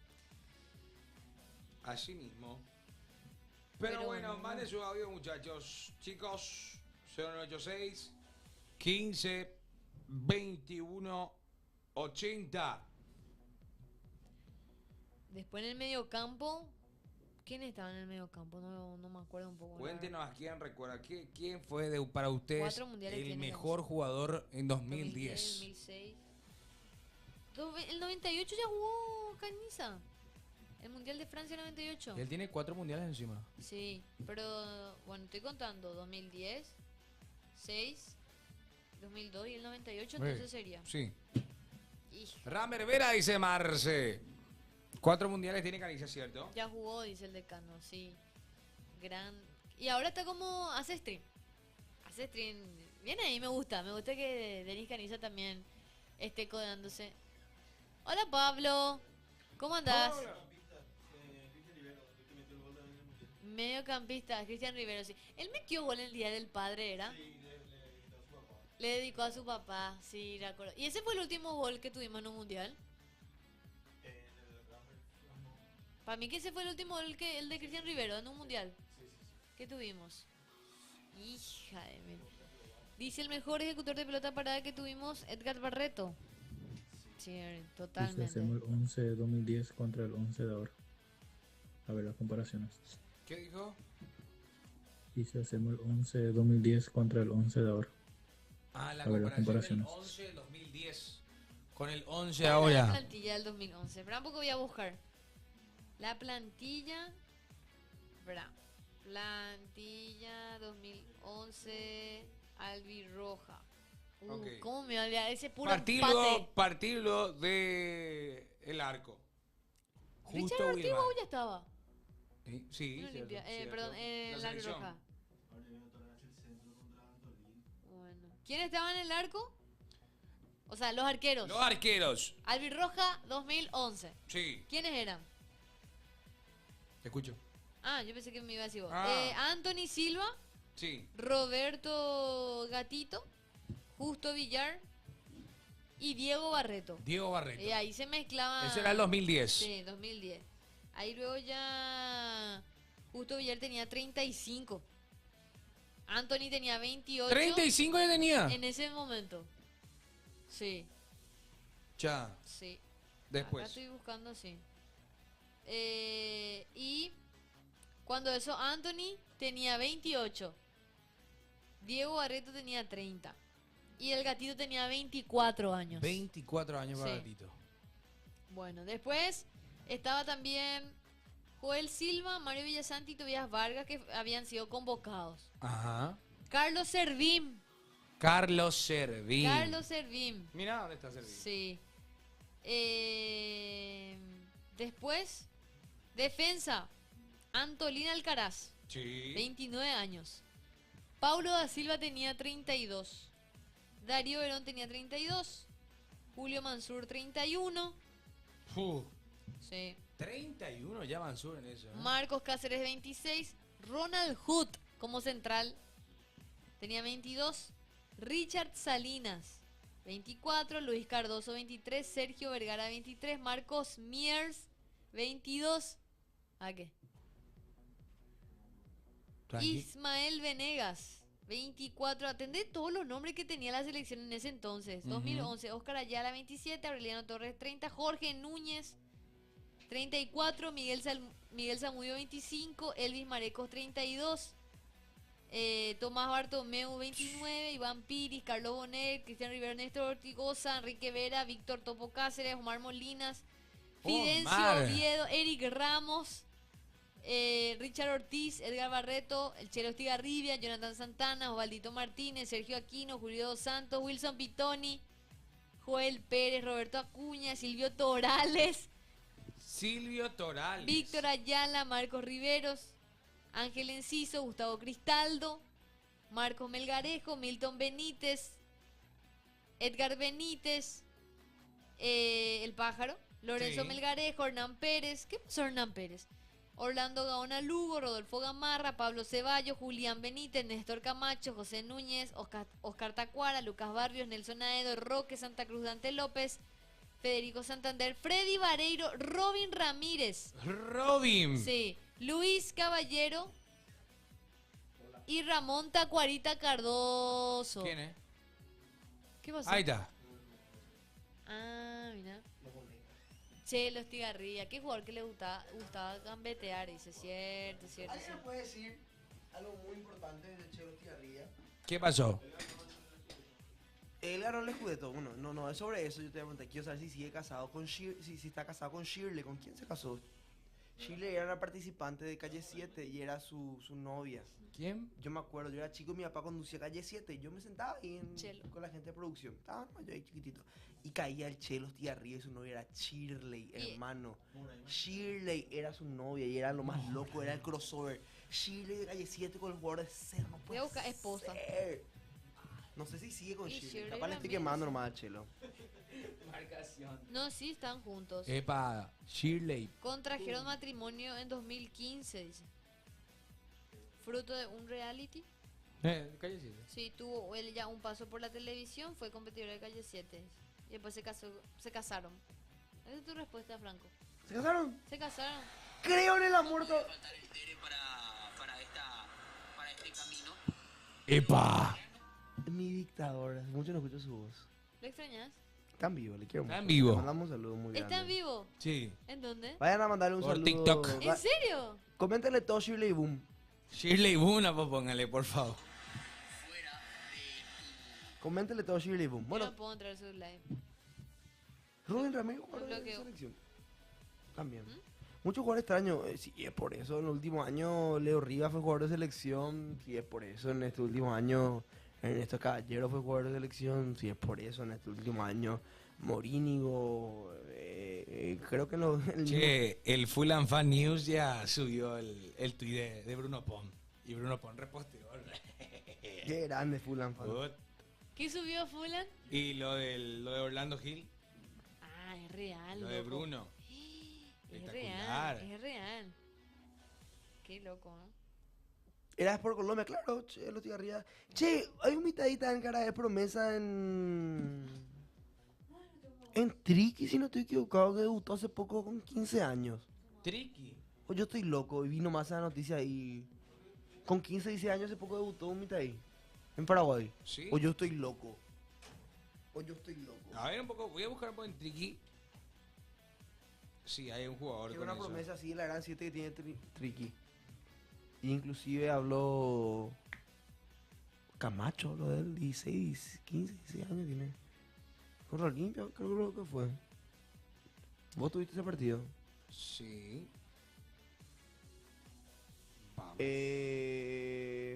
Así mismo. Pero bueno, mande su audio, muchachos. Chicos, 0986 15 21 80. Después en el mediocampo, ¿quién estaba en el mediocampo? No me acuerdo un poco. Cuéntenos a quién recuerda. ¿Quién fue para ustedes 4 mundiales el tiene mejor jugador en 2010, 2010? 2006. El 98 ya jugó Cañiza. El Mundial de Francia 98. Él tiene 4 mundiales encima. Sí, pero bueno, estoy contando 2010, 6, 2002 y el 98, entonces sería. Sí. Hija. Ramer Vera, dice Marce. 4 mundiales tiene Cañiza, ¿cierto? Ya jugó, dice el decano, sí. Gran. Y ahora está como hace stream. Hace stream. Bien ahí, me gusta que Denis Cañiza también esté codeándose. Hola Pablo, ¿cómo andás? Mediocampista, Cristian Rivero, sí. Él metió gol el día del padre, ¿era? Le dedicó a su papá, sí, de acuerdo. ¿Y ese fue el último gol que tuvimos en un mundial? Para mí que ese fue el último gol el de Cristian Rivero en un mundial. ¿Qué tuvimos? Hija de mí. Dice el mejor ejecutor de pelota parada que tuvimos, Edgar Barreto. Sí, Y si totalmente. hacemos el 11 de 2010 contra el 11 de ahora. A ver las comparaciones. ¿Qué dijo? Y si hacemos el 11 de 2010 contra el 11 de ahora. Ah, la A ver las comparación del comparaciones. 11 del 2010 con el 11 La ahora. plantilla del 2011. Espera un poco, voy a buscar. La plantilla. Espera. Plantilla 2011 albirroja. Ok. ¿Cómo me olvidé? Ese puro Partirlo, empate. partirlo de el arco. Richard Ortiz Wilmar. ya estaba. Sí, En Olimpia. cierto, cierto. Perdón, en La la selección. albirroja. Bueno. ¿Quién estaba en el arco? O sea, los arqueros. Los arqueros. Albirroja 2011. Sí, ¿Quiénes eran? te escucho. Ah, yo pensé que me iba a decir vos. Ah. Anthony Silva, Sí. Roberto Gatito, Justo Villar y Diego Barreto. Diego Barreto. Ahí se mezclaba. Ese era el 2010. Sí, 2010. Ahí luego ya Justo Villar tenía 35. Anthony tenía 28. 35 ya tenía. En ese momento. Sí, Ya. sí. Acá Después. estoy buscando, sí. Y cuando eso, Anthony tenía 28. Diego Barreto tenía 30. Y el gatito tenía 24 años. 24 años para Sí. Gatito. Bueno, después estaba también Joel Silva, Mario Villasanti y Tobias Vargas, que habían sido convocados. Ajá. Carlos Servín. Carlos Servín. Carlos Servín. Mira dónde está Servín. Sí. Después, defensa, Antolín Alcaraz, Sí. 29 años. Paulo da Silva tenía 32. Darío Verón tenía 32. Julio Mansur 31. Sí. 31 ya Mansur en eso. ¿eh? Marcos Cáceres 26. Ronald Hood como central tenía 22. Richard Salinas 24. Luis Cardoso 23. Sergio Vergara 23. Marcos Miers 22. ¿A qué? Tranqui. Ismael Venegas 24. Atendé todos los nombres que tenía la selección en ese entonces. Ujú. 2011. Oscar Ayala 27. Aureliano Torres 30. Jorge Núñez 34. Miguel Zamudio 25. Elvis Marecos 32. Tomás Bartomeu 29. Iván Piris, Carlos Bonet, Cristian Rivero, Néstor Ortigosa, Enrique Vera, Víctor Topo Cáceres, Omar Molinas, Fidencio Omar. Oviedo, Eric Ramos, Richard Ortiz, Edgar Barreto, el Chelo Estigarribia, Jonathan Santana, Osvaldito Martínez, Sergio Aquino, Julio Dos Santos, Wilson Pitoni, Joel Pérez, Roberto Acuña, Silvio Torales, Silvio Torales. Víctor Ayala, Marcos Riveros, Ángel Enciso, Gustavo Cristaldo, Marcos Melgarejo, Milton Benítez, Edgar Benítez, El Pájaro, Lorenzo Sí. Melgarejo, Hernán Pérez. ¿Qué pasó Hernán Pérez? Orlando Gaona Lugo, Rodolfo Gamarra, Pablo Ceballos, Julián Benítez, Néstor Camacho, José Núñez, Oscar Tacuara, Lucas Barrios, Nelson Aedo, Roque Santa Cruz, Dante López, Federico Santander, Freddy Vareiro, Robin Ramírez. Robin. Sí, Luis Caballero y Ramón Tacuarita Cardoso. ¿Quién es? ¿Qué pasó? Ahí está. Ah, mira. Chelo Estigarribia, qué jugador que le gustaba gambetear, dice, cierto. ¿Alguien me puede decir algo muy importante de Chelo Estigarribia? ¿Qué pasó? Él ganó el Scudetto. Bueno, no, es sobre eso. Yo te voy a preguntar, quiero saber si sigue casado con si está casado con Shirley. ¿Con quién se casó? Shirley era una participante de Calle 7 y era su novia. ¿Quién? Yo me acuerdo, yo era chico y mi papá conducía Calle 7 y yo me sentaba ahí con la gente de producción. Estaba yo ahí chiquitito. Y caía el Chelo Estigarribia y su novia era Shirley, hermano. Shirley era su novia y era lo más loco, era el crossover. Shirley de Calle 7 con el jugador de Cerro. No Voy puede a buscar esposa. ser. No sé si sigue con Y Shirley. Shirley Capaz le estoy Ramírez. quemando nomás al Chelo. No, sí, están juntos. Epa, Shirley. Contrajeron matrimonio en 2015, dice. Fruto de un reality. Calle 7. Sí, tuvo él ya un paso por la televisión, fue competidor de Calle 7. Y después se casaron. Esa es tu respuesta, Franco. ¿Se casaron? Se casaron. Creo en el amor. Para este camino. Epa. Mi dictador, hace mucho no escucho su voz. ¿Lo extrañas? Está en vivo, le quiero mucho. en vivo. Le mandamos un saludo muy grande. ¿Está en vivo? Sí. ¿En dónde? Vayan a mandarle un Por saludo. TikTok. ¿En serio? Coméntenle todo Shirley Boom. Shirley Buna, pues póngale, por favor. Coméntenle todo Shirley Boom. Yo Bueno, no puedo entrar a su live. Rubén Ramírez jugador de bloqueo. selección. También. Muchos jugadores extraños. Sí, es por eso. En el último año Leo Rivas fue jugador de selección. Sí, es por eso. En este último año Ernesto Caballero fue jugador de selección. Sí, es por eso. En este último año Morínigo. Creo que no. Che, el Fulham Fan News ya subió el tuit de Bruno Pon. Y Bruno Pon reposteó. Qué grande Fulham fan. ¿Qué subió Fulan? Y lo de Orlando Gil, Ah, es real. lo de loco. Bruno. Es Espectacular. real, es real. Qué loco, ¿no? Era por Colombia, claro. Che, lo estoy arriba. Che, hay un mitadita en cara de promesa en Triqui, si no estoy equivocado, que debutó hace poco con 15 años. Triqui. O yo estoy loco y vi nomás esa noticia ahí. Con 15, 16 años hace poco debutó un mitadí en Paraguay. Sí. O yo estoy loco. O yo estoy loco. A ver un poco, voy a buscar un poco en Triqui. Sí, hay un jugador Tiene con una eso. promesa así de la gran 7 que tiene Triqui. Inclusive habló Camacho, habló de él, 16, 15, 16 años tiene. Con Olimpia, creo que fue. ¿Vos tuviste ese partido? Sí.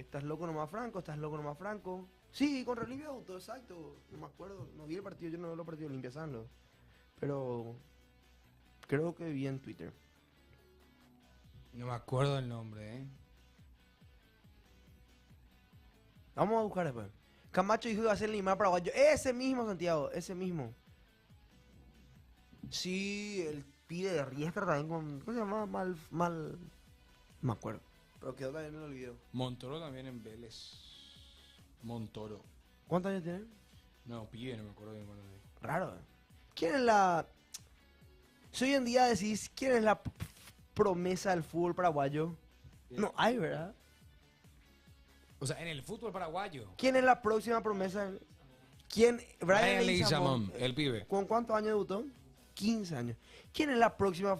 ¿Estás loco nomás Franco? ¿Estás loco nomás Franco? Sí, contra Olimpia debutó, exacto. No me acuerdo, no vi el partido, yo no veo los partidos de Olimpia, Sanlo. Pero creo que vi en Twitter. No me acuerdo el nombre, Vamos a buscar después. Camacho dijo que iba a ser el Neymar paraguayo. Ese mismo, Santiago, ese mismo. Sí, el pibe de Riestra también con... ¿Cómo se llama? No me acuerdo. Pero quedó también en el video. Montoro también en Vélez. Montoro. ¿Cuántos años tiene? No, pibe, no me acuerdo bien cuándo es. Raro, ¿eh? ¿Quién es la... Si hoy en día decís, ¿quién es la promesa del fútbol paraguayo? No hay, ¿verdad? O sea, en el fútbol paraguayo. ¿Quién es la próxima promesa? ¿Quién? Brian Leguizamón, el pibe. ¿Con cuántos años debutó? 15 años. ¿Quién es la próxima?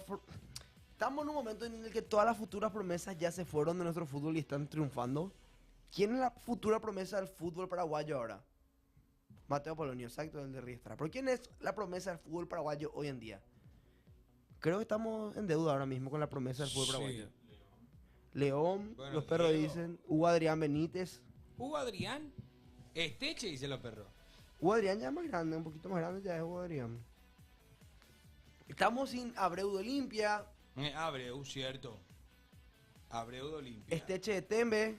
Estamos en un momento en el que todas las futuras promesas ya se fueron de nuestro fútbol y están triunfando. ¿Quién es la futura promesa del fútbol paraguayo ahora? Mateo Polonio, exacto, el de Riestra. ¿Pero quién es la promesa del fútbol paraguayo hoy en día? Creo que estamos en deuda ahora mismo con la promesa del fútbol Sí. paraguayo. León, Bueno, los perros Diego. dicen, Hugo Adrián Benítez. Hugo Adrián. Esteche, dice los perros. Hugo Adrián ya es más grande, un poquito más grande ya es Hugo Adrián. Estamos sin Abreu de Olimpia. Abreu, cierto. Abreu de Olimpia. Esteche de Tembe.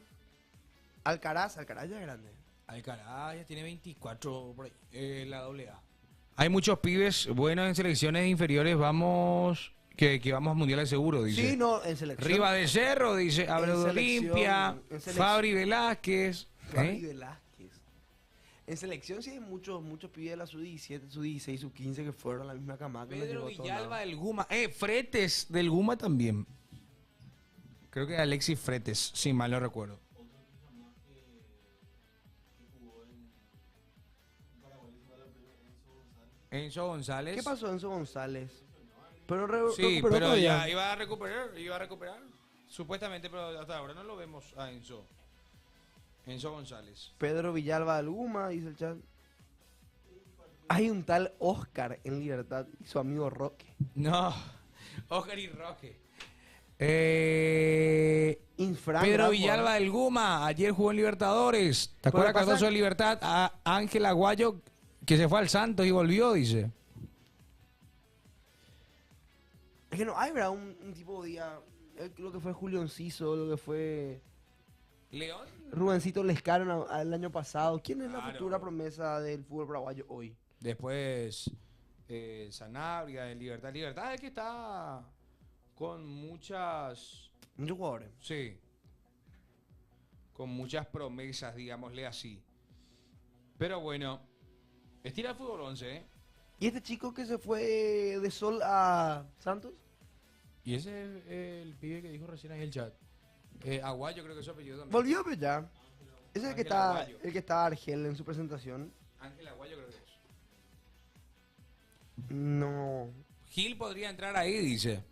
Alcaraz ya es grande. Alcaraz ya tiene 24 por ahí, la AA. Hay muchos pibes buenos en selecciones inferiores, vamos que vamos a mundiales seguro, dice. Sí, no, en selección. Riva de Cerro, dice Abreu de selección, Olimpia, en selección. Fabri Velázquez. Fabri Velázquez. En selección sí hay muchos pibes de la sub-17, sub-16, sub-15 que fueron a la misma camada. que nos Pedro llevó a todos Villalba lados. del Guma. Fretes del Guma también. Creo que Alexis Fretes, si mal no recuerdo. Enzo González. ¿Qué pasó Enzo González? Pero Sí, recuperó pero todavía. ya iba a recuperar. Supuestamente, pero hasta ahora no lo vemos a Enzo. Enzo González. Pedro Villalba del Guma, dice el chat. Hay un tal Oscar en Libertad y su amigo Roque. No, Oscar y Roque. Infran, Pedro gran Villalba jugador. del Guma, ayer jugó en Libertadores. ¿Te Pero acuerdas, pasa- Cardoso de Libertad? A Ángel Aguayo, que se fue al Santos y volvió, dice. Es que no hay, ¿verdad? Un tipo de día. Lo que fue Julio Enciso, lo que fue León. Rubencito Lescano el año pasado. ¿Quién es la Claro. futura promesa del fútbol paraguayo hoy? Después Sanabria en Libertad. Libertad es que está con muchos jugadores. Sí. Con muchas promesas, digámosle así. Pero bueno, estira el fútbol 11, ¿eh? ¿Y este chico que se fue de Sol a Santos? Y ese es el pibe que dijo recién ahí en el chat. Aguayo creo que es su apellido también. Volvió, pero ya. Ese es el que Ángel está, Aguayo. el que está Argel en su presentación. Ángel Aguayo creo que es. No. Gil podría entrar ahí, dice.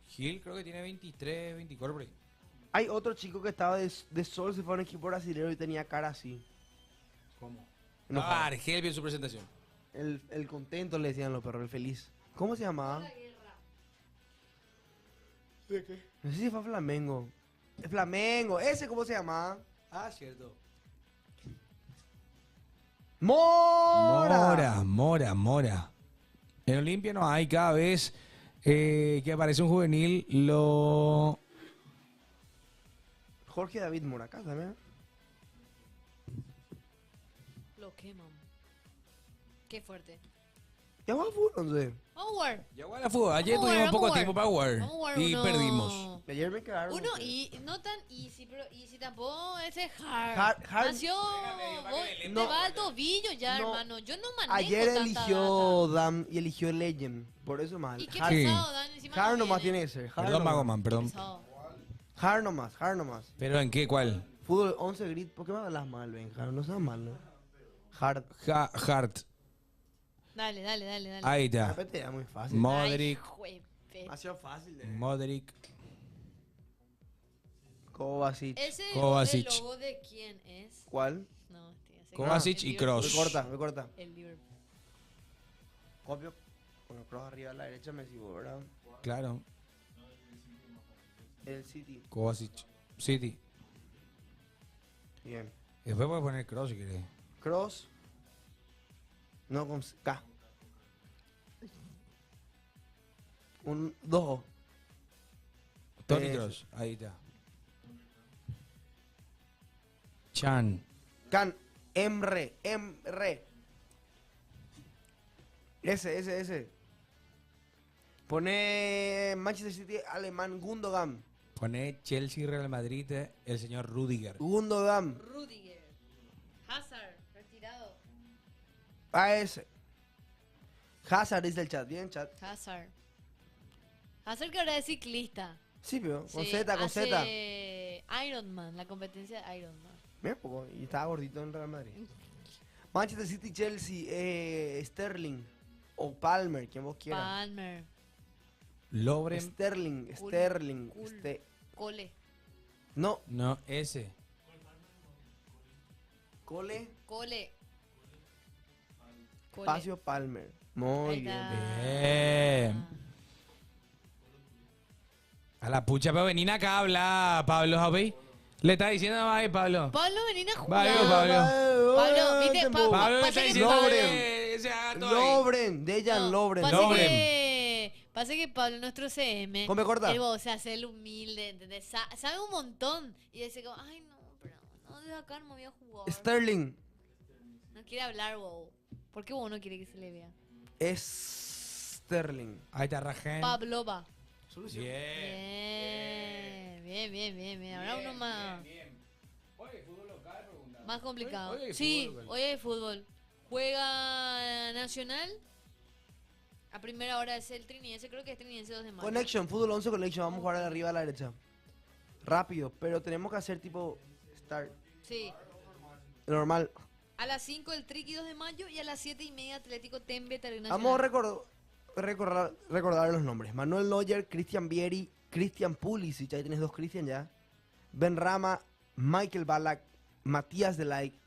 Gil creo que tiene 23, 24 por ahí. Hay otro chico que estaba de Sol, se fue a un equipo brasileño y tenía cara así. ¿Cómo? Enojado. Argel vio su presentación. El contento le decían los perros, el feliz. ¿Cómo se llamaba? ¿De qué? No sé si fue Flamengo. El Flamengo, ¿ese cómo se llamaba? Ah, cierto. ¡Mora! Mora. En Olimpia no hay, cada vez que aparece un juvenil lo... Jorge David Mora, acá también. Lo queman. Qué fuerte. Ya va a fútbol, no sé. Vamos a jugar. Ya juega la fútbol. Ayer Vamos a tuvimos jugar, poco vamos a tiempo para jugar. Vamos a jugar Y uno- perdimos. Ayer me cagaron. Uno ustedes. y no tan easy, pero easy tampoco ese hard. Hard- Nació, vos te No. va al tobillo ya, No. hermano. Yo no manejo Ayer tanta eligió Dam y eligió Legend. Por eso mal. ¿Y qué Hard- pesado, Dan? Encima Hard no nomás viene. tiene que ser. Hard Perdón, nomás. Magoman, perdón. Pesado. Hard nomás. ¿Pero en qué? ¿Cuál? Fútbol 11 grit. ¿Por qué me hablas mal, Benja? No seas mal, ¿no? Hard. Hart. Dale. Ahí está. Repete, era muy fácil. Modric. Demasiado fácil. Modric. Kovacic. ¿Ese Kovacic. el logo de quién es? ¿Cuál? No, ese Kovacic el y Liverpool. Kroos. Me corta. El Liverpool. Copio. Bueno, Kroos arriba a la derecha, Messi, ¿verdad? Claro. El City. Kovacic. City. Bien. Y después puedes poner Cross si querés. Kroos. No, con K. Un 2. Tony Cross. Ahí está. Chan. Can. Emre. Ese. Pone Manchester City alemán Gundogan. Pone Chelsea Real Madrid el señor Rudiger. Gundogan. Rudiger. Hazard, retirado. A ese. Hazard dice el chat. Bien, chat. Hazard. Hazard que ahora es ciclista. Sí, pero con Sí, Z, con Z. hace Ironman, la competencia de Ironman. Mira, poco. Y estaba gordito en Real Madrid. Manchester City, Chelsea, Sterling. O Palmer, quien vos quieras. Palmer. Lobren. Sterling. Cool. Cole. No, No, ese. Cole. Espacio Palmer. Muy Ahí bien. está. Bien. A la pucha, pero venir acá a hablar, Pablo Javi. Le está diciendo a Pablo. Pablo, venid a Va, jugar. Pablo. Pablo, viste, Pablo le pasa está que diciendo Pablo- que se haga todo ahí. Lobren, Dejan Lobren. Pasa que Pablo, nuestro CM, Come corta. él, o sea, hace el humilde, ¿entendés? Sabe un montón. Y dice como, ay, no, pero no, desde acá no me voy a jugar. Sterling. No quiere hablar, wow. ¿Por qué vos no quiere que se le vea? Es Sterling. Ahí está Rajén. Pablo va. Bien. Bien. Ahora uno más. Oye, fútbol local, pregunta. Más complicado. Hoy hay Sí, fútbol local. hoy hay fútbol. Juega Nacional. A primera hora es el Trinidense, creo que es Trinidense 2 de mayo. Connection, Fútbol 11 Connection. Vamos a jugar de arriba a la derecha. Rápido, pero tenemos que hacer tipo start. Sí. Normal. A las 5 el Triqui 2 de mayo y a las 7:30 Atlético Tembe Nacional. Vamos a recordar los nombres. Manuel Neuer, Cristian Vieri, Cristian Pulisic. Ahí tienes 2 Cristian ya. Ben Rama, Michael Ballack, Matías Delay,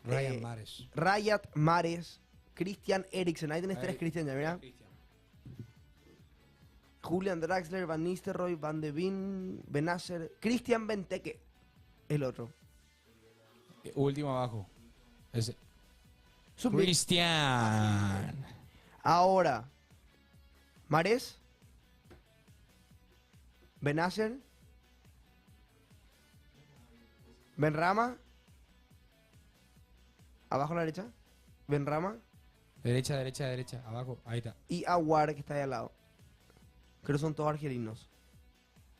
Ryan Mares. Rayat Mares, Christian Eriksen. Ahí tenés Ahí. 3 Cristian ya, mira. Julian Draxler, Van Nistelrooy, Van de Ven, Benacer, Christian Benteke. El otro. Último abajo. Ese. Subir. Cristian. Ahora, Mares, Benacer, Benrama, abajo a la derecha, Benrama Derecha. Abajo. Ahí está. y Aguar, que está ahí al lado. Creo que son todos argelinos.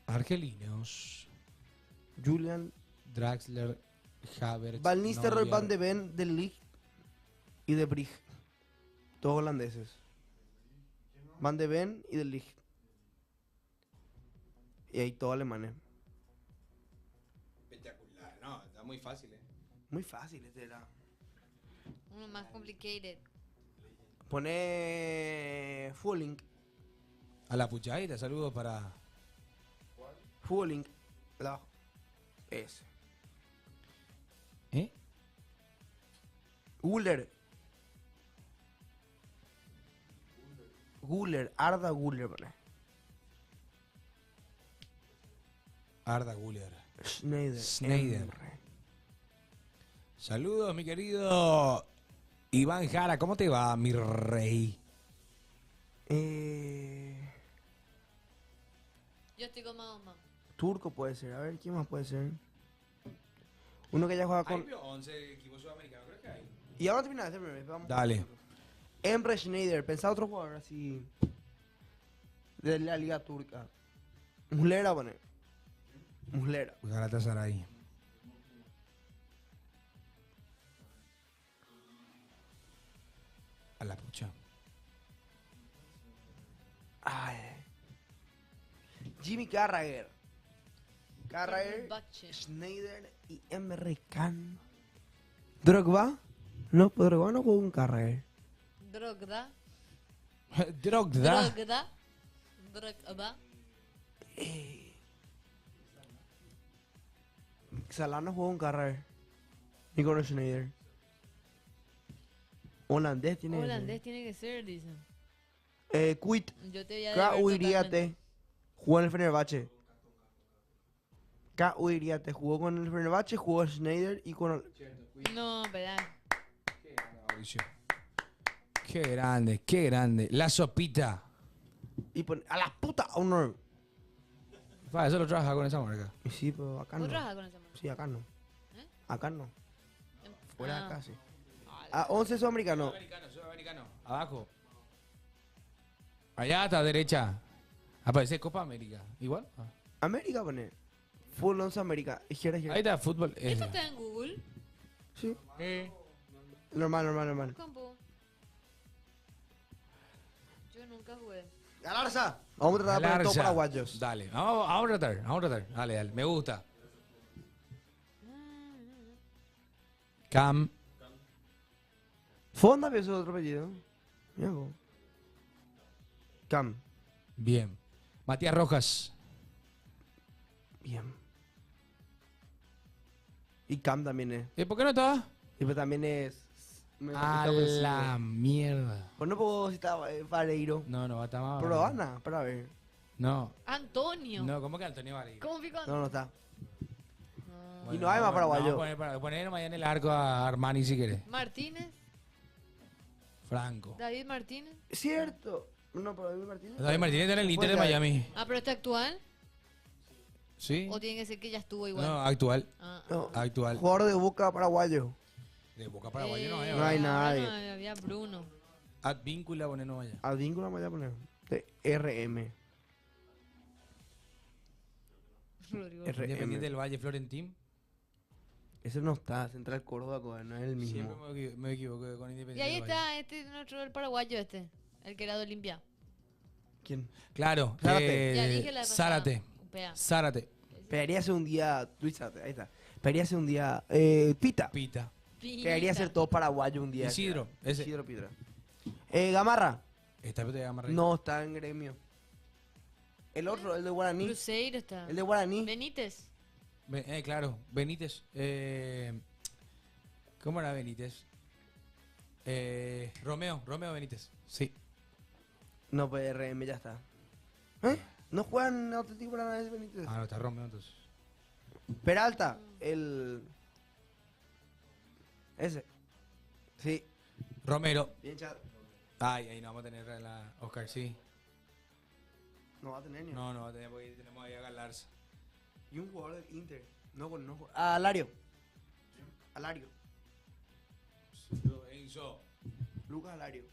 Argelinos. Julian, Draxler. Havertz. Van Nistelrooy, Neuer. Van de Ven, De Ligt y De Brig. Todos holandeses. Van de Ven y De Ligt. Y ahí todos alemanes. Espectacular. No, está muy fácil, Muy fácil este era. Uno más complicated. Pone Fulling. A la puchadita, saludos para. Fulling. Abajo. Ese. ¿Eh? Guller. Guller. Arda Guller, pone. Arda Güler. Schneider. Saludos, mi querido Iván Jara. ¿Cómo te va, mi rey? Yo estoy con Mahoma. Turco puede ser. A ver, ¿quién más puede ser? Uno que ya juega con... 11 equipos sudamericanos, creo que hay. Y ahora termina vamos. Dale. Emre Schneider. Pensá otro jugador así... de la liga turca. Muslera, pone. Muslera. Galatasaray. A la pucha. Ay. Jimmy Carragher. Carragher, Fenerbahce. Schneider y Emre Can. ¿Drogba? No, pues Drogba no jugó con Carragher. Drogda. Drogda. Drogba. Salah no jugó con Carragher. Ni con Schneider. Holandés tiene que ser. Holandés tiene que ser, dicen. Kuit. Yo te voy a K.U. deber Iriarte. totalmente. Jugó en el Fenerbahce. K.U. Iriarte jugó con el Fenerbahce, jugó Schneider y con... No, verdad. Mauricio. Qué grande, qué grande. La sopita. Y pone... ¡A la puta! Honor. Pa, eso lo trabaja con esa marca. Sí, pero acá ¿Vos no. trabajas con esa marca? Sí, acá no. ¿Eh? Acá no. Fuera de Ah. acá, sí. A 11 sudamericanos. Sudamericano. Abajo. Allá está, derecha. Aparece Copa América. Igual. América pone. Full 11 América. Izquierda, izquierda. Ahí está, fútbol. ¿Esto está en Google? Sí. Normal. Campo. Yo nunca jugué. ¡Galarza! Vamos a tratar de poner todos Galarza. paraguayos. Dale, vamos a tratar. Dale, me gusta. Cam. Fonda, pero eso es otro apellido. Mira vos. Cam. Bien. Matías Rojas. Bien. Y Cam también es. ¿Y por qué no está? Y pues también es... A la mierda. Pues no puedo citar Vareiro. No, va a estar más. Pero Ana, para ver. No. Antonio. No, ¿cómo que Antonio Vareiro? ¿Cómo pico? No está. Y no hay más paraguayo. Poner nomás en el arco a Armani si querés. Martínez, Franco. David Martínez. Cierto. No, pero David Martínez. David Martínez está en el Inter de Miami. Ah, pero está actual. ¿Sí? O tiene que ser que ya estuvo igual. No, actual. No. Actual. Jugador de Boca paraguayo. De Boca Paraguayo no hay. No hay Ah, nadie. bueno, había Bruno. Advíncula, poner no vaya. Advíncula me voy a poner. De RM. Rodrigo. Independiente del Valle, Florentín. Ese no está, Central Córdoba, no es el mismo. Siempre me equivoco con Independiente Y ahí del Valle. está este nuestro el paraguayo el que era de Olimpia. ¿Quién? Claro. Zárate. Ya dije la pasada. Zárate. Upea. Zárate. Pediría hacer un día. Luis Zárate, ahí está. Pediría hacer un día. Pita. Pita. Quería ser todo paraguayo un día. Isidro, ese. Isidro Pitra. Gamarra. ¿Está de Gamarra? No, está en gremio. El otro, el de Guaraní. Cruzeiro está. El de Guaraní. Benítez. Claro, Benítez. ¿Cómo era Benítez? Romeo Benítez. Sí. No, pues RM ya está. ¿No juegan en Atlético Paranaense Benítez? Ah, no, está Romeo entonces. Peralta, el. Ese. Sí. Romero. Bien, chat. Ay, ahí no vamos a tener a la Oscar, sí. No va a tener ni. No va a tener porque tenemos ahí a Galarza. Y un jugador del Inter. No, Alario. Alario. Enzo. Lucas Alario.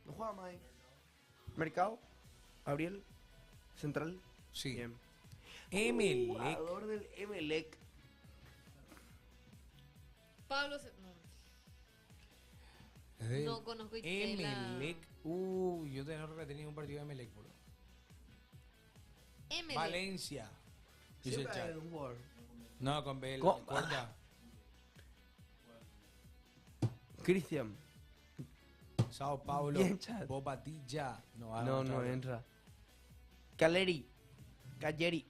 No juega más ahí. Mercado. Gabriel. Central. Sí. Bien. Emelec. Jugador del Emelec. Pablo. No conozco Emelec. Yo he tenido un partido de Emelec, bro. Emelec. Valencia. Dice el Siempre chat. hay un jugador. No, con Bel. ¿Cómo? Corta. Cristian. Sao Paulo. Bien, chat. Bobadilla. No entra. Caleri. Calleri.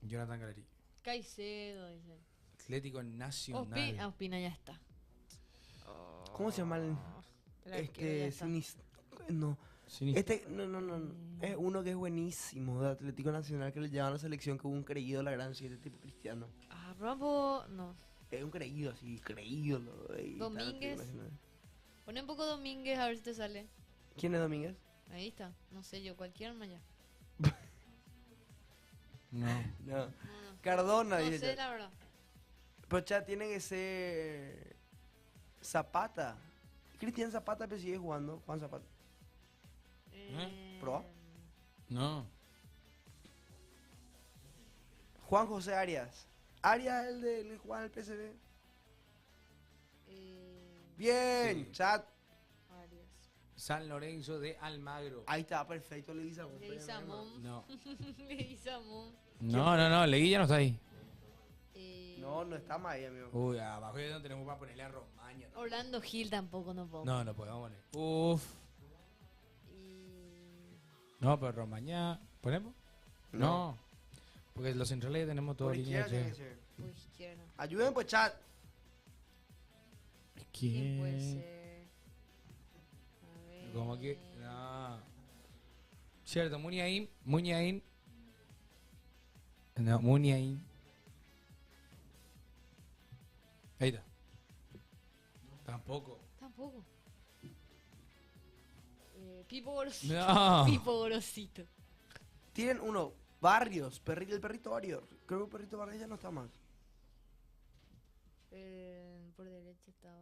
Jonathan Galeri. Caicedo, dice. Atlético Nacional. Ospina ya está. ¿Cómo se llama el? El arquero ya está. No. Sinistro. No. Es uno que es buenísimo de Atlético Nacional que le llevan a la selección que hubo un creído la gran siete tipo Cristiano. Ah, bravo. No. Es un creído así, creído. Domínguez. Pone un poco Domínguez a ver si te sale. ¿Quién es Domínguez? Ahí está. No sé yo, cualquier ya. No. Cardona, No dice. sé, la verdad. Pero ya tiene que ser Zapata. Cristian Zapata pero sigue jugando. Juan Zapata. ¿Pro? No. Juan José Arias. Arias el de jugar en el PSV. Bien, Sí. chat. San Lorenzo de Almagro. Ahí está, perfecto, le dice Leguizamón. No. Leguizamón. No, Leguilla no está ahí. No está más ahí, amigo. Uy, abajo ya no tenemos para ponerle a Romaña. Orlando Gil tampoco no puedo. No podemos poner. Uf. No, pero Romaña. ¿Ponemos? No. Porque los centrales ya tenemos todo Por línea izquierda de tiene que ser. Por izquierda. Ayuden, pues, chat. ¿Quién puede ¿Quién? ser? A ver. Como que. No. Cierto, Muniain. No, Muniain. Ahí está. Tampoco. Pipo Gorosito. No. Pipo Gorosito. Tienen uno. Barrios. El perrito Barrios. Creo que el perrito Barrios ya no está más. Por derecha estaba.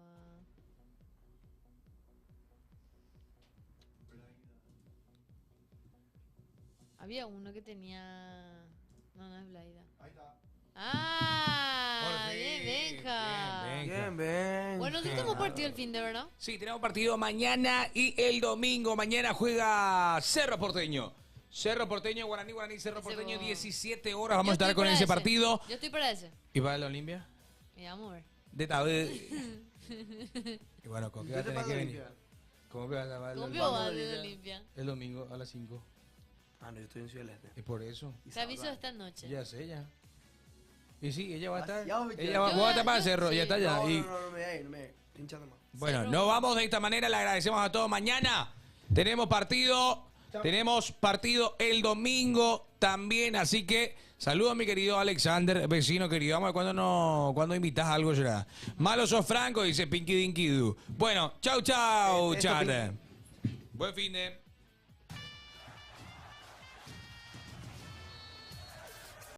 Había uno que tenía. No es Blaida. Ahí está. ¡Ah! Por fin, Bien, Benja. Bien, Benja. Bueno, sí tenemos partido el fin de, ¿verdad? Sí, tenemos partido mañana y el domingo. Mañana juega Cerro Porteño. Cerro Porteño, Guaraní, Cerro Porteño, 17 horas. Vamos a estar con ese partido. Yo estoy para ese. ¿Y para la Olimpia? Mi amor. De Tabú. Y bueno, ¿con qué va a tener que venir? ¿Cómo que va a ¿Cómo que va a la Olimpia? El domingo a las 5. Ah, no, yo estoy en Ciudad del Este. Es por eso. Te aviso esta noche. Ya sé, ya. Y sí, ella va a estar. Demasiado Ella va a estar para Cerro, ya está ya. No, Y no me da, no me pinchando más. bueno, nos vamos de esta manera. Le agradecemos a todos. Mañana tenemos partido Tenemos partido el domingo también, así que saludos a mi querido Alexander, vecino querido. Vamos a ver cuándo invitas algo será. Malo sos Franco, dice Pinky Dinky Doo. Bueno, chau, Esto, chat. Buen fin de...